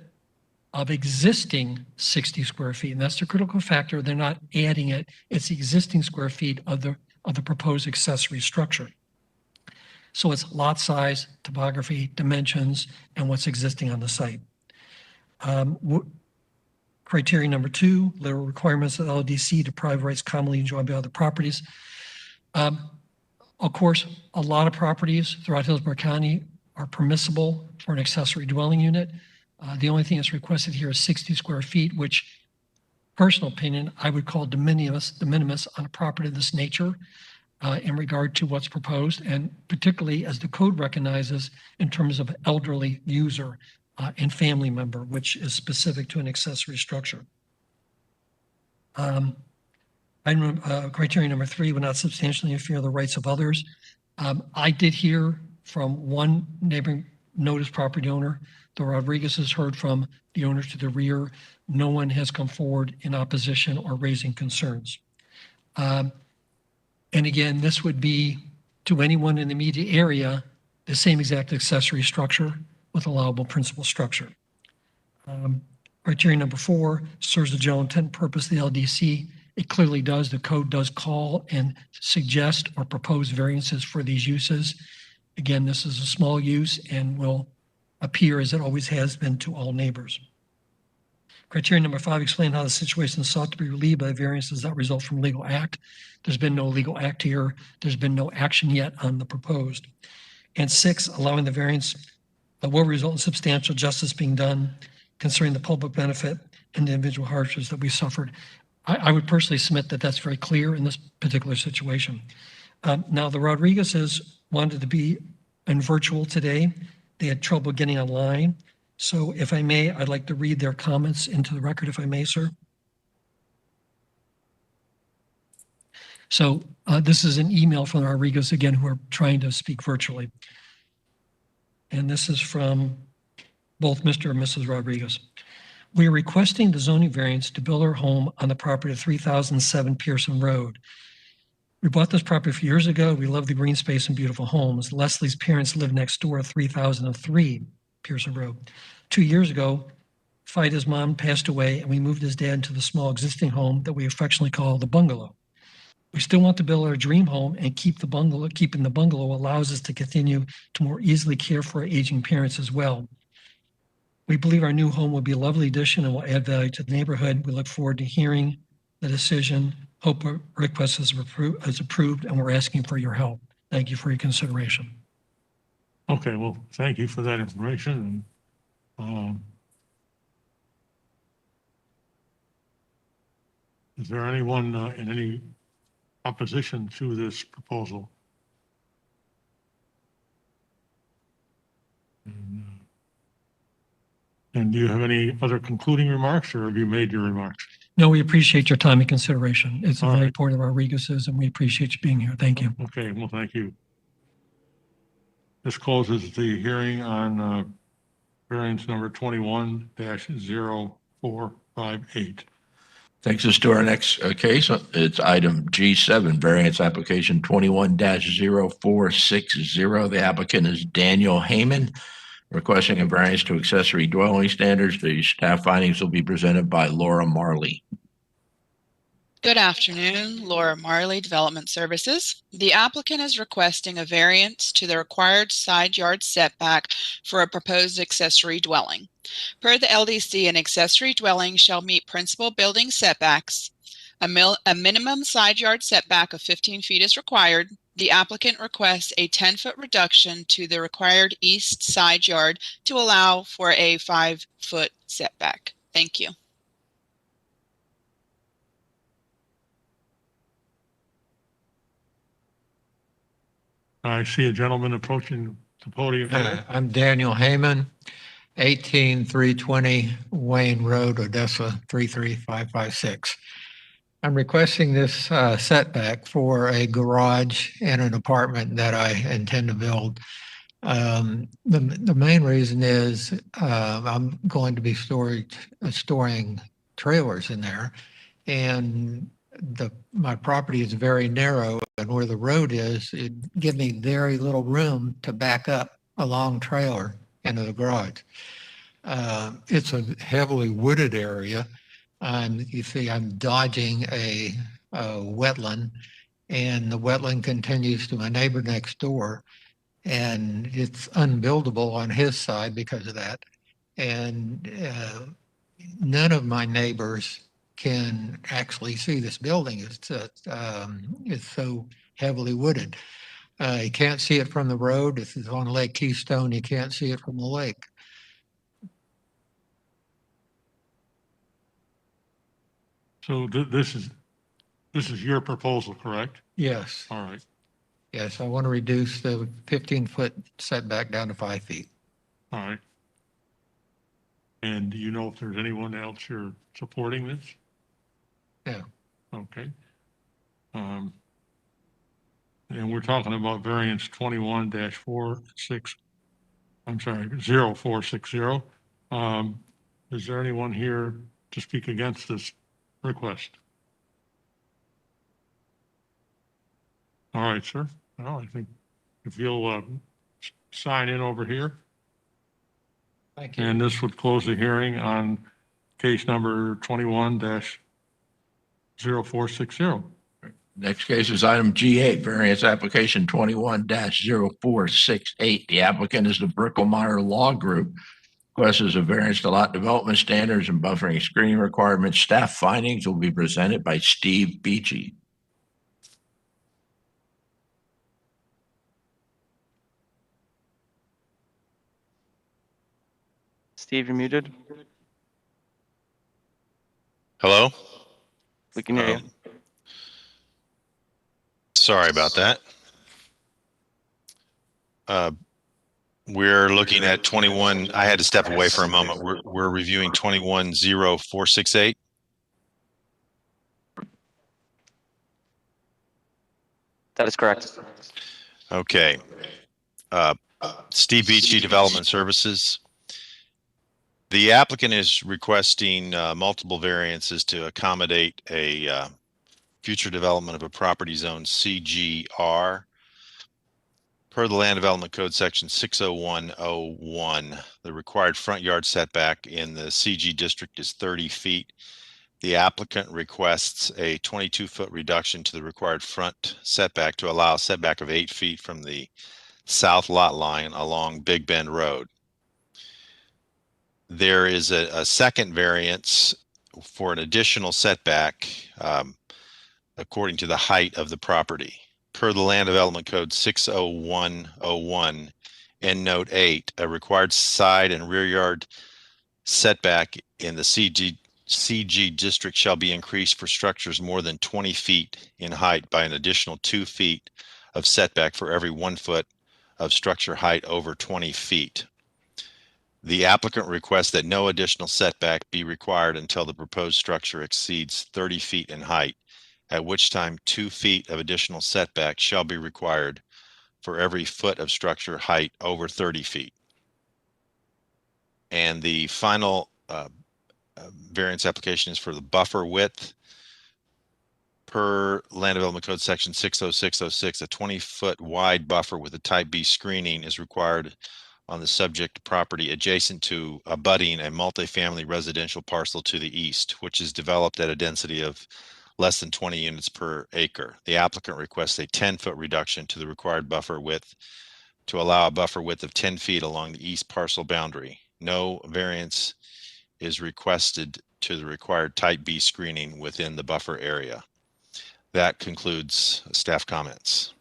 of existing 60 square feet. And that's the critical factor. They're not adding it. It's the existing square feet of the proposed accessory structure. So it's lot size, topography, dimensions, and what's existing on the site. Criteria number 2, there are requirements of the LDC to private rights commonly enjoyed by other properties. Of course, a lot of properties throughout Hillsborough County are permissible for an accessory dwelling unit. The only thing that's requested here is 60 square feet, which, personal opinion, I would call de minimis on a property of this nature in regard to what's proposed, and particularly as the code recognizes in terms of elderly user and family member, which is specific to an accessory structure. Criteria number 3, would not substantially interfere with the rights of others. I did hear from one neighboring notice property owner. The Rodriguez has heard from the owners to the rear. No one has come forward in opposition or raising concerns. And again, this would be to anyone in the immediate area, the same exact accessory structure with allowable principal structure. Criteria number 4, serves the general intent and purpose of the LDC. It clearly does. The code does call and suggest or propose variances for these uses. Again, this is a small use and will appear as it always has been to all neighbors. Criteria number 5, explain how the situation sought to be relieved by variance does not result from legal act. There's been no legal act here. There's been no action yet on the proposed. And 6, allowing the variance will result in substantial justice being done concerning the public benefit and the individual hardships that we suffered. I would personally submit that that's very clear in this particular situation. Now, the Rodriguezes wanted to be in virtual today. They had trouble getting online. So if I may, I'd like to read their comments into the record, if I may, sir. So this is an email from the Rodriguez, again, who are trying to speak virtually. And this is from both Mr. and Mrs. Rodriguez. We are requesting the zoning variance to build our home on the property of 3007 Pearson Road. We bought this property a few years ago. We love the green space and beautiful homes. Leslie's parents live next door at 3003 Pearson Road. 2 years ago, Fida's mom passed away and we moved his dad into the small existing home that we affectionately call the bungalow. We still want to build our dream home and keeping the bungalow allows us to continue to more easily care for our aging parents as well. We believe our new home will be a lovely addition and will add value to the neighborhood. We look forward to hearing the decision. Hope our request is approved, and we're asking for your help. Thank you for your consideration. Okay, well, thank you for that information. Is there anyone in any opposition to this proposal? And do you have any other concluding remarks, or have you made your remarks? No, we appreciate your time and consideration. It's a very important of our Rodriguez's, and we appreciate you being here. Thank you. Okay, well, thank you. This closes the hearing on variance number 21-0458. Takes us to our next case. It's item G7, variance application 21-0460. The applicant is Daniel Heyman, requesting a variance to accessory dwelling standards. The staff findings will be presented by Laura Marley. Good afternoon, Laura Marley, Development Services. The applicant is requesting a variance to the required side yard setback for a proposed accessory dwelling. Per the LDC, an accessory dwelling shall meet principal building setbacks. A minimum side yard setback of 15 feet is required. The applicant requests a 10-foot reduction to the required east side yard to allow for a 5-foot setback. Thank you. I see a gentleman approaching the podium. I'm Daniel Heyman, 18320 Wayne Road, Odessa 33556. I'm requesting this setback for a garage and an apartment that I intend to build. The main reason is I'm going to be storing trailers in there, and my property is very narrow, and where the road is, it gives me very little room to back up a long trailer into the garage. It's a heavily wooded area. You see, I'm dodging a wetland, and the wetland continues to my neighbor next door, and it's unbuildable on his side because of that. And none of my neighbors can actually see this building. It's so heavily wooded. You can't see it from the road. This is on Lake Keystone. You can't see it from the lake. So this is your proposal, correct? Yes. All right. Yes, I want to reduce the 15-foot setback down to 5 feet. All right. And do you know if there's anyone else you're supporting this? Yeah. Okay. And we're talking about variance 21-46, I'm sorry, 0460. Is there anyone here to speak against this request? All right, sir. Well, I think if you'll sign in over here. Thank you. And this would close the hearing on case number 21-0460. Next case is item G8, variance application 21-0468. The applicant is the Bricklemeyer Law Group. Request is a variance to lot development standards and buffering screening requirements. Staff findings will be presented by Steve Beachy. Steve, you're muted. Hello? We can hear you. Sorry about that. We're looking at 21, I had to step away for a moment. We're reviewing 21-0468. That is correct. Okay. Steve Beachy, Development Services. The applicant is requesting multiple variances to accommodate a future development of a property zone CGR. Per the Land Development Code Section 60101, the required front yard setback in the CG district is 30 feet. The applicant requests a 22-foot reduction to the required front setback to allow a setback of 8 feet from the south lot line along Big Bend Road. There is a second variance for an additional setback according to the height of the property. Per the Land Development Code 60101 and Note 8, a required side and rear yard setback in the CG district shall be increased for structures more than 20 feet in height by an additional 2 feet of setback for every 1 foot of structure height over 20 feet. The applicant requests that no additional setback be required until the proposed structure exceeds 30 feet in height, at which time 2 feet of additional setback shall be required for every foot of structure height over 30 feet. And the final variance application is for the buffer width. Per Land Development Code Section 60606, a 20-foot wide buffer with a Type B screening is required on the subject property adjacent to abutting a multifamily residential parcel to the east, which is developed at a density of less than 20 units per acre. The applicant requests a 10-foot reduction to the required buffer width to allow a buffer width of 10 feet along the east parcel boundary. No variance is requested to the required type B screening within the buffer area. That concludes staff comments.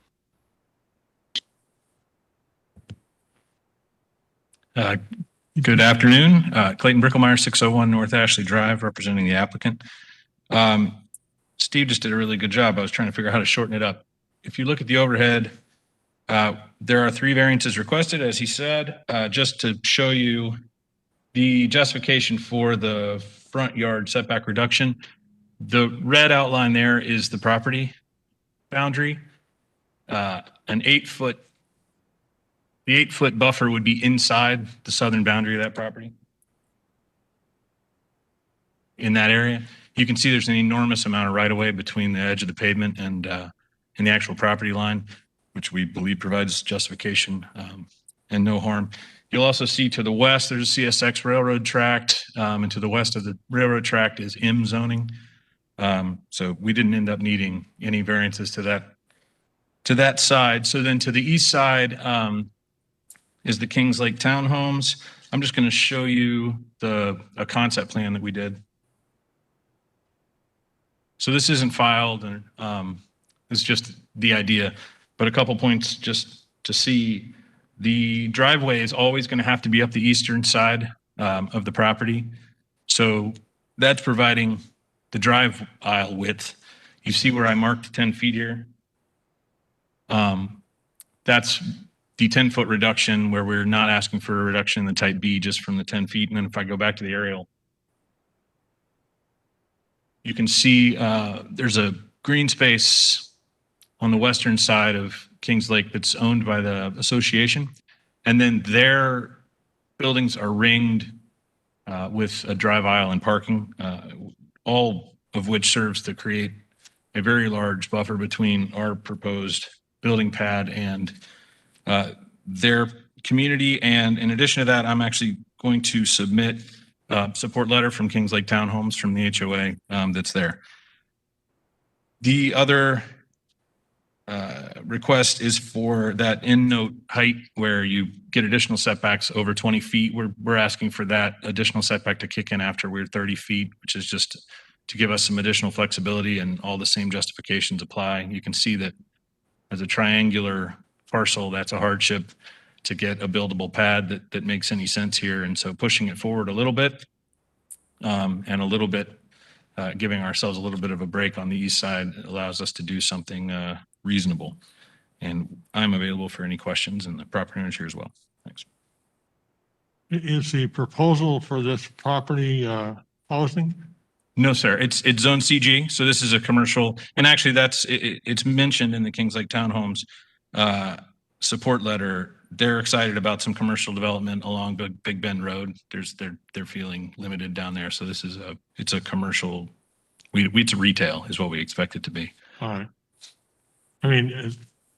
Good afternoon. Clayton Bricklemeyer, 601 North Ashley Drive, representing the applicant. Steve just did a really good job. I was trying to figure out how to shorten it up. If you look at the overhead, there are 3 variances requested, as he said. Just to show you the justification for the front yard setback reduction, the red outline there is the property boundary. The 8-foot buffer would be inside the southern boundary of that property. In that area, you can see there's an enormous amount of right-of-way between the edge of the pavement and the actual property line, which we believe provides justification and no harm. You'll also see to the west, there's a CSX railroad tract, and to the west of the railroad tract is M zoning. So we didn't end up needing any variances to that side. So then to the east side is the Kings Lake Townhomes. I'm just going to show you a concept plan that we did. So this isn't filed, and it's just the idea, but a couple points just to see. The driveway is always going to have to be up the eastern side of the property. So that's providing the drive aisle width. You see where I marked 10 feet here? That's the 10-foot reduction where we're not asking for a reduction in the type B just from the 10 feet. And then if I go back to the aerial, you can see there's a green space on the western side of Kings Lake that's owned by the association. And then their buildings are ringed with a drive aisle and parking, all of which serves to create a very large buffer between our proposed building pad and their community. And in addition to that, I'm actually going to submit a support letter from Kings Lake Townhomes from the HOA that's there. The other request is for that end note height where you get additional setbacks over 20 feet. We're asking for that additional setback to kick in after we're 30 feet, which is just to give us some additional flexibility, and all the same justifications apply. You can see that as a triangular parcel, that's a hardship to get a buildable pad that makes any sense here. And so pushing it forward a little bit and a little bit, giving ourselves a little bit of a break on the east side allows us to do something reasonable. And I'm available for any questions, and the property owners here as well. Thanks. Is the proposal for this property housing? No, sir. It's zone CG. So this is a commercial, and actually it's mentioned in the Kings Lake Townhomes support letter. They're excited about some commercial development along Big Bend Road. They're feeling limited down there. So this is it's a commercial, it's a retail is what we expect it to be. All right. I mean,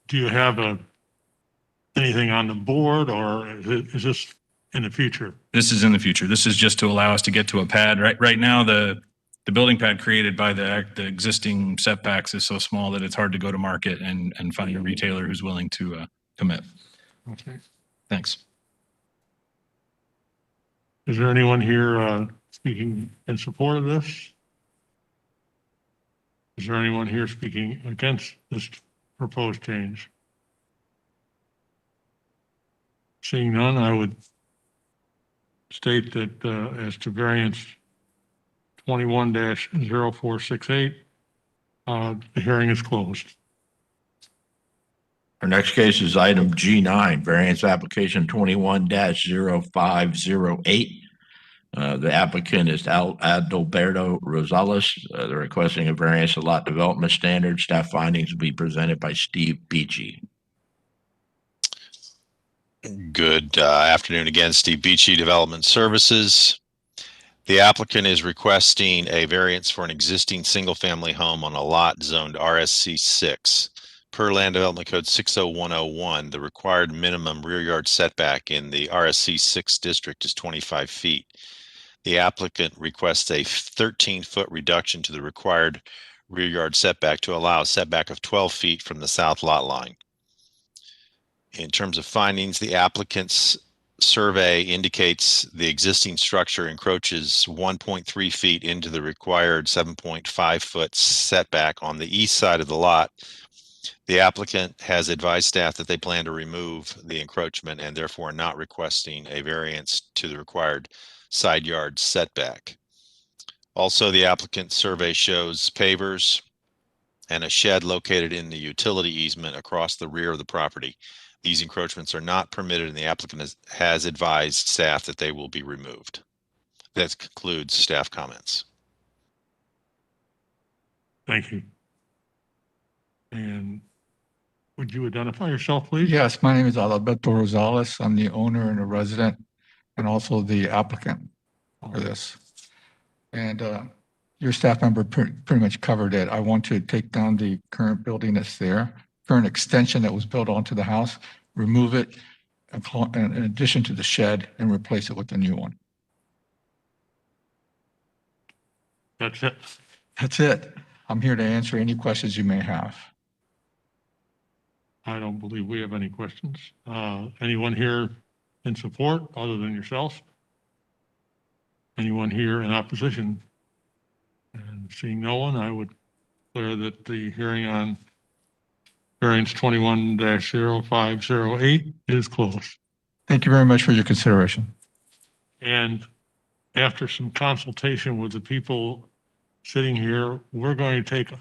do you have anything on the board, or is this in the future? This is in the future. This is just to allow us to get to a pad. Right now, the building pad created by the existing setbacks is so small that it's hard to go to market and find a retailer who's willing to commit. Okay. Thanks. Is there anyone here speaking in support of this? Is there anyone here speaking against this proposed change? Seeing none, I would state that as to variance 21-0468, the hearing is closed. Our next case is item G9, variance application 21-0508. The applicant is Adalberto Rosales. They're requesting a variance of lot development standards. Staff findings will be presented by Steve Beachy. Good afternoon again, Steve Beachy, Development Services. The applicant is requesting a variance for an existing single-family home on a lot zoned RSC 6. Per Land Development Code 60101, the required minimum rear yard setback in the RSC 6 district is 25 feet. The applicant requests a 13-foot reduction to the required rear yard setback to allow a setback of 12 feet from the south lot line. In terms of findings, the applicant's survey indicates the existing structure encroaches 1.3 feet into the required 7.5 foot setback on the east side of the lot. The applicant has advised staff that they plan to remove the encroachment and therefore not requesting a variance to the required side yard setback. Also, the applicant's survey shows pavers and a shed located in the utility easement across the rear of the property. These encroachments are not permitted, and the applicant has advised staff that they will be removed. That concludes staff comments. Thank you. And would you identify yourself, please? Yes, my name is Alberto Rosales. I'm the owner and a resident and also the applicant for this. And your staff member pretty much covered it. I want to take down the current building that's there, current extension that was built onto the house, remove it in addition to the shed and replace it with a new one. That's it. That's it. I'm here to answer any questions you may have. I don't believe we have any questions. Anyone here in support other than yourself? Anyone here in opposition? And seeing no one, I would declare that the hearing on variance 21-0508 is closed. Thank you very much for your consideration. And after some consultation with the people sitting here, we're going to take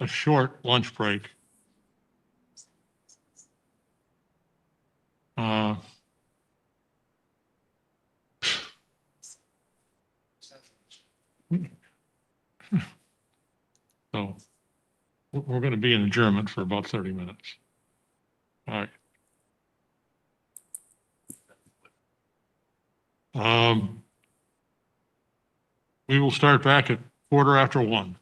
a short lunch break. So we're going to be in adjournment for about 30 minutes. All right. We will start back at 1:15.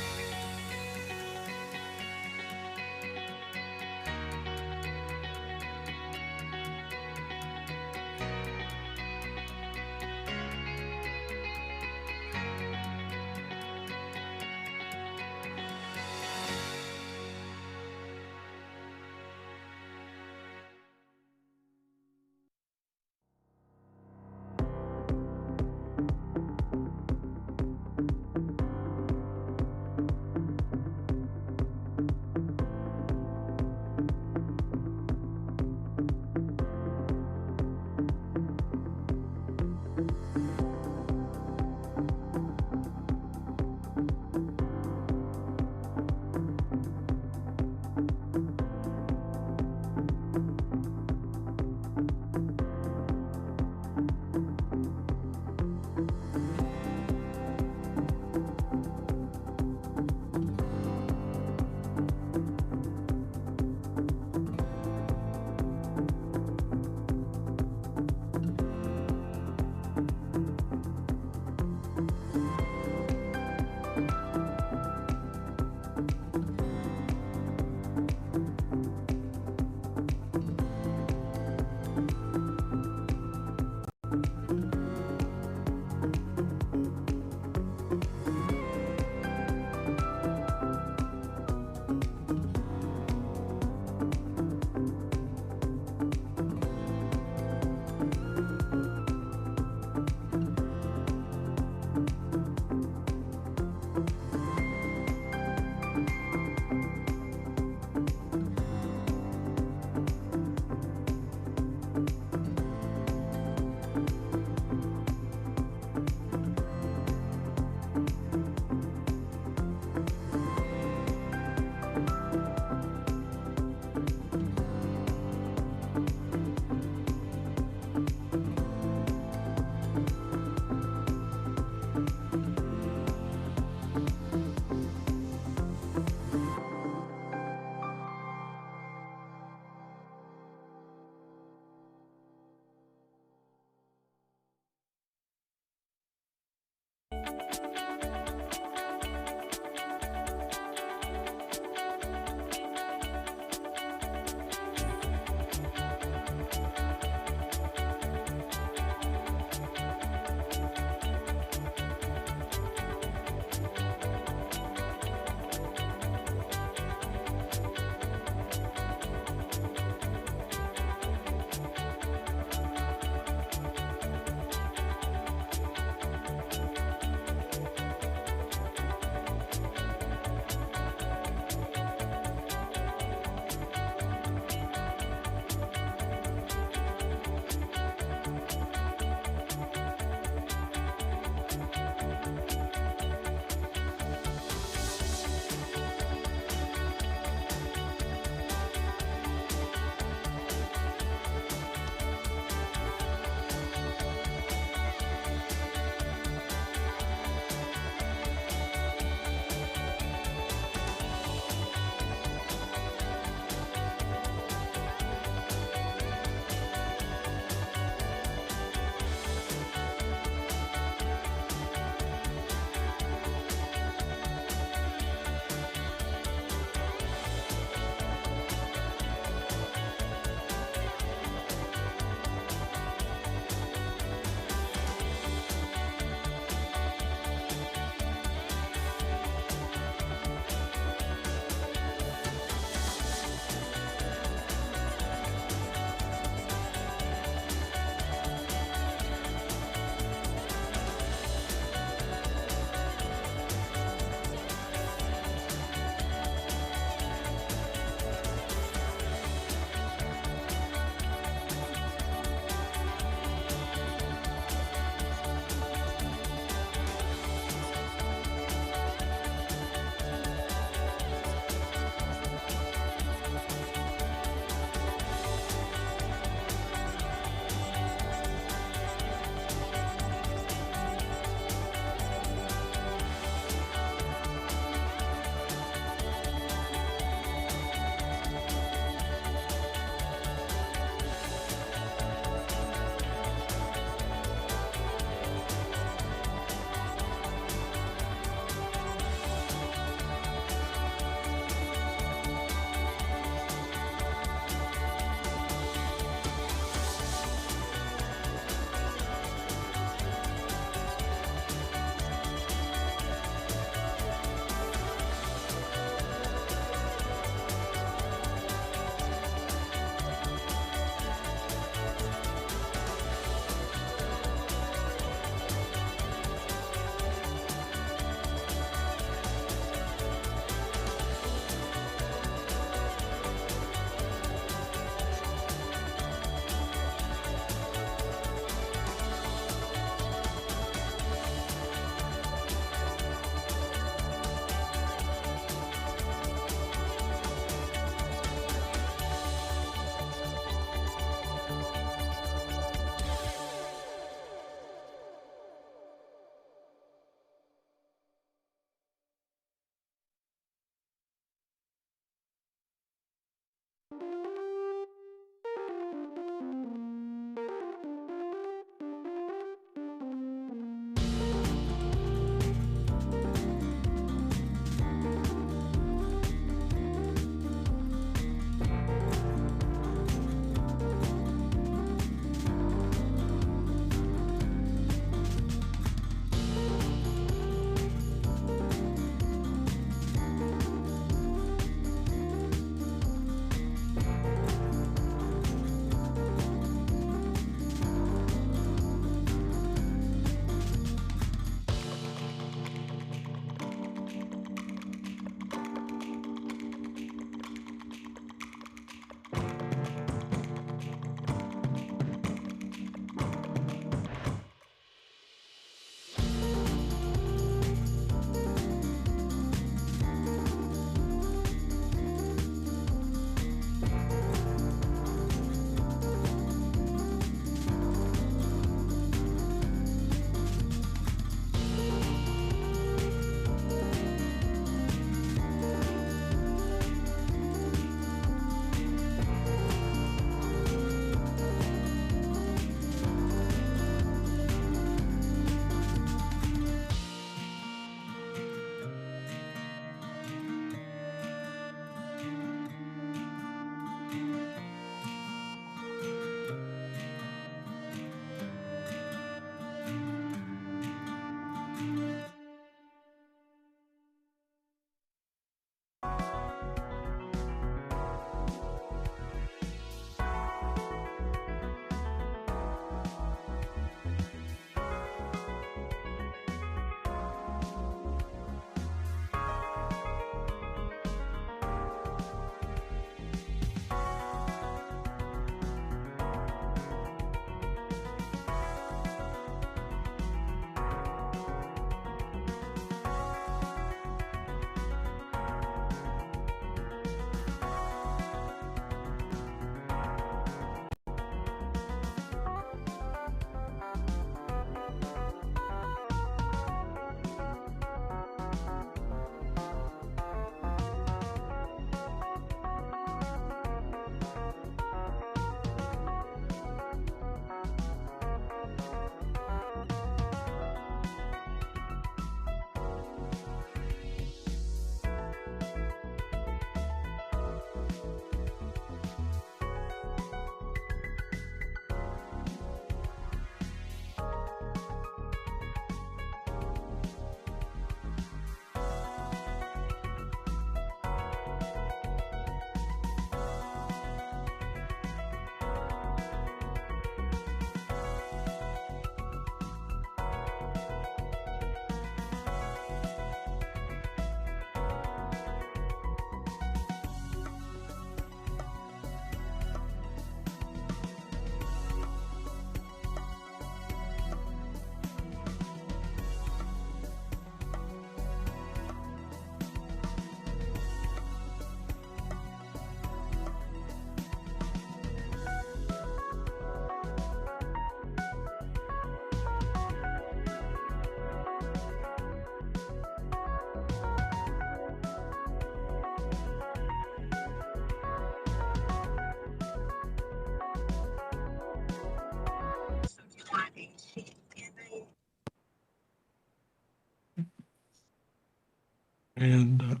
And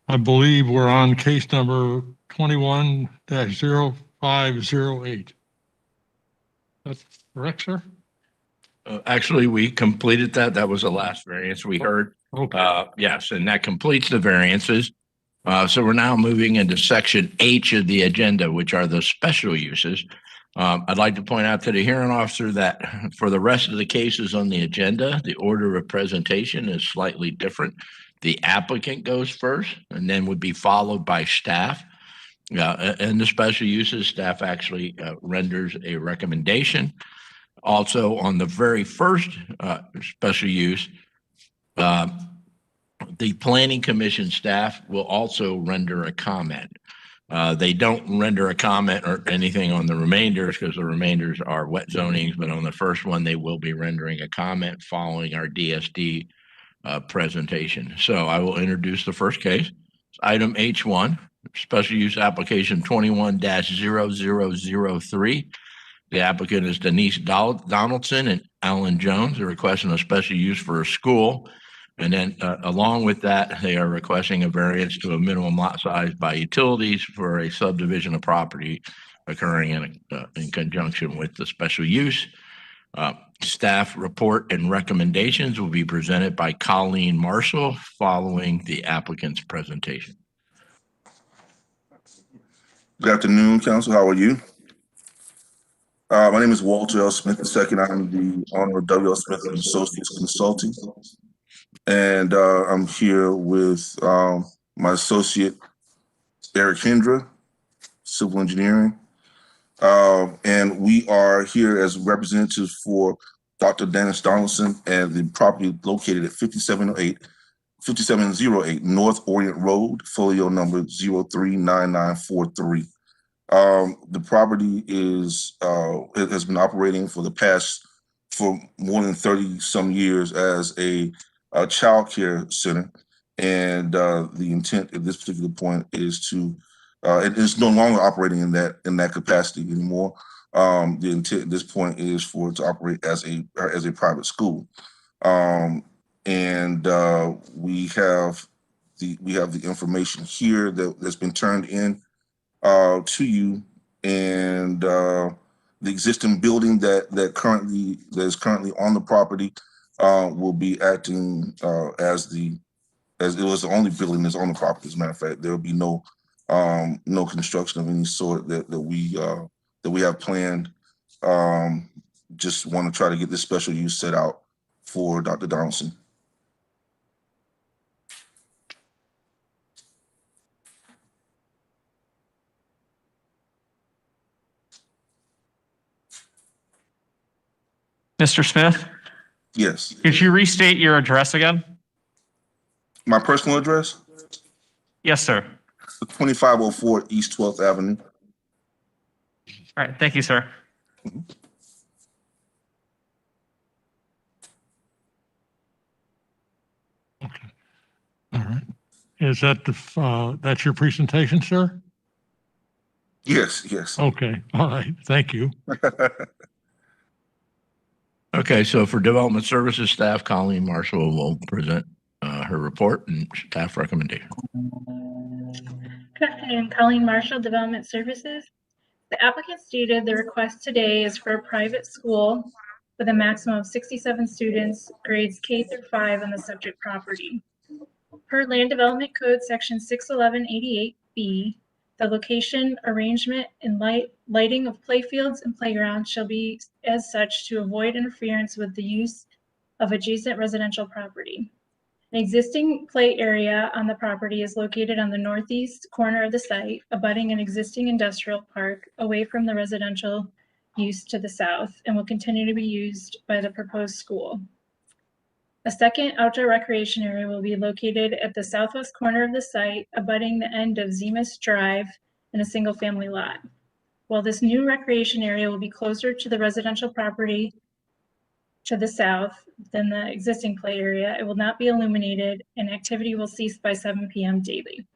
I believe we're on case number 21-0508. That's correct, sir? Actually, we completed that. That was the last variance we heard. Okay. Yes, and that completes the variances. So we're now moving into section H of the agenda, which are the special uses. I'd like to point out to the hearing officer that for the rest of the cases on the agenda, the order of presentation is slightly different. The applicant goes first and then would be followed by staff. And the special uses, staff actually renders a recommendation. Also, on the very first special use, the planning commission staff will also render a comment. They don't render a comment or anything on the remainders because the remainders are wet zonings, but on the first one, they will be rendering a comment following our DSD presentation. So I will introduce the first case. It's item H1, special use application 21-0003. The applicant is Denise Donaldson and Alan Jones. They're requesting a special use for a school. And then along with that, they are requesting a variance to a minimum lot size by utilities for a subdivision of property occurring in conjunction with the special use. Staff report and recommendations will be presented by Colleen Marshall following the applicant's presentation. Good afternoon, Council. How are you? My name is Walter L. Smith II. I'm the owner of W.L. Smith & Associates Consulting. And I'm here with my associate, Eric Hendra, Civil Engineering. And we are here as representatives for Dr. Dennis Donaldson and the property located at 5708 North Orient Road, folio number 039943. The property has been operating for more than 30 some years as a child care center. And the intent at this particular point is to, it is no longer operating in that capacity anymore. The intent at this point is for it to operate as a private school. And we have the information here that's been turned in to you, and the existing building that is currently on the property will be acting as it was the only building that's on the property. As a matter of fact, there will be no construction of any sort that we have planned. Just want to try to get this special use set out for Dr. Donaldson. Mr. Smith? Yes. Could you restate your address again? My personal address? Yes, sir. 2504 East 12th Avenue. All right, thank you, sir. Okay. All right. Is that that's your presentation, sir? Yes, yes. Okay. All right. Thank you. Okay, so for Development Services staff, Colleen Marshall will present her report and staff recommendation. Good afternoon, Colleen Marshall, Development Services. The applicant stated the request today is for a private school with a maximum of 67 students, grades K through 5 on the subject property. Per Land Development Code Section 61188B, the location, arrangement, and lighting of playfields and playgrounds shall be as such to avoid interference with the use of adjacent residential property. An existing play area on the property is located on the northeast corner of the site, abutting an existing industrial park away from the residential use to the south, and will continue to be used by the proposed school. A second outdoor recreation area will be located at the southwest corner of the site, abutting the end of Zemus Drive in a single-family lot. While this new recreation area will be closer to the residential property to the south than the existing play area, it will not be illuminated and activity will cease by 7 p.m. daily.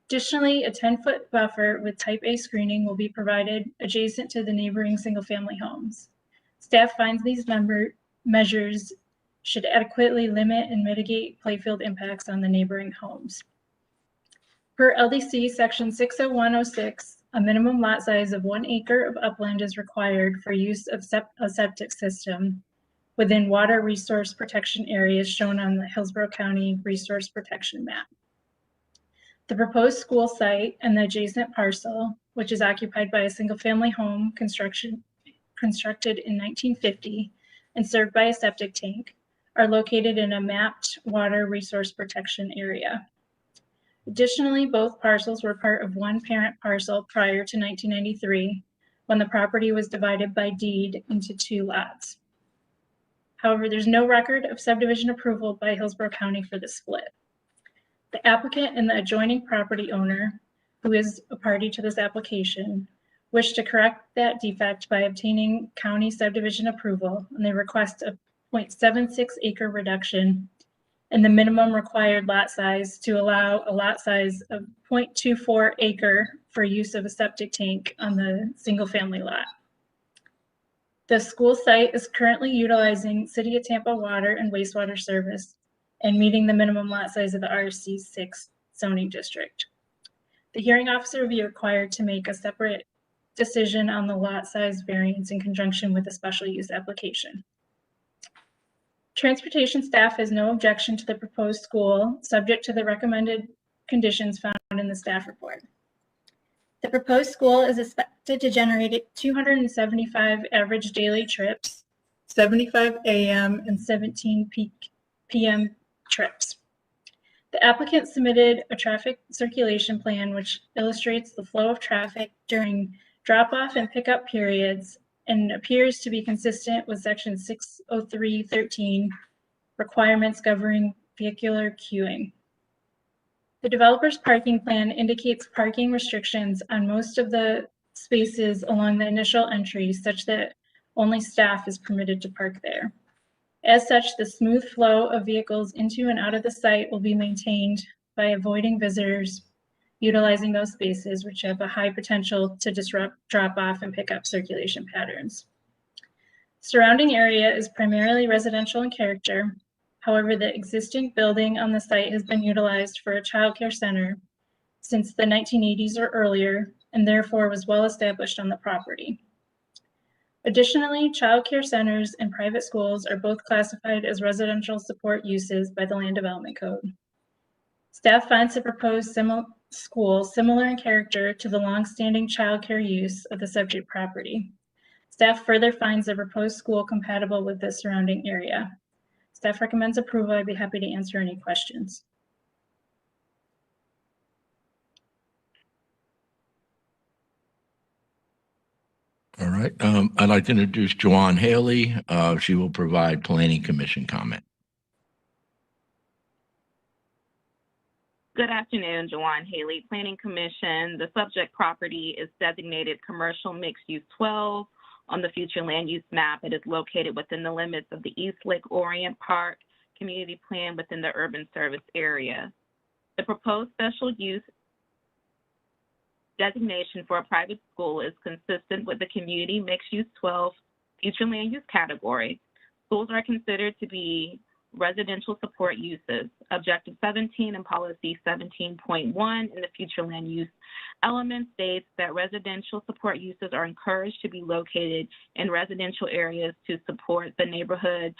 Additionally, a 10-foot buffer with type A screening will be provided adjacent to the neighboring single-family homes. Staff finds these measures should adequately limit and mitigate playfield impacts on the neighboring homes. Per LDC Section 60106, a minimum lot size of 1 acre of upland is required for use of a septic system within water resource protection areas shown on the Hillsborough County Resource Protection Map. The proposed school site and the adjacent parcel, which is occupied by a single-family home constructed in 1950 and served by a septic tank, are located in a mapped water resource protection area. Additionally, both parcels were part of one parent parcel prior to 1993, when the property was divided by deed into 2 lots. However, there's no record of subdivision approval by Hillsborough County for the split. The applicant and the adjoining property owner, who is a party to this application, wish to correct that defect by obtaining county subdivision approval, and they request a 0.76 acre reduction in the minimum required lot size to allow a lot size of 0.24 acre for use of a septic tank on the single-family lot. The school site is currently utilizing City of Tampa water and wastewater service and meeting the minimum lot size of the RC6 zoning district. The hearing officer will be required to make a separate decision on the lot size variance in conjunction with the special use application. Transportation staff has no objection to the proposed school, subject to the recommended conditions found in the staff report. The proposed school is expected to generate 275 average daily trips, 75 AM and 17 PM trips. The applicant submitted a traffic circulation plan which illustrates the flow of traffic during drop-off and pickup periods and appears to be consistent with Section 603.13 requirements governing vehicular queuing. The developer's parking plan indicates parking restrictions on most of the spaces along the initial entry such that only staff is permitted to park there. As such, the smooth flow of vehicles into and out of the site will be maintained by avoiding visitors utilizing those spaces, which have a high potential to disrupt drop-off and pickup circulation patterns. Surrounding area is primarily residential in character. However, the existing building on the site has been utilized for a childcare center since the 1980s or earlier, and therefore was well established on the property. Additionally, childcare centers and private schools are both classified as residential support uses by the Land Development Code. Staff finds the proposed school similar in character to the longstanding childcare use of the subject property. Staff further finds the proposed school compatible with the surrounding area. Staff recommends approval. I'd be happy to answer any questions. All right. I'd like to introduce Joanne Haley. She will provide planning commission comment. Good afternoon, Joanne Haley, Planning Commission. The subject property is designated Commercial Mixed Use 12 on the future land use map. It is located within the limits of the East Lake Orient Park Community Plan within the urban service area. The proposed special use designation for a private school is consistent with the Community Mixed Use 12 future land use category. Schools are considered to be residential support uses. Objective 17 and policy 17.1 in the future land use element states that residential support uses are encouraged to be located in residential areas to support the neighborhood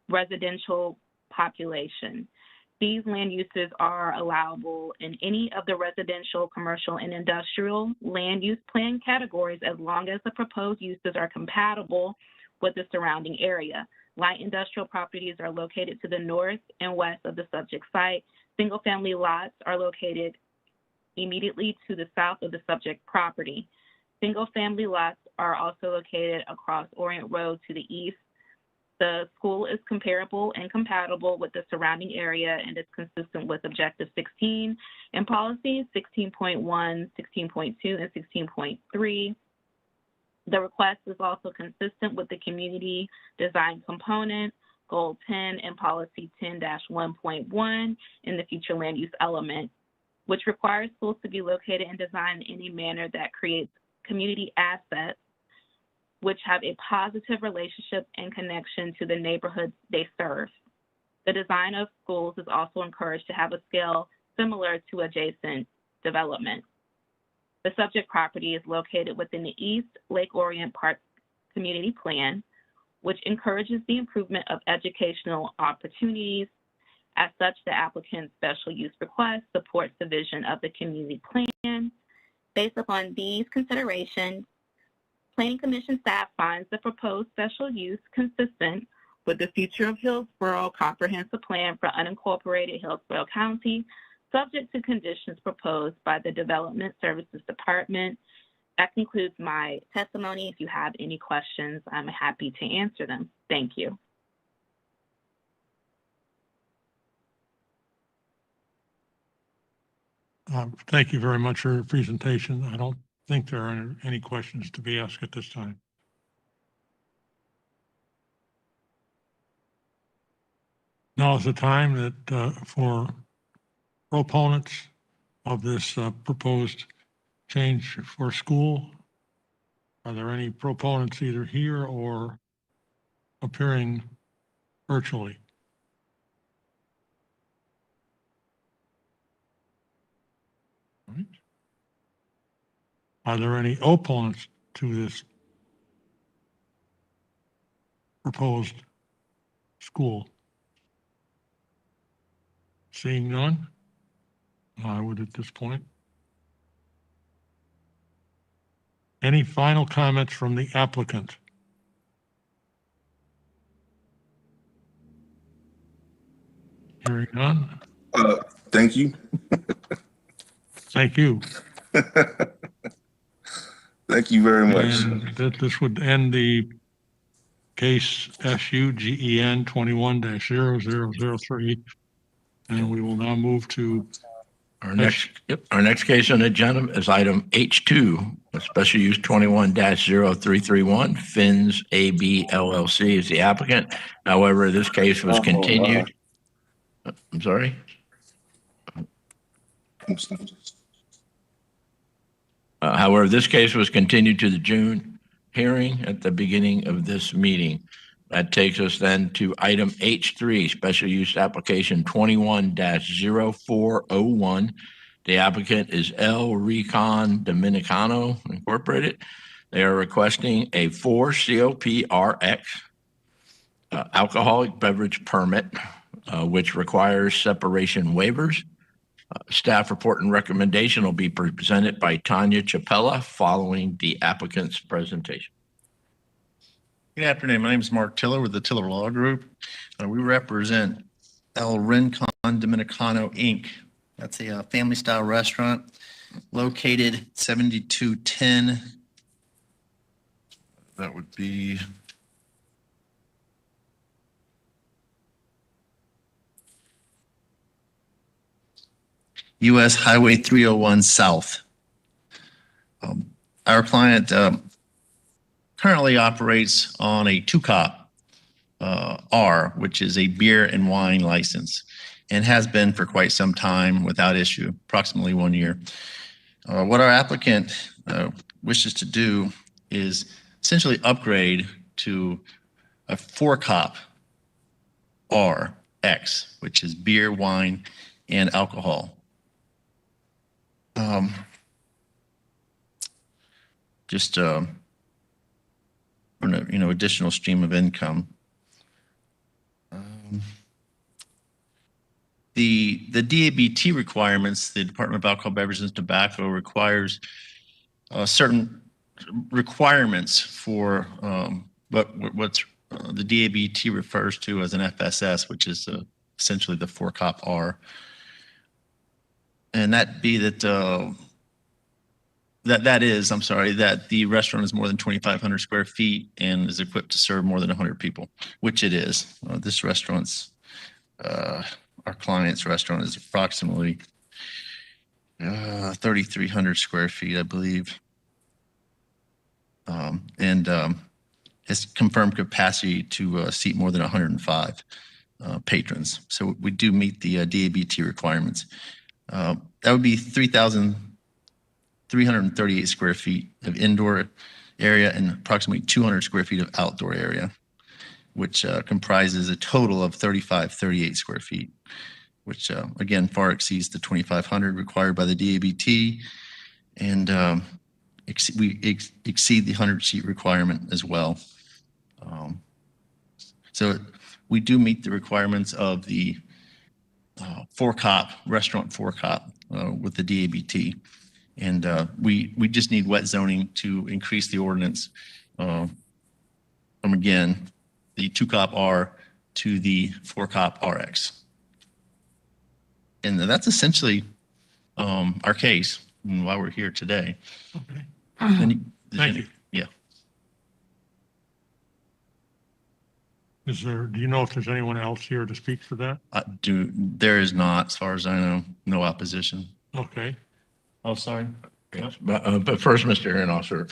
residential population. These land uses are allowable in any of the residential, commercial, and industrial land use plan categories as long as the proposed uses are compatible with the surrounding area. Light industrial properties are located to the north and west of the subject site. Single-family lots are located immediately to the south of the subject property. Single-family lots are also located across Orient Road to the east. The school is comparable and compatible with the surrounding area and is consistent with Objective 16 and policies 16.1, 16.2, and 16.3. The request is also consistent with the community design component, Goal 10, and Policy 10-1.1 in the future land use element, which requires schools to be located and designed in a manner that creates community assets which have a positive relationship and connection to the neighborhoods they serve. The design of schools is also encouraged to have a scale similar to adjacent development. The subject property is located within the East Lake Orient Park Community Plan, which encourages the improvement of educational opportunities. As such, the applicant's special use request supports the vision of the community plan. Based upon these considerations, Planning Commission staff finds the proposed special use consistent with the Future of Hillsborough Comprehensive Plan for unincorporated Hillsborough County, subject to conditions proposed by the Development Services Department. That concludes my testimony. If you have any questions, I'm happy to answer them. Thank you. Thank you very much for your presentation. I don't think there are any questions to be asked at this time. Now is the time that for proponents of this proposed change for school. Are there any proponents either here or appearing virtually? All right. Are there any opponents to this proposed school? Seeing none, I would at this point. Any final comments from the applicant? Hearing none. Thank you. Thank you. Thank you very much. And that this would end the case SUGEN 21-0003. And we will now move to Our next case on the agenda is item H2, special use 21-0331, Fins AB LLC is the applicant. However, this case was continued. I'm sorry? However, this case was continued to the June hearing at the beginning of this meeting. That takes us then to item H3, special use application 21-0401. The applicant is El Recon Dominicano Incorporated. They are requesting a 4 COP RX alcoholic beverage permit, which requires separation waivers. Staff report and recommendation will be presented by Tanya Chapella following the applicant's presentation. Good afternoon. My name is Mark Tiller with the Tiller Law Group. We represent El Rincon Dominicano, Inc. That's a family-style restaurant located 7210. That would be US Highway 301 South. Our client currently operates on a 2-cop R, which is a beer and wine license, and has been for quite some time without issue, approximately 1 year. What our applicant wishes to do is essentially upgrade to a 4-cop RX, which is beer, wine, and alcohol. Additional stream of income. The DABT requirements, the Department of Alcohol, Beverages, and Tobacco requires certain requirements for what's the DABT refers to as an FSS, which is essentially the 4-cop R. And that be that that the restaurant is more than 2,500 square feet and is equipped to serve more than 100 people, which it is. This restaurant's, our client's restaurant is approximately 3,300 square feet, I believe. And has confirmed capacity to seat more than 105 patrons. So we do meet the DABT requirements. That would be $3,000 338 square feet of indoor area and approximately 200 square feet of outdoor area, which comprises a total of 38 square feet, which again far exceeds the 2,500 required by the DABT, and we exceed the 100-seat requirement as well. So we do meet the requirements of the restaurant 4-cop with the DABT. And we just need wet zoning to increase the ordinance from, again, the 2-cop R to the 4-cop RX. And that's essentially our case and why we're here today. Okay. Thank you. Yeah. Do you know if there's anyone else here to speak for that? There is not, as far as I know, no opposition. Okay. Oh, sorry. Yes, but first, Mr. Hearing Officer,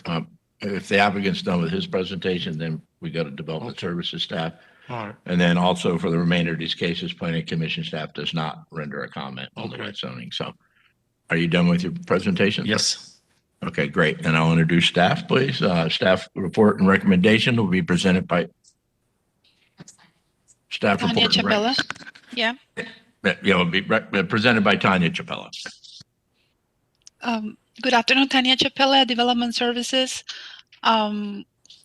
if the applicant's done with his presentation, then we go to Development Services staff. All right. And then also for the remainder of these cases, Planning Commission staff does not render a comment on the Okay. wet zoning. So are you done with your presentation? Yes. Okay, great. And I'll introduce staff, please. Staff report and recommendation will be presented by staff Tanya report. Chapella. Yeah. Yeah, will be presented by Tanya Chapella. Good afternoon, Tanya Chapella, Development Services.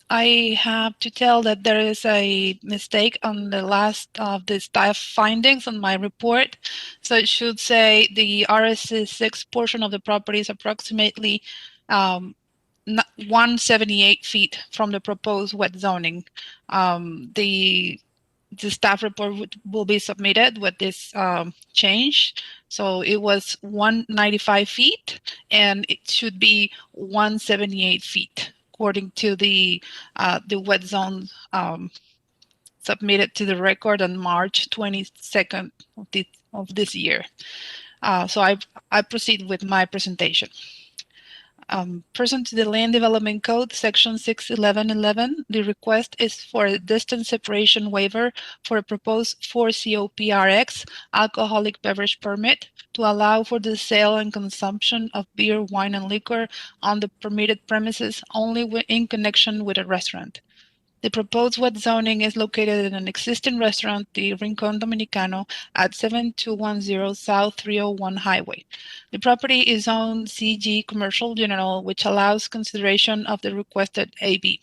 I have to tell that there is a mistake on the last of the staff findings on my report. So it should say the RS6 portion of the property is approximately 178 feet from the proposed wet zoning. The staff report will be submitted with this change. So it was 195 feet and it should be 178 feet according to the wet zone submitted to the record on March 22nd of this year. So I proceed with my presentation. Pursuant to the Land Development Code, Section 61111, the request is for a distance separation waiver for a proposed 4COPRX alcoholic beverage permit to allow for the sale and consumption of beer, wine, and liquor on the permitted premises only in connection with a restaurant. The proposed wet zoning is located in an existing restaurant, the Rincon Dominicano, at 7210 South 301 Highway. The property is zoned CG Commercial General, which allows consideration of the requested AB.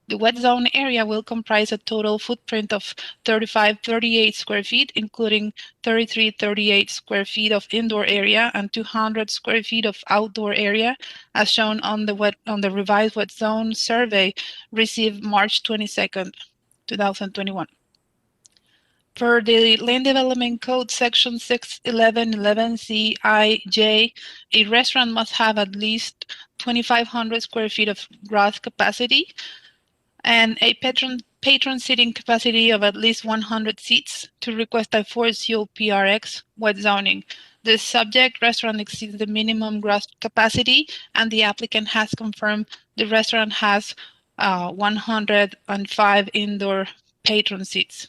The wet zone area will comprise a total footprint of 3538 square feet, including 3338 square feet of indoor area and 200 square feet of outdoor area, as shown on the revised wet zone survey received March 22nd, 2021. Per the Land Development Code, Section 61111CIJ, a restaurant must have at least 2,500 square feet of gross capacity and a patron seating capacity of at least 100 seats to request a 4COPRX wet zoning. The subject restaurant exceeds the minimum gross capacity, and the applicant has confirmed the restaurant has 105 indoor patron seats.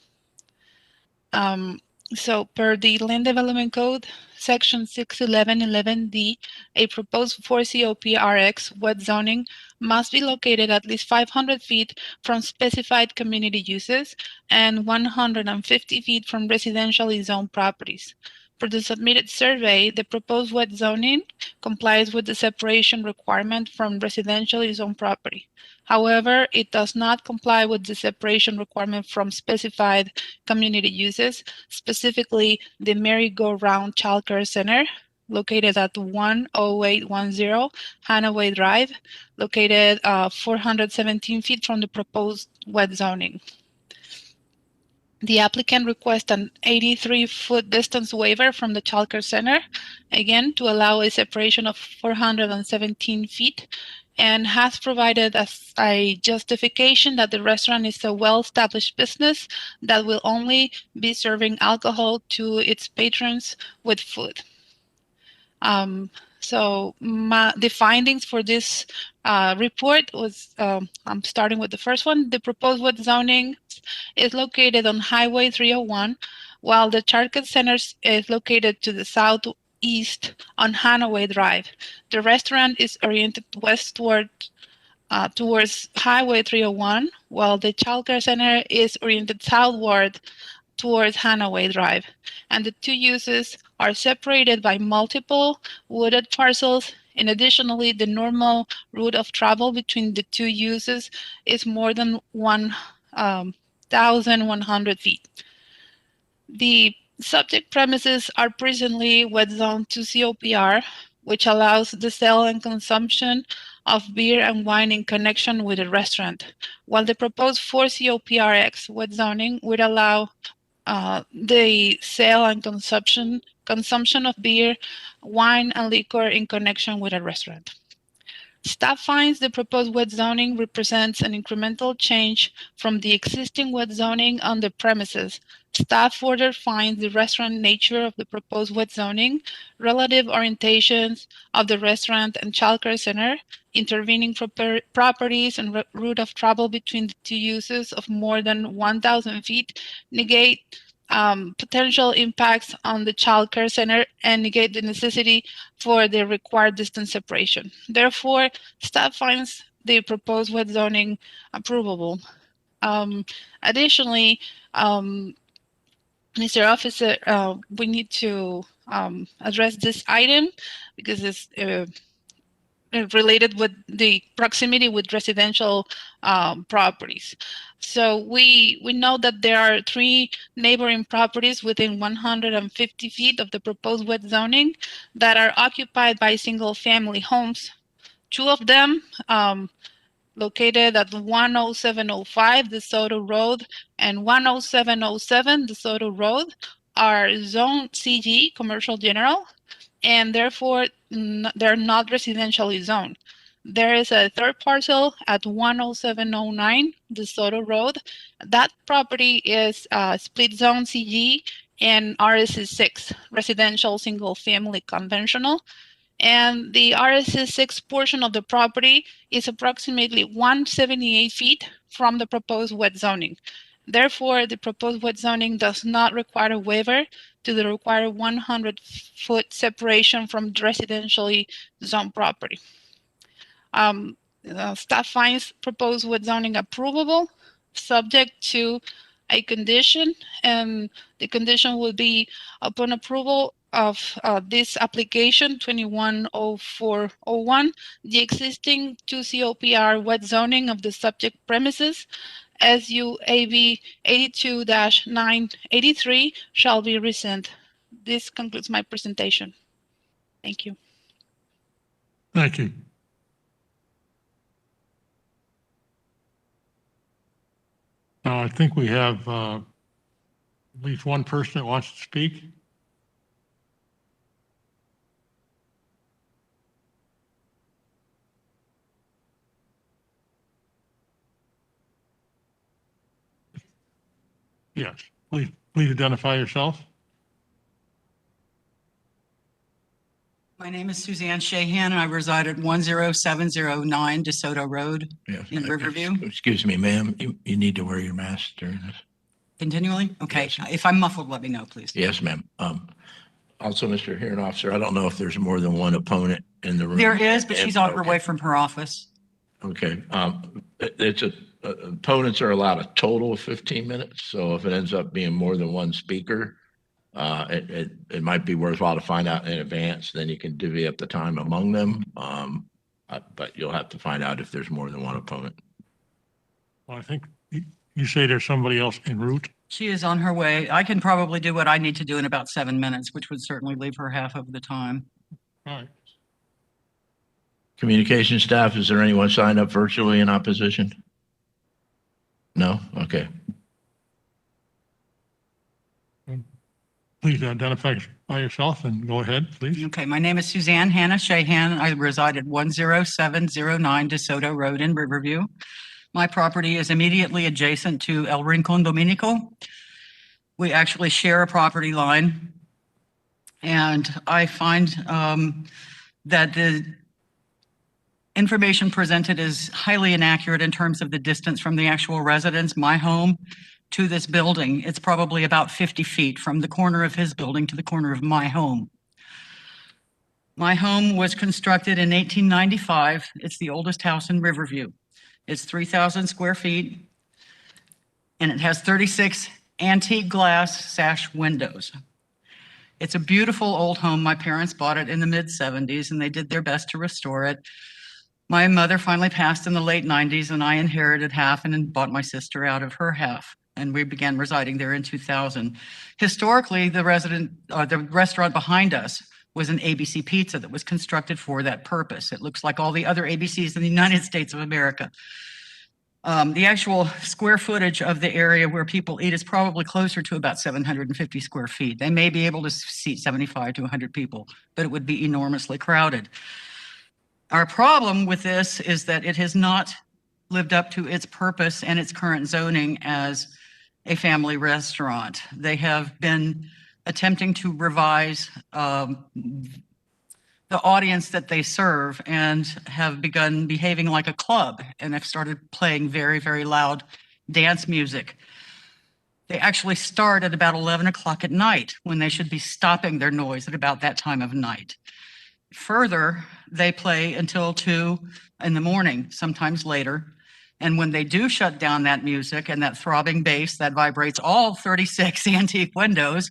So per the Land Development Code, Section 61111D, a proposed 4COPRX wet zoning must be located at least 500 feet from specified community uses and 150 feet from residentially zoned properties. For the submitted survey, the proposed wet zoning complies with the separation requirement from residentially zoned property. However, it does not comply with the separation requirement from specified community uses, specifically the Merry-Go-Round Child Care Center, located at 10810 Hanaway Drive, located 417 feet from the proposed wet zoning. The applicant requests an 83-foot distance waiver from the Child Care Center, again, to allow a separation of 417 feet, and has provided as a justification that the restaurant is a well-established business that will only be serving alcohol to its patrons with food. So the findings for this report was, I'm starting with the first one. The proposed wet zoning is located on Highway 301, while the Child Care Center is located to the southeast east on Hanaway Drive. The restaurant is oriented westward towards Highway 301, while the childcare center is oriented southward towards Hanaway Drive. And the two uses are separated by multiple wooded parcels. And additionally, the normal route of travel between the two uses is more than 1,100 feet. The subject premises are presently wet zone to COPR, which allows the sale and consumption of beer and wine in connection with a restaurant, while the proposed 4 COPRX wet zoning would allow the sale and consumption of beer, wine, and liquor in connection with a restaurant. Staff finds the proposed wet zoning represents an incremental change from the existing wet zoning on the premises. Staff further finds the restaurant nature of the proposed wet zoning, relative orientations of the restaurant and childcare center, intervening properties and route of travel between the two uses of more than 1,000 feet, negate potential impacts on the childcare center, and negate the necessity for the required distance separation. Therefore, staff finds the proposed wet zoning approvable. Additionally, Mr. Officer, we need to address this item because it's related with the proximity with residential properties. So we know that there are 3 neighboring properties within 150 feet of the proposed wet zoning that are occupied by single-family homes. 2 of them located at 10705 DeSoto Road and 10707 DeSoto Road are Zone CG, Commercial General, and therefore they're not residentially zoned. There is a third parcel at 10709 DeSoto Road. That property is split zone CG and RSC6, residential single family conventional. And the RSC6 portion of the property is approximately 178 feet from the proposed wet zoning. Therefore, the proposed wet zoning does not require a waiver to the required 100-foot separation from residentially zoned property. Staff finds proposed wet zoning approvable, subject to a condition, and the condition will be upon approval of this application 210401, the existing 2 COPR wet zoning of the subject premises SUAB 82-983 shall be rescinded. This concludes my presentation. Thank you. Thank you. I think we have at least one person that wants to speak. Yes, please identify yourself. My name is Suzanne Shahan, and I reside at 10709 DeSoto Road in Riverview. Excuse me, ma'am, you need to wear your mask during this. Continually? Okay. If I'm muffled, let me know, please. Yes, ma'am. Also, Mr. Hearing Officer, I don't know if there's more than one opponent in the room. There is, but she's on her way from her office. Okay. Opponents are allowed a total of 15 minutes. So if it ends up being more than one speaker, it might be worthwhile to find out in advance. Then you can divvy up the time among them. But you'll have to find out if there's more than one opponent. Well, I think you say there's somebody else en route. She is on her way. I can probably do what I need to do in about 7 minutes, which would certainly leave her half of the time. All right. Communication staff, is there anyone signed up virtually in opposition? No? Okay. Please identify yourself and go ahead, please. Okay, my name is Suzanne Hannah Shahan. I reside at 10709 DeSoto Road in Riverview. My property is immediately adjacent to El Rincon Dominico. We actually share a property line. And I find that the information presented is highly inaccurate in terms of the distance from the actual residence, my home, to this building. It's probably about 50 feet from the corner of his building to the corner of my home. My home was constructed in 1895. It's the oldest house in Riverview. It's 3,000 square feet, and it has 36 antique glass sash windows. It's a beautiful old home. My parents bought it in the mid-70s, and they did their best to restore it. My mother finally passed in the late 90s, and I inherited half and then bought my sister out of her half, and we began residing there in 2000. Historically, the restaurant behind us was an ABC Pizza that was constructed for that purpose. It looks like all the other ABCs in the United States of America. The actual square footage of the area where people eat is probably closer to about 750 square feet. They may be able to seat 75 to 100 people, but it would be enormously crowded. Our problem with this is that it has not lived up to its purpose and its current zoning as a family restaurant. They have been attempting to revise the audience that they serve and have begun behaving like a club and have started playing very, very loud dance music. They actually start at about 11 o'clock at night when they should be stopping their noise at about that time of night. Further, they play until 2 in the morning, sometimes later. And when they do shut down that music and that throbbing bass that vibrates all 36 antique windows,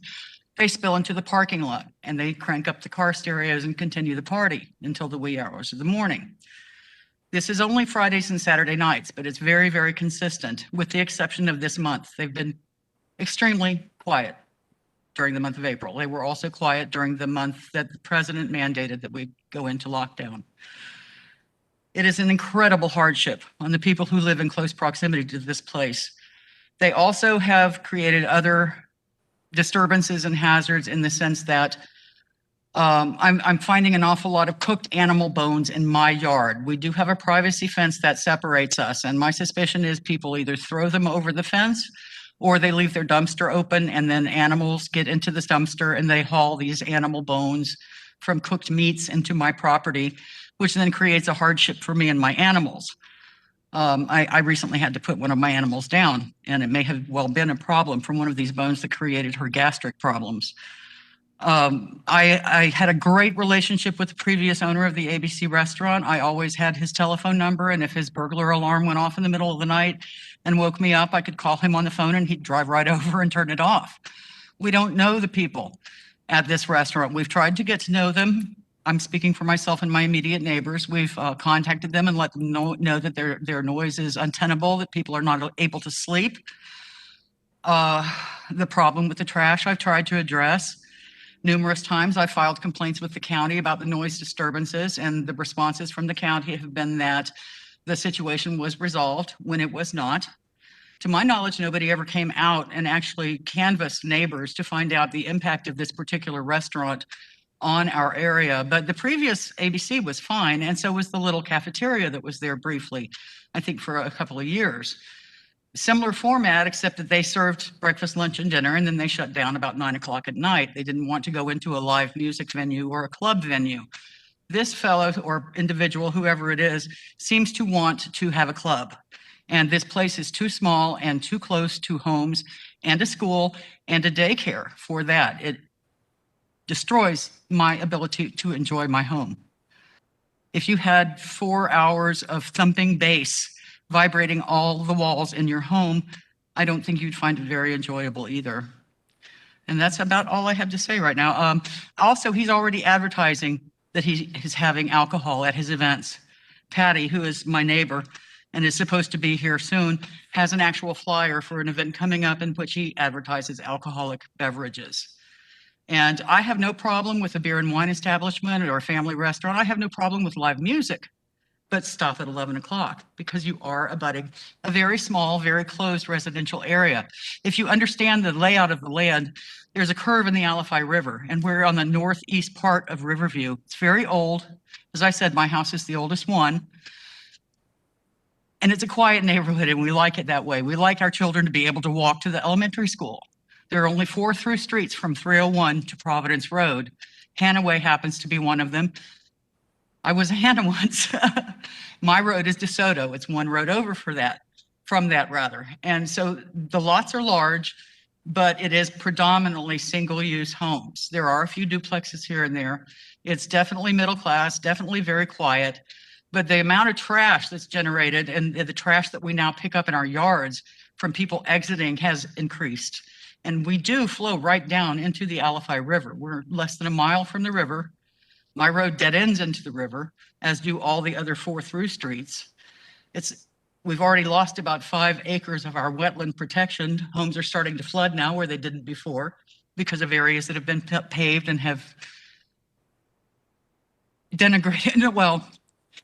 they spill into the parking lot and they crank up the car stereos and continue the party until the wee hours of the morning. This is only Fridays and Saturday nights, but it's very, very consistent with the exception of this month. They've been extremely quiet during the month of April. They were also quiet during the month that the president mandated that we go into lockdown. It is an incredible hardship on the people who live in close proximity to this place. They also have created other disturbances and hazards in the sense that I'm finding an awful lot of cooked animal bones in my yard. We do have a privacy fence that separates us, and my suspicion is people either throw them over the fence or they leave their dumpster open and then animals get into the dumpster and they haul these animal bones from cooked meats into my property, which then creates a hardship for me and my animals. I recently had to put one of my animals down, and it may have well been a problem from one of these bones that created her gastric problems. I had a great relationship with the previous owner of the ABC restaurant. I always had his telephone number, and if his burglar alarm went off in the middle of the night and woke me up, I could call him on the phone and he'd drive right over and turn it off. We don't know the people at this restaurant. We've tried to get to know them. I'm speaking for myself and my immediate neighbors. We've contacted them and let them know that their noise is untenable, that people are not able to sleep. The problem with the trash I've tried to address. Numerous times I filed complaints with the county about the noise disturbances, and the responses from the county have been that the situation was resolved when it was not. To my knowledge, nobody ever came out and actually canvassed neighbors to find out the impact of this particular restaurant on our area. But the previous ABC was fine, and so was the little cafeteria that was there briefly, I think for a couple of years. Similar format, except that they served breakfast, lunch, and dinner, and then they shut down about 9 o'clock at night. They didn't want to go into a live music venue or a club venue. This fellow or individual, whoever it is, seems to want to have a club. And this place is too small and too close to homes and a school and a daycare for that. It destroys my ability to enjoy my home. If you had 4 hours of thumping bass vibrating all the walls in your home, I don't think you'd find it very enjoyable either. And that's about all I have to say right now. Also, he's already advertising that he is having alcohol at his events. Patty, who is my neighbor and is supposed to be here soon, has an actual flyer for an event coming up in which he advertises alcoholic beverages. And I have no problem with a beer and wine establishment or a family restaurant. I have no problem with live music, but stop at 11 o'clock because you are abutting a very small, very closed residential area. If you understand the layout of the land, there's a curve in the Alafai River, and we're on the northeast part of Riverview. It's very old. As I said, my house is the oldest one. And it's a quiet neighborhood, and we like it that way. We like our children to be able to walk to the elementary school. There are only 4 through streets from 301 to Providence Road. Hannaway happens to be one of them. I was a Hannah once. My road is DeSoto. It's one road over from that rather. And so the lots are large. but it is predominantly single-use homes. There are a few duplexes here and there. It's definitely middle class, definitely very quiet, but the amount of trash that's generated and the trash that we now pick up in our yards from people exiting has increased. And we do flow right down into the Alafai River. We're less than a mile from the river. My road dead ends into the river, as do all the other 4 through streets. We've already lost about 5 acres of our wetland protection. Homes are starting to flood now where they didn't before because of areas that have been paved and have denigrated, well,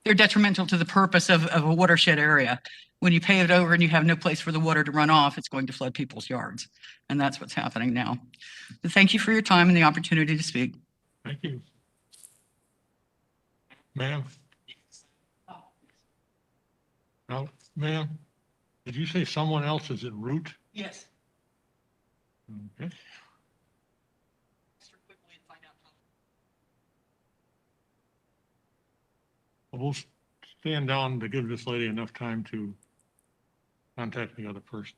they're detrimental to the purpose of a watershed area. When you pave it over and you have no place for the water to run off, it's going to flood people's yards. And that's what's happening now. But thank you for your time and the opportunity to speak. Thank you. Ma'am? No, ma'am? Did you say someone else is at root? Yes. Okay. We'll stand down to give this lady enough time to contact the other person.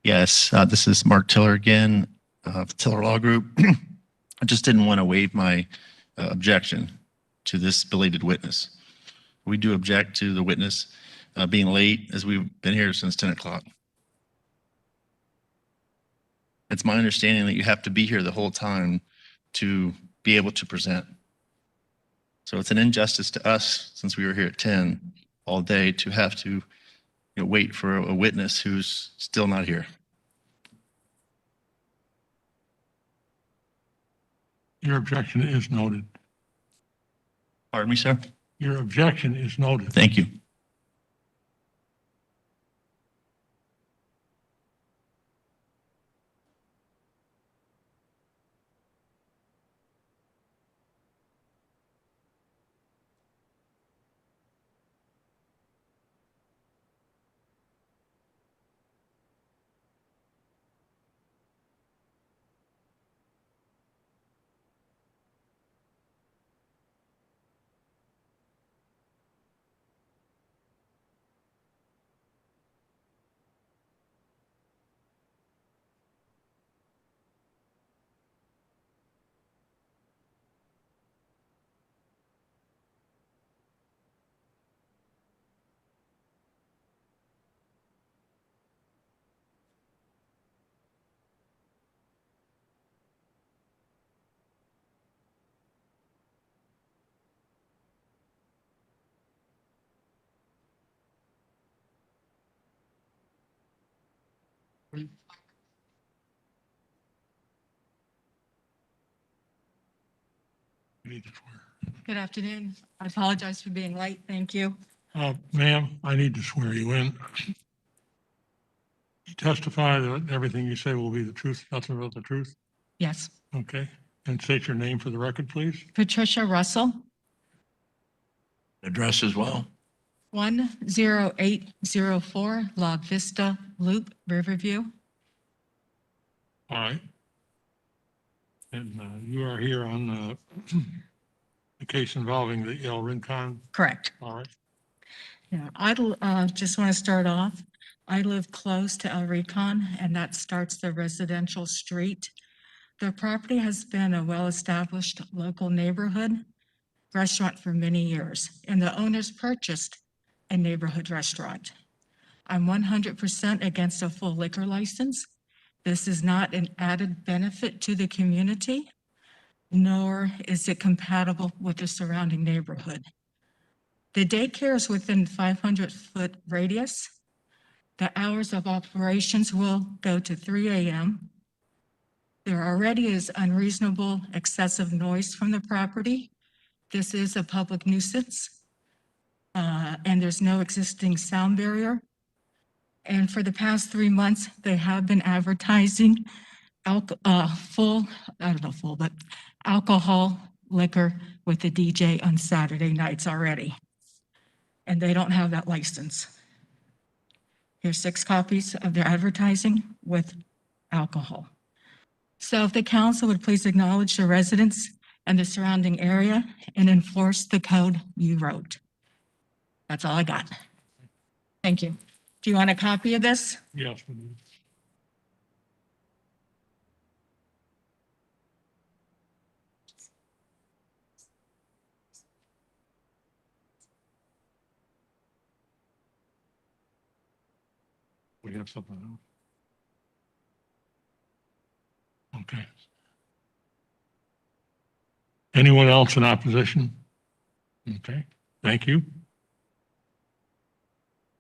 Yes, this is Mark Tiller again, Tiller Law Group. I just didn't want to waive my objection to this belated witness. We do object to the witness being late, as we've been here since 10 o'clock. It's my understanding that you have to be here the whole time to be able to present. So it's an injustice to us, since we were here at 10 all day, to have to wait for a witness who's still not here. Your objection is noted. Pardon me, sir? Your objection is noted. Thank you. Good afternoon. I apologize for being late. Thank you. Ma'am, I need to swear you in. You testify that everything you say will be the truth, nothing but the truth? Yes. Okay. And state your name for the record, please. Patricia Russell, Address as well. 10804 La Vista Loop, Riverview. All right. And you are here on the case involving the El Rincon? Correct. All right. Yeah, I just want to start off. I live close to El Rincon, and that starts the residential street. The property has been a well-established local neighborhood restaurant for many years, and the owners purchased a neighborhood restaurant. I'm 100% against a full liquor license. This is not an added benefit to the community, nor is it compatible with the surrounding neighborhood. The daycare is within 500-foot radius. The hours of operations will go to 3 a.m. There already is unreasonable excessive noise from the property. This is a public nuisance, and there's no existing sound barrier. And for the past 3 months, they have been advertising alcohol liquor with the DJ on Saturday nights already. And they don't have that license. Here's 6 copies of their advertising with alcohol. So if the council would please acknowledge the residents and the surrounding area and enforce the code you wrote. That's all I got. Thank you. Do you want a copy of this? Yes. We do. We have something else. Okay. Anyone else in opposition? Okay, thank you.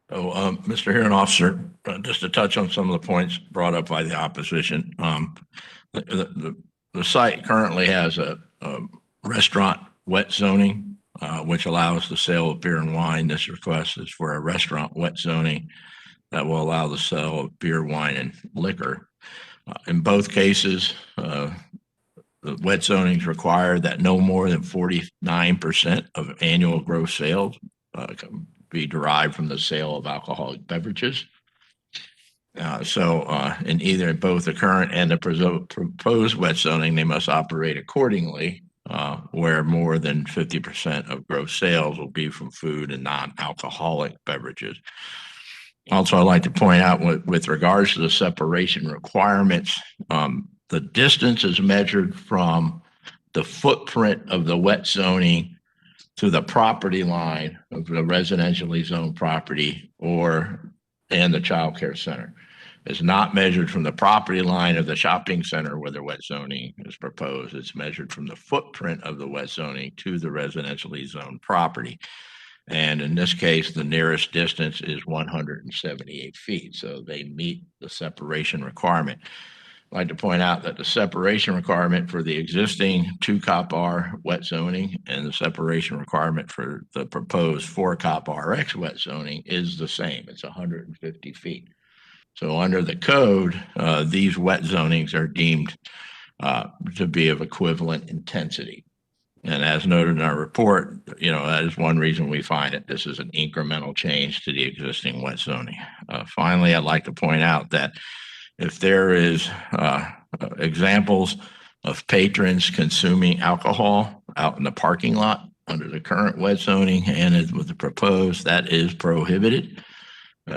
So, Mr. Hearing Officer, just to touch on some of the points brought up by the opposition, the site currently has a restaurant wet zoning, which allows the sale of beer and wine. This request is for a restaurant wet zoning that will allow the sale of beer, wine, and liquor. In both cases, the wet zonings require that no more than 49% of annual gross sales be derived from the sale of alcoholic beverages. In both the current and the proposed wet zoning, they must operate accordingly, where more than 50% of gross sales will be from food and non-alcoholic beverages. Also, I'd like to point out with regards to the separation requirements, the distance is measured from the footprint of the wet zoning to the property line of the residentially zoned property and the child care center. It's not measured from the property line of the shopping center where the wet zoning is proposed. It's measured from the footprint of the wet zoning to the residentially zoned property. And in this case, the nearest distance is 178 feet. So they meet the separation requirement. I'd like to point out that the separation requirement for the existing 2-COP-R wet zoning and the separation requirement for the proposed 4-COP-RX wet zoning is the same. It's 150 feet. So under the code, these wet zonings are deemed to be of equivalent intensity. And as noted in our report, that is one reason we find it. This is an incremental change to the existing wet zoning. Finally, I'd like to point out that if there is examples of patrons consuming alcohol out in the parking lot under the current wet zoning and with the proposed, that is prohibited.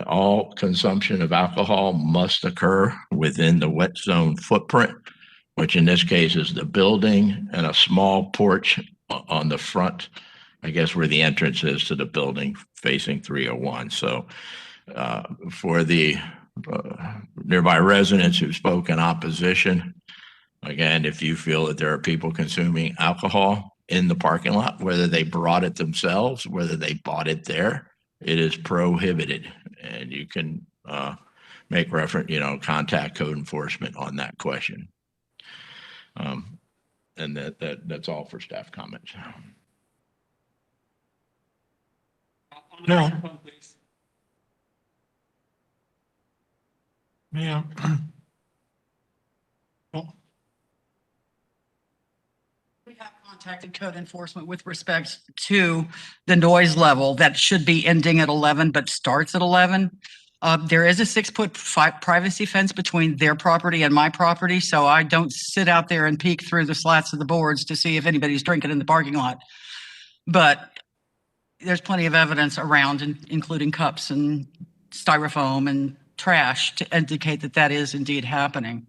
All consumption of alcohol must occur within the wet zone footprint, which in this case is the building and a small porch on the front, I guess where the entrance is to the building facing 301. So for the nearby residents who spoke in opposition, again, if you feel that there are people consuming alcohol in the parking lot, whether they brought it themselves, whether they bought it there, it is prohibited. And you can make reference, contact code enforcement on that question. And that's all for staff comments. No. Ma'am. We have contacted code enforcement with respect to the noise level that should be ending at 11, but starts at 11. There is a 6-foot privacy fence between their property and my property, so I don't sit out there and peek through the slats of the boards to see if anybody's drinking in the parking lot. But there's plenty of evidence around, including cups and styrofoam and trash, to indicate that that is indeed happening.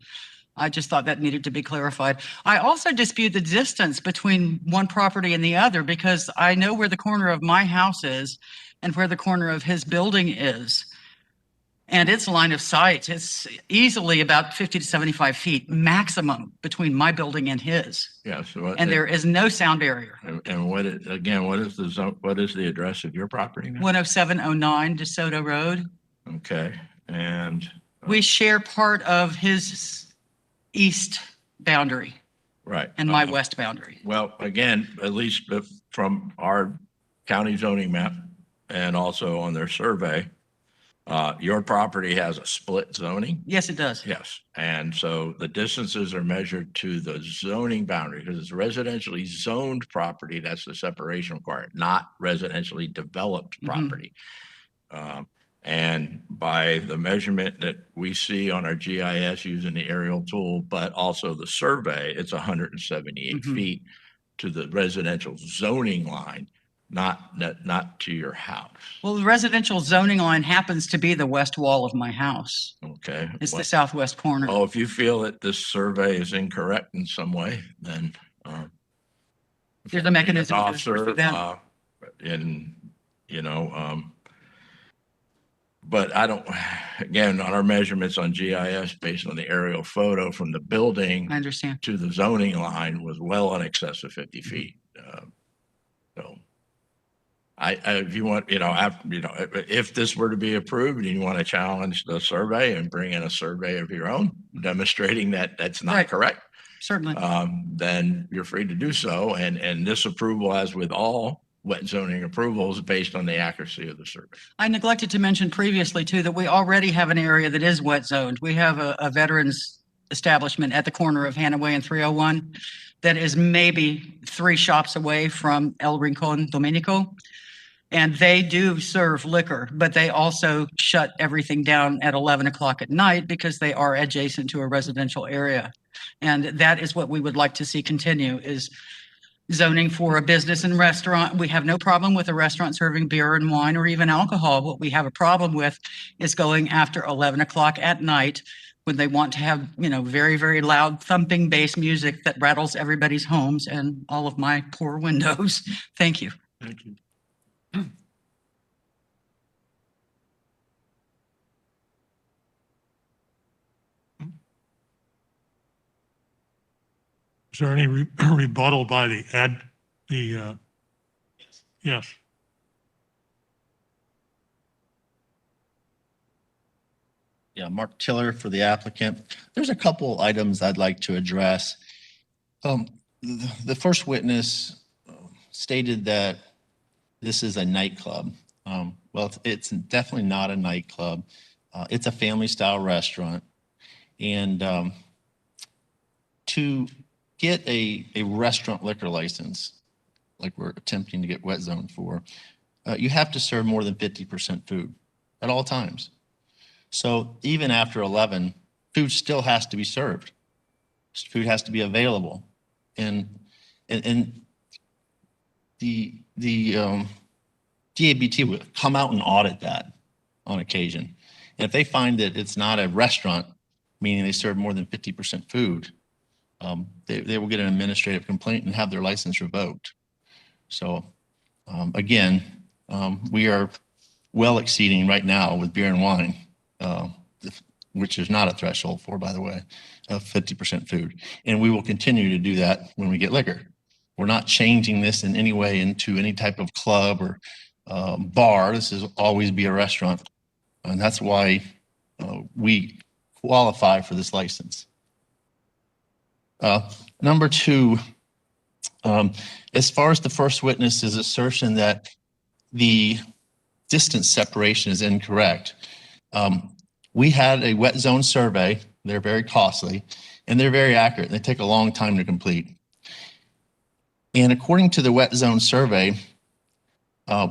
I just thought that needed to be clarified. I also dispute the distance between one property and the other, because I know where the corner of my house is and where the corner of his building is. And its line of sight is easily about 50 to 75 feet maximum between my building and his. Yeah. So And there is no sound barrier. And what is the address of your property now? 10709 DeSoto Road. Okay. And We share part of his east boundary right. and my west boundary. Well, again, at least from our county zoning map and also on their survey, your property has a split zoning. Yes, it does. Yes. And so the distances are measured to the zoning boundary, because it's residentially zoned property. That's the separation required, not residentially developed property. And by the measurement that we see on our GIS using the aerial tool, but also the survey, it's 178 feet to the residential zoning line, not to your house. Well, the residential zoning line happens to be the west wall of my house. Okay. It's the southwest corner. Oh, if you feel that this survey is incorrect in some way, then There's a mechanism. to officer, enforce that. But I don't, again, on our measurements on GIS based on the aerial photo from the building I understand. to the zoning line was well in excess of 50 feet. So if you want, if this were to be approved and you want to challenge the survey and bring in a survey of your own demonstrating that that's not Right. correct, Certainly. then you're free to do so. And this approval, as with all wet zoning approvals, based on the accuracy of the survey. I neglected to mention previously too, that we already have an area that is wet zoned. We have a veterans establishment at the corner of Hannaway and 301 that is maybe 3 shops away from El Rincon Dominico. And they do serve liquor, but they also shut everything down at 11 o'clock at night because they are adjacent to a residential area. And that is what we would like to see continue, is zoning for a business and restaurant. We have no problem with a restaurant serving beer and wine or even alcohol. What we have a problem with is going after 11 o'clock at night when they want to have, very, very loud thumping bass music that rattles everybody's homes and all of my poor windows. Thank you. Thank you. Is there any rebuttal by yes. Yeah, Mark Tiller for the applicant. There's a couple items I'd like to address. The first witness stated that this is a nightclub. Well, it's definitely not a nightclub. It's a family-style restaurant. And to get a restaurant liquor license, like we're attempting to get wet zone for, you have to serve more than 50% food at all times. So even after 11, food still has to be served. Food has to be available. And the DABT will come out and audit that on occasion. And if they find that it's not a restaurant, meaning they serve more than 50% food, they will get an administrative complaint and have their license revoked. So again, we are well exceeding right now with beer and wine, which is not a threshold for, by the way, of 50% food. And we will continue to do that when we get liquor. We're not changing this in any way into any type of club or bar. This is always be a restaurant. And that's why we qualify for this license. Number two, as far as the first witness's assertion that the distance separation is incorrect, we had a wet zone survey. They're very costly and they're very accurate. They take a long time to complete. And according to the wet zone survey,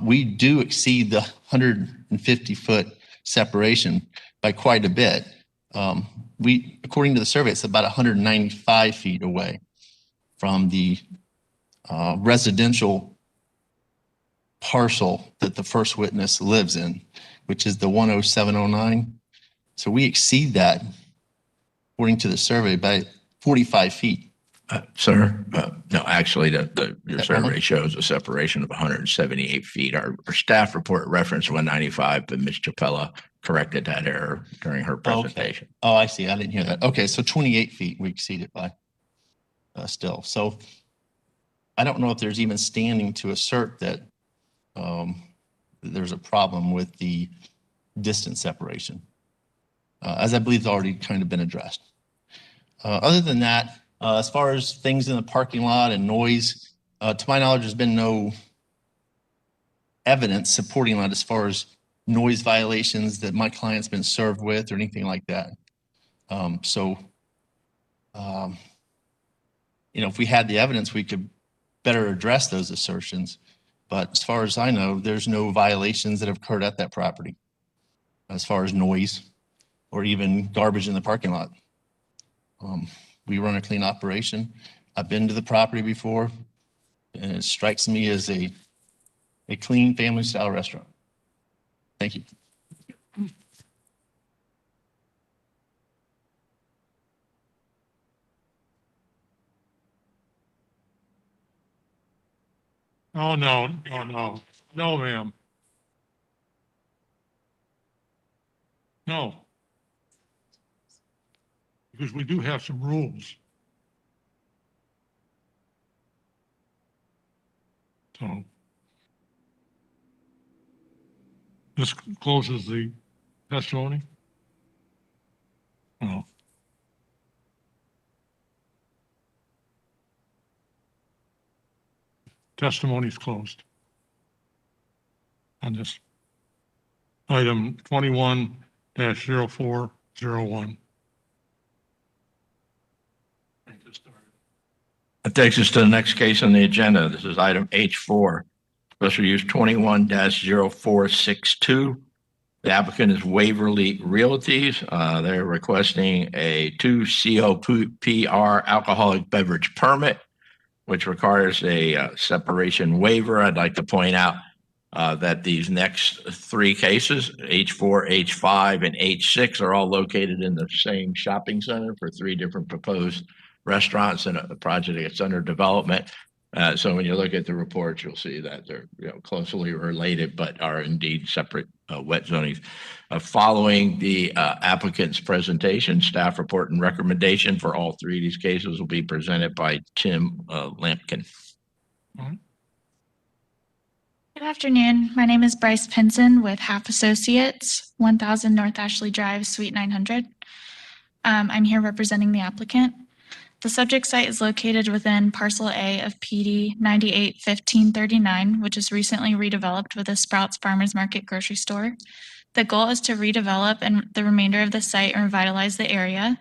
we do exceed the 150-foot separation by quite a bit. According to the survey, it's about 195 feet away from the residential parcel that the first witness lives in, which is the 10709. So we exceed that, according to the survey, by 45 feet. Sir, no, actually, your survey shows a separation of 178 feet. Our staff report referenced 195, but Ms. Chappella corrected that error during her presentation. Okay. Oh, I see. I didn't hear that. Okay, so 28 feet we exceeded by still. So I don't know if there's even standing to assert that there's a problem with the distance separation, as I believe it's already kind of been addressed. Other than that, as far as things in the parking lot and noise, to my knowledge, there's been no evidence supporting that as far as noise violations that my client's been served with or anything like that. If we had the evidence, we could better address those assertions. But as far as I know, there's no violations that have occurred at that property as far as noise or even garbage in the parking lot. We run a clean operation. I've been to the property before, and it strikes me as a clean family-style restaurant. Thank you. Oh, no, no, ma'am. No. Because we do have some rules. So this closes the testimony? No. Testimony is closed on this item 21-0401. That takes us to the next case on the agenda. This is item H4, special use 21-0462. The applicant is Waverly Realties. They're requesting a 2 COPR alcoholic beverage permit, which requires a separation waiver. I'd like to point out that these next three cases, H4, H5, and H6, are all located in the same shopping center for three different proposed restaurants and a project that's under development. So when you look at the reports, you'll see that they're closely related, but are indeed separate wet zonings. Following the applicant's presentation, staff report and recommendation for all three of these cases will be presented by Tim Lampkin. Good afternoon. My name is Bryce Pinson with Half Associates, 1000 North Ashley Drive, Suite 900. I'm here representing the applicant. The subject site is located within Parcel A of PD 981539, which is recently redeveloped with a Sprouts Farmers Market grocery store. The goal is to redevelop and the remainder of the site and revitalize the area.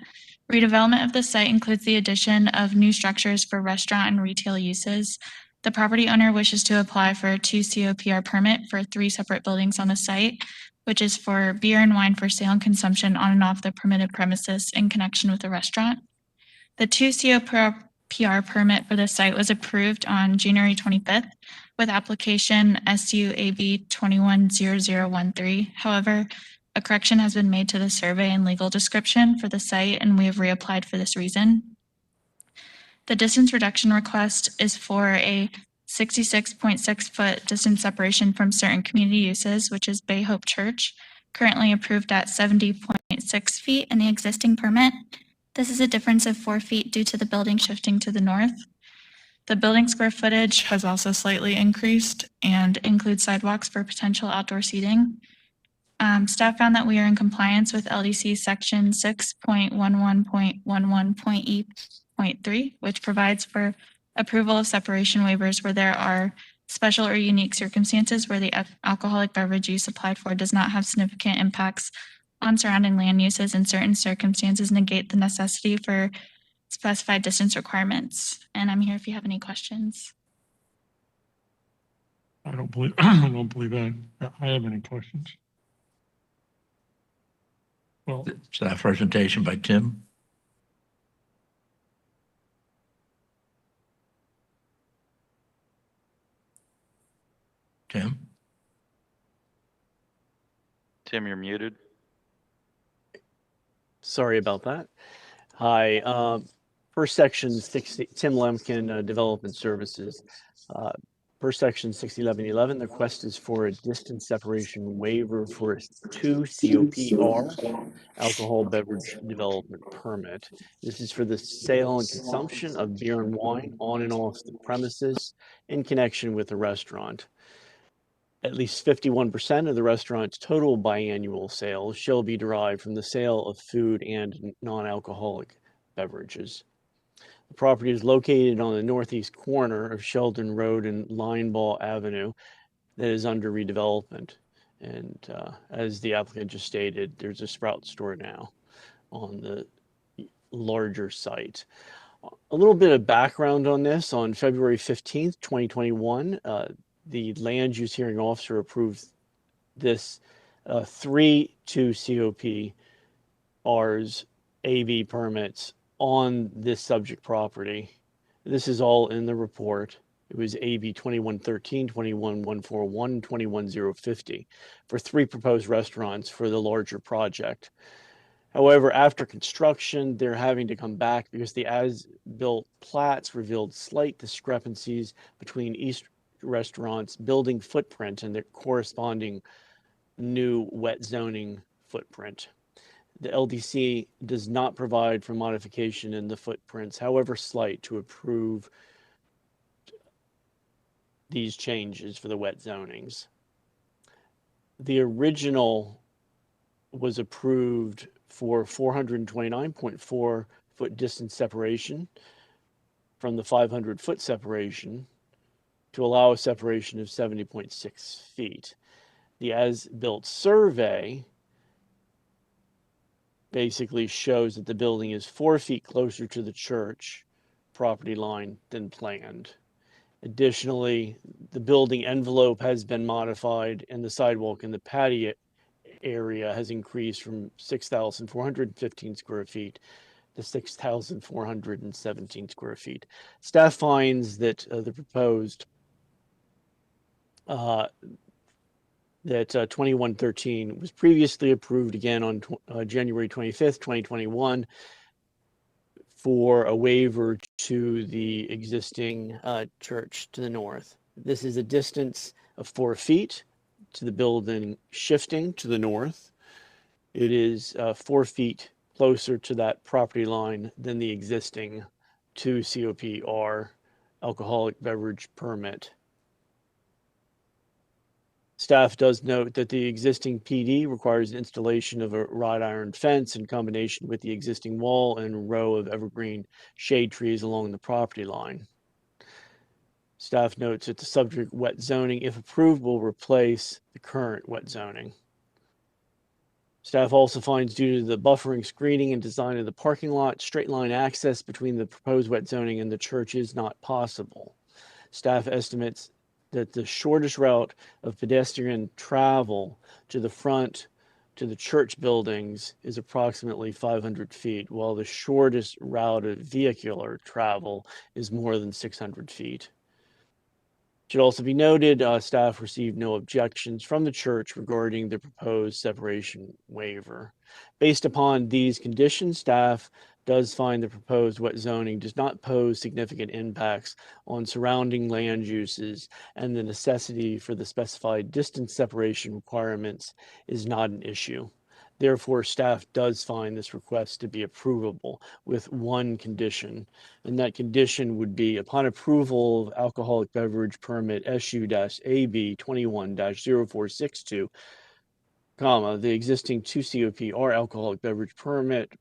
Redevelopment of the site includes the addition of new structures for restaurant and retail uses. The property owner wishes to apply for a 2 COPR permit for 3 separate buildings on the site, which is for beer and wine for sale and consumption on and off the permitted premises in connection with the restaurant. The 2 COPR permit for the site was approved on January 25th with application SUAB 210013. However, a correction has been made to the survey and legal description for the site, and we have reapplied for this reason. The distance reduction request is for a 66.6 foot distance separation from certain community uses, which is Bay Hope Church, currently approved at 70.6 feet in the existing permit. This is a difference of 4 feet due to the building shifting to the north. The building square footage has also slightly increased and includes sidewalks for potential outdoor seating. Staff found that we are in compliance with LDC section 6.11.11.E.3, which provides for approval of separation waivers where there are special or unique circumstances where the alcoholic beverage use applied for does not have significant impacts on surrounding land uses, and certain circumstances negate the necessity for specified distance requirements. And I'm here if you have any questions. I don't believe I have any questions. Well, Staff presentation by Tim. Tim? Tim, you're muted. Sorry about that. Hi, per section 60, Tim Lemkin, Development Services. Per section 61111, the request is for a distance separation waiver for a 2 COPR alcohol beverage development permit. This is for the sale and consumption of beer and wine on and off the premises in connection with a restaurant. At least 51% of the restaurant's total biannual sales shall be derived from the sale of food and non-alcoholic beverages. The property is located on the northeast corner of Sheldon Road and Lineball Avenue that is under redevelopment. And as the applicant just stated, there's a Sprout store now on the larger site. A little bit of background on this: on February 15th, 2021, the land use hearing officer approved this 3 COPRs AB permits on this subject property. This is all in the report. It was AB 2113, 21141, 21050 for 3 proposed restaurants for the larger project. However, after construction, they're having to come back because the as-built plats revealed slight discrepancies between each restaurant's building footprint and their corresponding new wet zoning footprint. The LDC does not provide for modification in the footprints, however slight, to approve these changes for the wet zonings. The original was approved for 429.4 foot distance separation from the 500 foot separation to allow a separation of 70.6 feet. The as-built survey basically shows that the building is 4 feet closer to the church property line than planned. Additionally, the building envelope has been modified and the sidewalk in the patio area has increased from 6,415 square feet to 6,417 square feet. Staff finds that the proposed 2113 was previously approved again on January 25th, 2021 for a waiver to the existing church to the north. This is a distance of 4 feet to the building shifting to the north. It is 4 feet closer to that property line than the existing 2 COPR alcoholic beverage permit. Staff does note that the existing PD requires installation of a wrought iron fence in combination with the existing wall and row of evergreen shade trees along the property line. Staff notes that the subject wet zoning, if approved, will replace the current wet zoning. Staff also finds, due to the buffering, screening, and design of the parking lot, straight line access between the proposed wet zoning and the church is not possible. Staff estimates that the shortest route of pedestrian travel to the front to the church buildings is approximately 500 feet, while the shortest route of vehicular travel is more than 600 feet. Should also be noted, staff received no objections from the church regarding the proposed separation waiver. Based upon these conditions, staff does find the proposed wet zoning does not pose significant impacts on surrounding land uses, and the necessity for the specified distance separation requirements is not an issue. Therefore, staff does find this request to be approvable with one condition, and that condition would be upon approval of alcoholic beverage permit SU-AB 21-0462, comma, the existing 2 COP or alcoholic beverage permit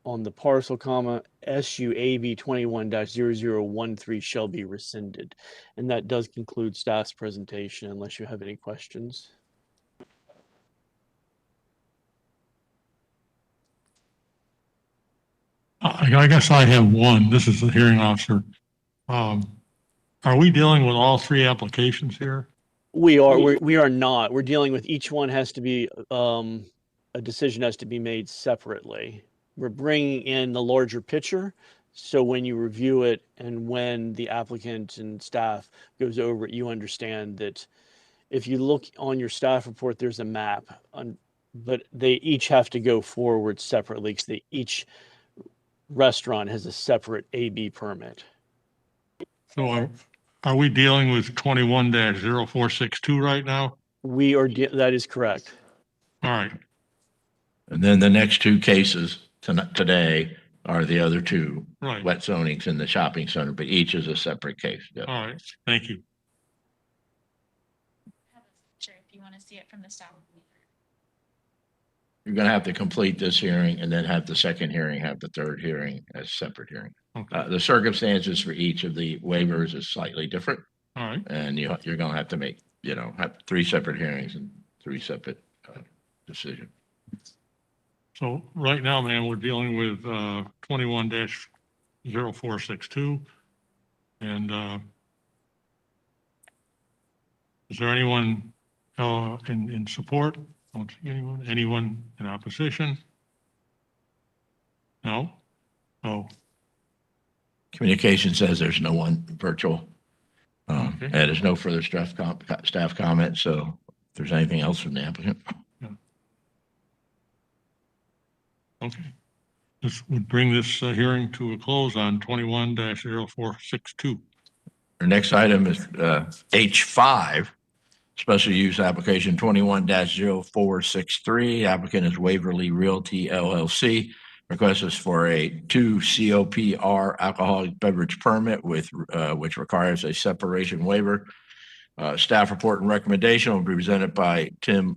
on the parcel, comma, SUAB 21-0013 shall be rescinded. And that does conclude staff's presentation unless you have any questions. I guess I have one. This is the hearing officer. Are we dealing with all three applications here? We are not. We're dealing with each one has to be, a decision has to be made separately. We're bringing in the larger picture. So when you review it and when the applicant and staff goes over it, you understand that if you look on your staff report, there's a map, but they each have to go forward separately because each restaurant has a separate AB permit. So are we dealing with 21-0462 right now? We are, that is correct. All right. And then the next two cases today are the other two. Right. Wet zonings in the shopping center, but each is a separate case. Yeah. All right. Thank you. Sure, if you want to see it from the staff. You're going to have to complete this hearing and then have the second hearing, have the third hearing as separate hearing. Okay. The circumstances for each of the waivers is slightly different. All right. And you're going to have to make, have three separate hearings and three separate decisions. So right now, man, we're dealing with 21-0462. And is there anyone in support? I don't see anyone. Anyone in opposition? No? Oh, Communication says there's no one virtual. Okay. And there's no further staff comment. So if there's anything else from the applicant. okay. This would bring this hearing to a close on 21-0462. Our next item is H5, special use application 21-0463. Applicant is Waverly Realty LLC. Request is for a 2 COPR alcoholic beverage permit with which requires a separation waiver. Staff report and recommendation will be presented by Tim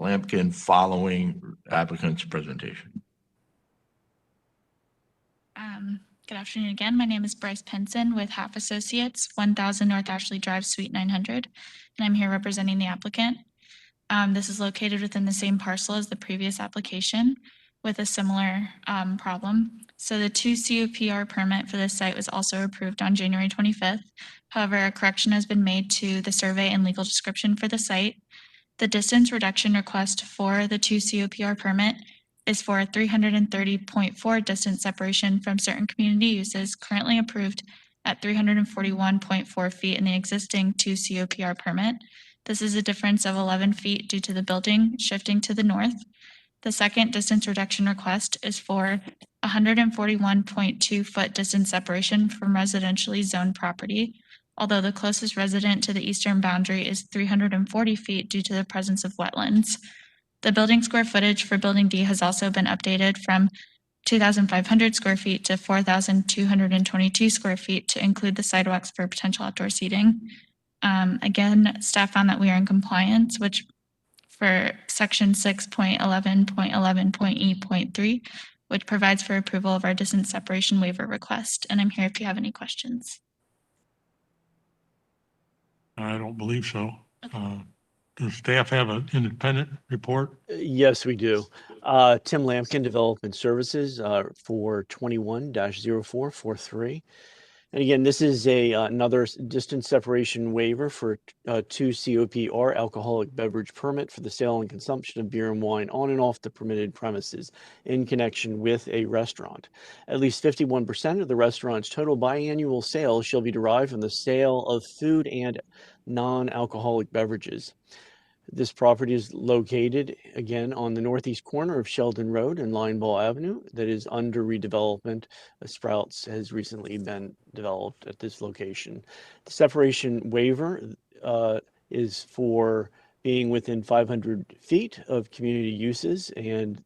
Lampkin following applicant's presentation. Good afternoon again. My name is Bryce Penson with Half Associates, 1000 North Ashley Drive, Suite 900, and I'm here representing the applicant. This is located within the same parcel as the previous application with a similar problem. So the 2 COPR permit for this site was also approved on January 25th. However, a correction has been made to the survey and legal description for the site. The distance reduction request for the 2 COPR permit is for a 330.4 distance separation from certain community uses currently approved at 341.4 feet in the existing 2 COPR permit. This is a difference of 11 feet due to the building shifting to the north. The second distance reduction request is for 141.2 foot distance separation from residentially zoned property, although the closest resident to the eastern boundary is 340 feet due to the presence of wetlands. The building square footage for Building D has also been updated from 2,500 square feet to 4,222 square feet to include the sidewalks for potential outdoor seating. Again, staff found that we are in compliance, which for section 6.11.11.E.3, which provides for approval of our distance separation waiver request. And I'm here if you have any questions. I don't believe so. Does staff have an independent report? Yes, we do. Tim Lampkin, Development Services, for 21-0443. And again, this is another distance separation waiver for 2 COPR alcoholic beverage permit for the sale and consumption of beer and wine on and off the permitted premises in connection with a restaurant. At least 51% of the restaurant's total biannual sales shall be derived from the sale of food and non-alcoholic beverages. This property is located, again, on the northeast corner of Sheldon Road and Linebaugh Avenue that is under redevelopment. Sprouts has recently been developed at this location. The separation waiver is for being within 500 feet of community uses, and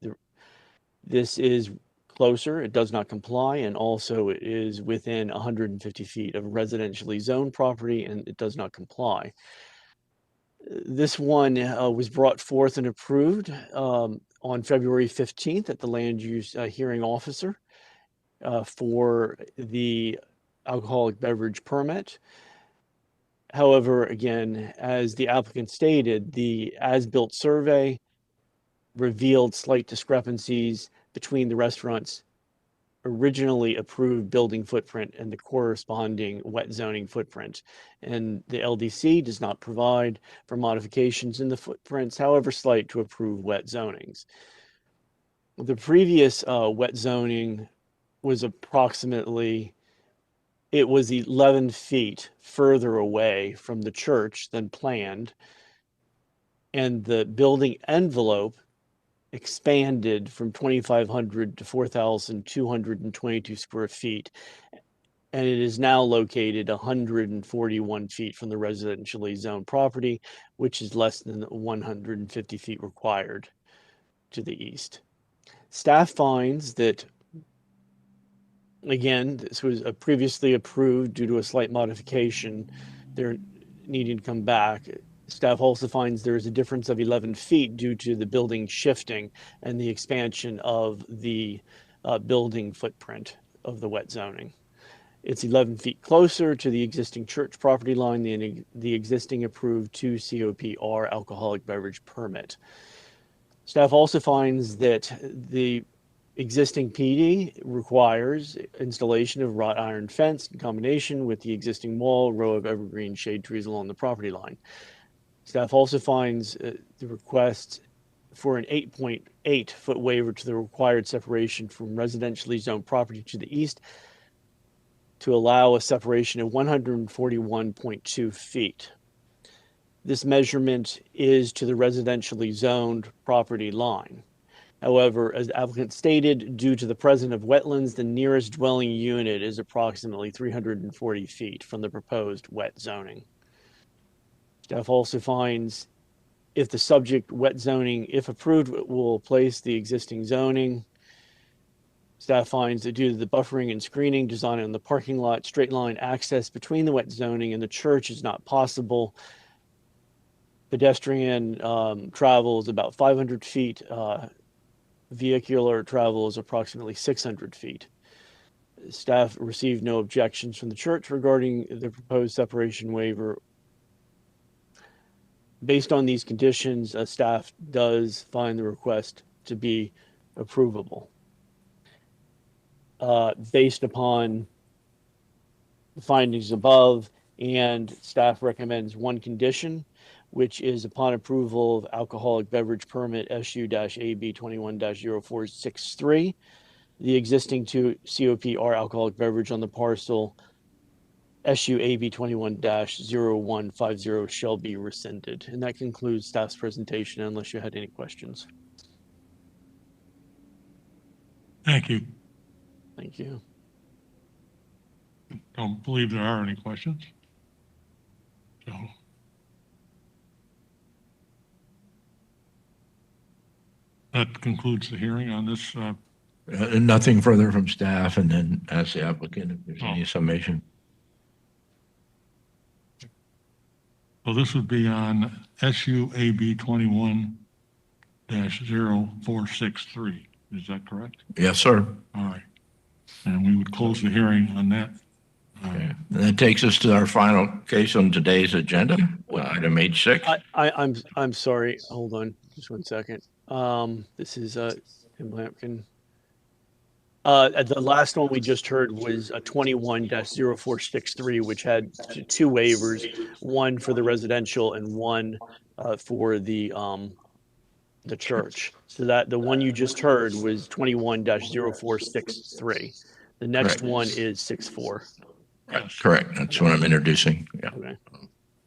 this is closer. It does not comply, and also it is within 150 feet of residentially zoned property, and it does not comply. This one was brought forth and approved on February 15th at the land use hearing officer for the alcoholic beverage permit. However, again, as the applicant stated, the as-built survey revealed slight discrepancies between the restaurant's originally approved building footprint and the corresponding wet zoning footprint. And the LDC does not provide for modifications in the footprints, however slight, to approve wet zonings. The previous wet zoning was approximately, it was 11 feet further away from the church than planned. And the building envelope expanded from 2,500 to 4,222 square feet. And it is now located 141 feet from the residentially zoned property, which is less than 150 feet required to the east. Staff finds that, again, this was previously approved due to a slight modification. They're needing to come back. Staff also finds there is a difference of 11 feet due to the building shifting and the expansion of the building footprint of the wet zoning. It's 11 feet closer to the existing church property line than the existing approved 2 COPR alcoholic beverage permit. Staff also finds that the existing PD requires installation of wrought iron fence in combination with the existing wall, row of evergreen shade trees along the property line. Staff also finds the request for an 8.8 foot waiver to the required separation from residentially zoned property to the east to allow a separation of 141.2 feet. This measurement is to the residentially zoned property line. However, as the applicant stated, due to the presence of wetlands, the nearest dwelling unit is approximately 340 feet from the proposed wet zoning. Staff also finds if the subject wet zoning, if approved, will place the existing zoning. Staff finds that due to the buffering and screening design on the parking lot, straight line access between the wet zoning and the church is not possible. Pedestrian travel is about 500 feet. Vehicular travel is approximately 600 feet. Staff received no objections from the church regarding the proposed separation waiver. Based on these conditions, staff does find the request to be approvable. Based upon the findings above, and staff recommends one condition, which is upon approval of alcoholic beverage permit SU-AB 21-0463, the existing 2 COPR alcoholic beverage on the parcel SU-AB 21-0150 shall be rescinded. And that concludes staff's presentation, unless you had any questions. Thank you. Thank you. Don't believe there are any questions. So that concludes the hearing on this. Nothing further from staff, and then ask the applicant if there's any summation. So this would be on SU-AB 21-0463. Is that correct? Yes, sir. All right. And we would close the hearing on that. Okay. And that takes us to our final case on today's agenda, item H6. I'm sorry. Hold on, just 1 second. This is Tim Lampkin. The last one we just heard was a 21-0463, which had 2 waivers, one for the residential and one for the church. So that the one you just heard was 21-0463. The next one is 64. Correct. That's what I'm introducing. Yeah. Okay.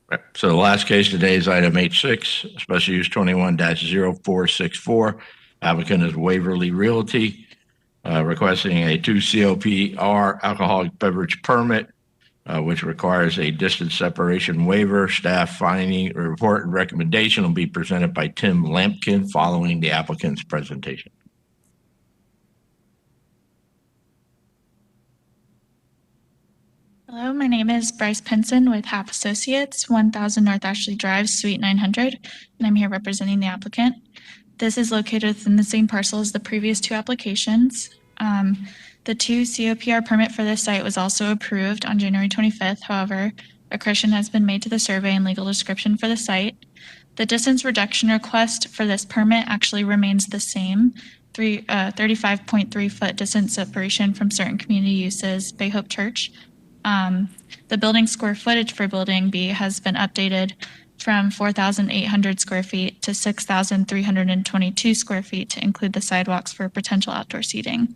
Right. So the last case today is item H6, special use 21-0464. Applicant is Waverly Realty, requesting a 2 COPR alcoholic beverage permit, which requires a distance separation waiver. Staff finding report and recommendation will be presented by Tim Lampkin following the applicant's presentation. Hello, my name is Bryce Pinson with Half Associates, 1000 North Ashley Drive, Suite 900, and I'm here representing the applicant. This is located within the same parcel as the previous two applications. The 2 COPR permit for this site was also approved on January 25th. However, a correction has been made to the survey and legal description for the site. The distance reduction request for this permit actually remains the same, 35.3 foot distance separation from certain community uses, Bay Hope Church. The building square footage for Building B has been updated from 4,800 square feet to 6,322 square feet to include the sidewalks for potential outdoor seating.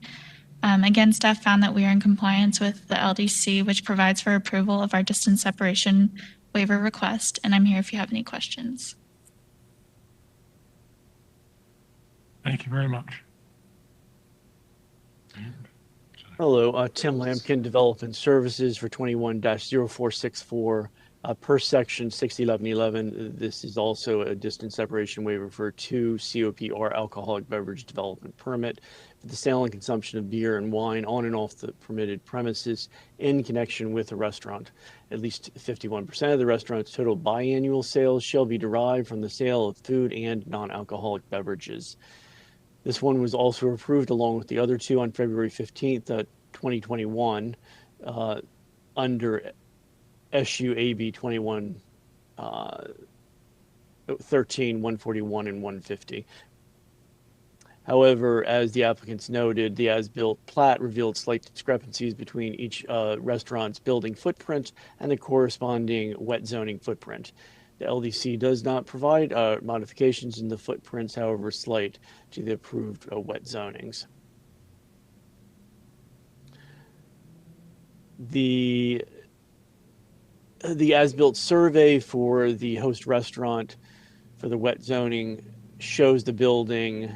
Again, staff found that we are in compliance with the LDC, which provides for approval of our distance separation waiver request, and I'm here if you have any questions. Thank you very much. Hello, Tim Lampkin, Development Services for 21-0464. Per section 601111, this is also a distance separation waiver for 2 COPR alcoholic beverage development permit for the sale and consumption of beer and wine on and off the permitted premises in connection with a restaurant. At least 51% of the restaurant's total biannual sales shall be derived from the sale of food and non-alcoholic beverages. This one was also approved along with the other two on February 15th, 2021, under SUAB 21 13, 141, and 150. However, as the applicants noted, the as-built plat revealed slight discrepancies between each restaurant's building footprint and the corresponding wet zoning footprint. The LDC does not provide modifications in the footprints, however slight, to the approved wet zonings. The as-built survey for the host restaurant for the wet zoning shows the building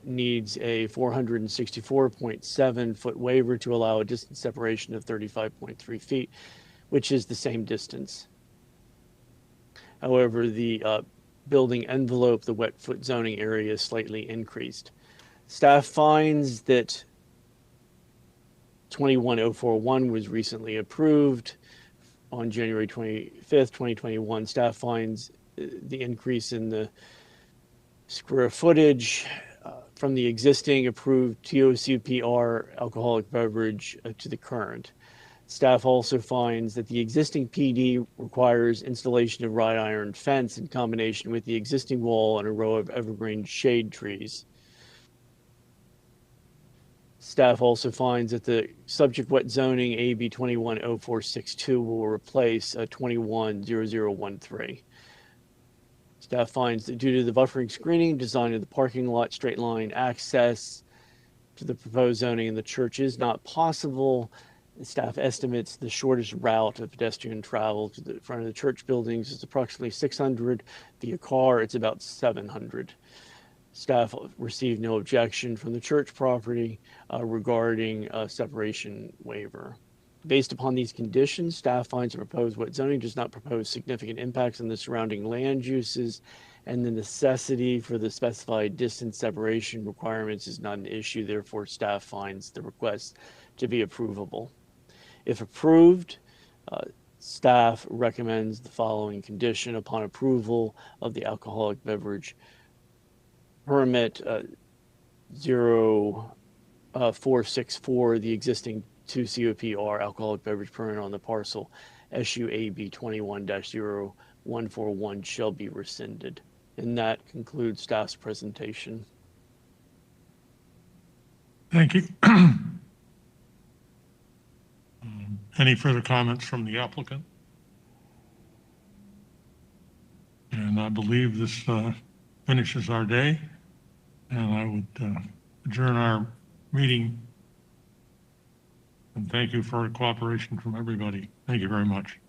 needs a 464.7 foot waiver to allow a distance separation of 35.3 feet, which is the same distance. However, the building envelope, the wet foot zoning area, is slightly increased. Staff finds that 21041 was recently approved on January 25th, 2021. Staff finds the increase in the square footage from the existing approved TOCPR alcoholic beverage to the current. Staff also finds that the existing PD requires installation of wrought iron fence in combination with the existing wall and a row of evergreen shade trees. Staff also finds that the subject wet zoning AB 210462 will replace 210013. Staff finds that due to the buffering screening, design of the parking lot, straight line access to the proposed zoning in the church is not possible. Staff estimates the shortest route of pedestrian travel to the front of the church buildings is approximately 600. Via car, it's about 700. Staff received no objection from the church property regarding a separation waiver. Based upon these conditions, staff finds the proposed wet zoning does not propose significant impacts on the surrounding land uses, and the necessity for the specified distance separation requirements is not an issue. Therefore, staff finds the request to be approvable. If approved, staff recommends the following condition upon approval of the alcoholic beverage permit 0464, the existing 2 COPR alcoholic beverage permit on the parcel SUAB 21-0141 shall be rescinded. And that concludes staff's presentation. Thank you. Any further comments from the applicant? And I believe this finishes our day, and I would adjourn our meeting. And thank you for cooperation from everybody. Thank you very much.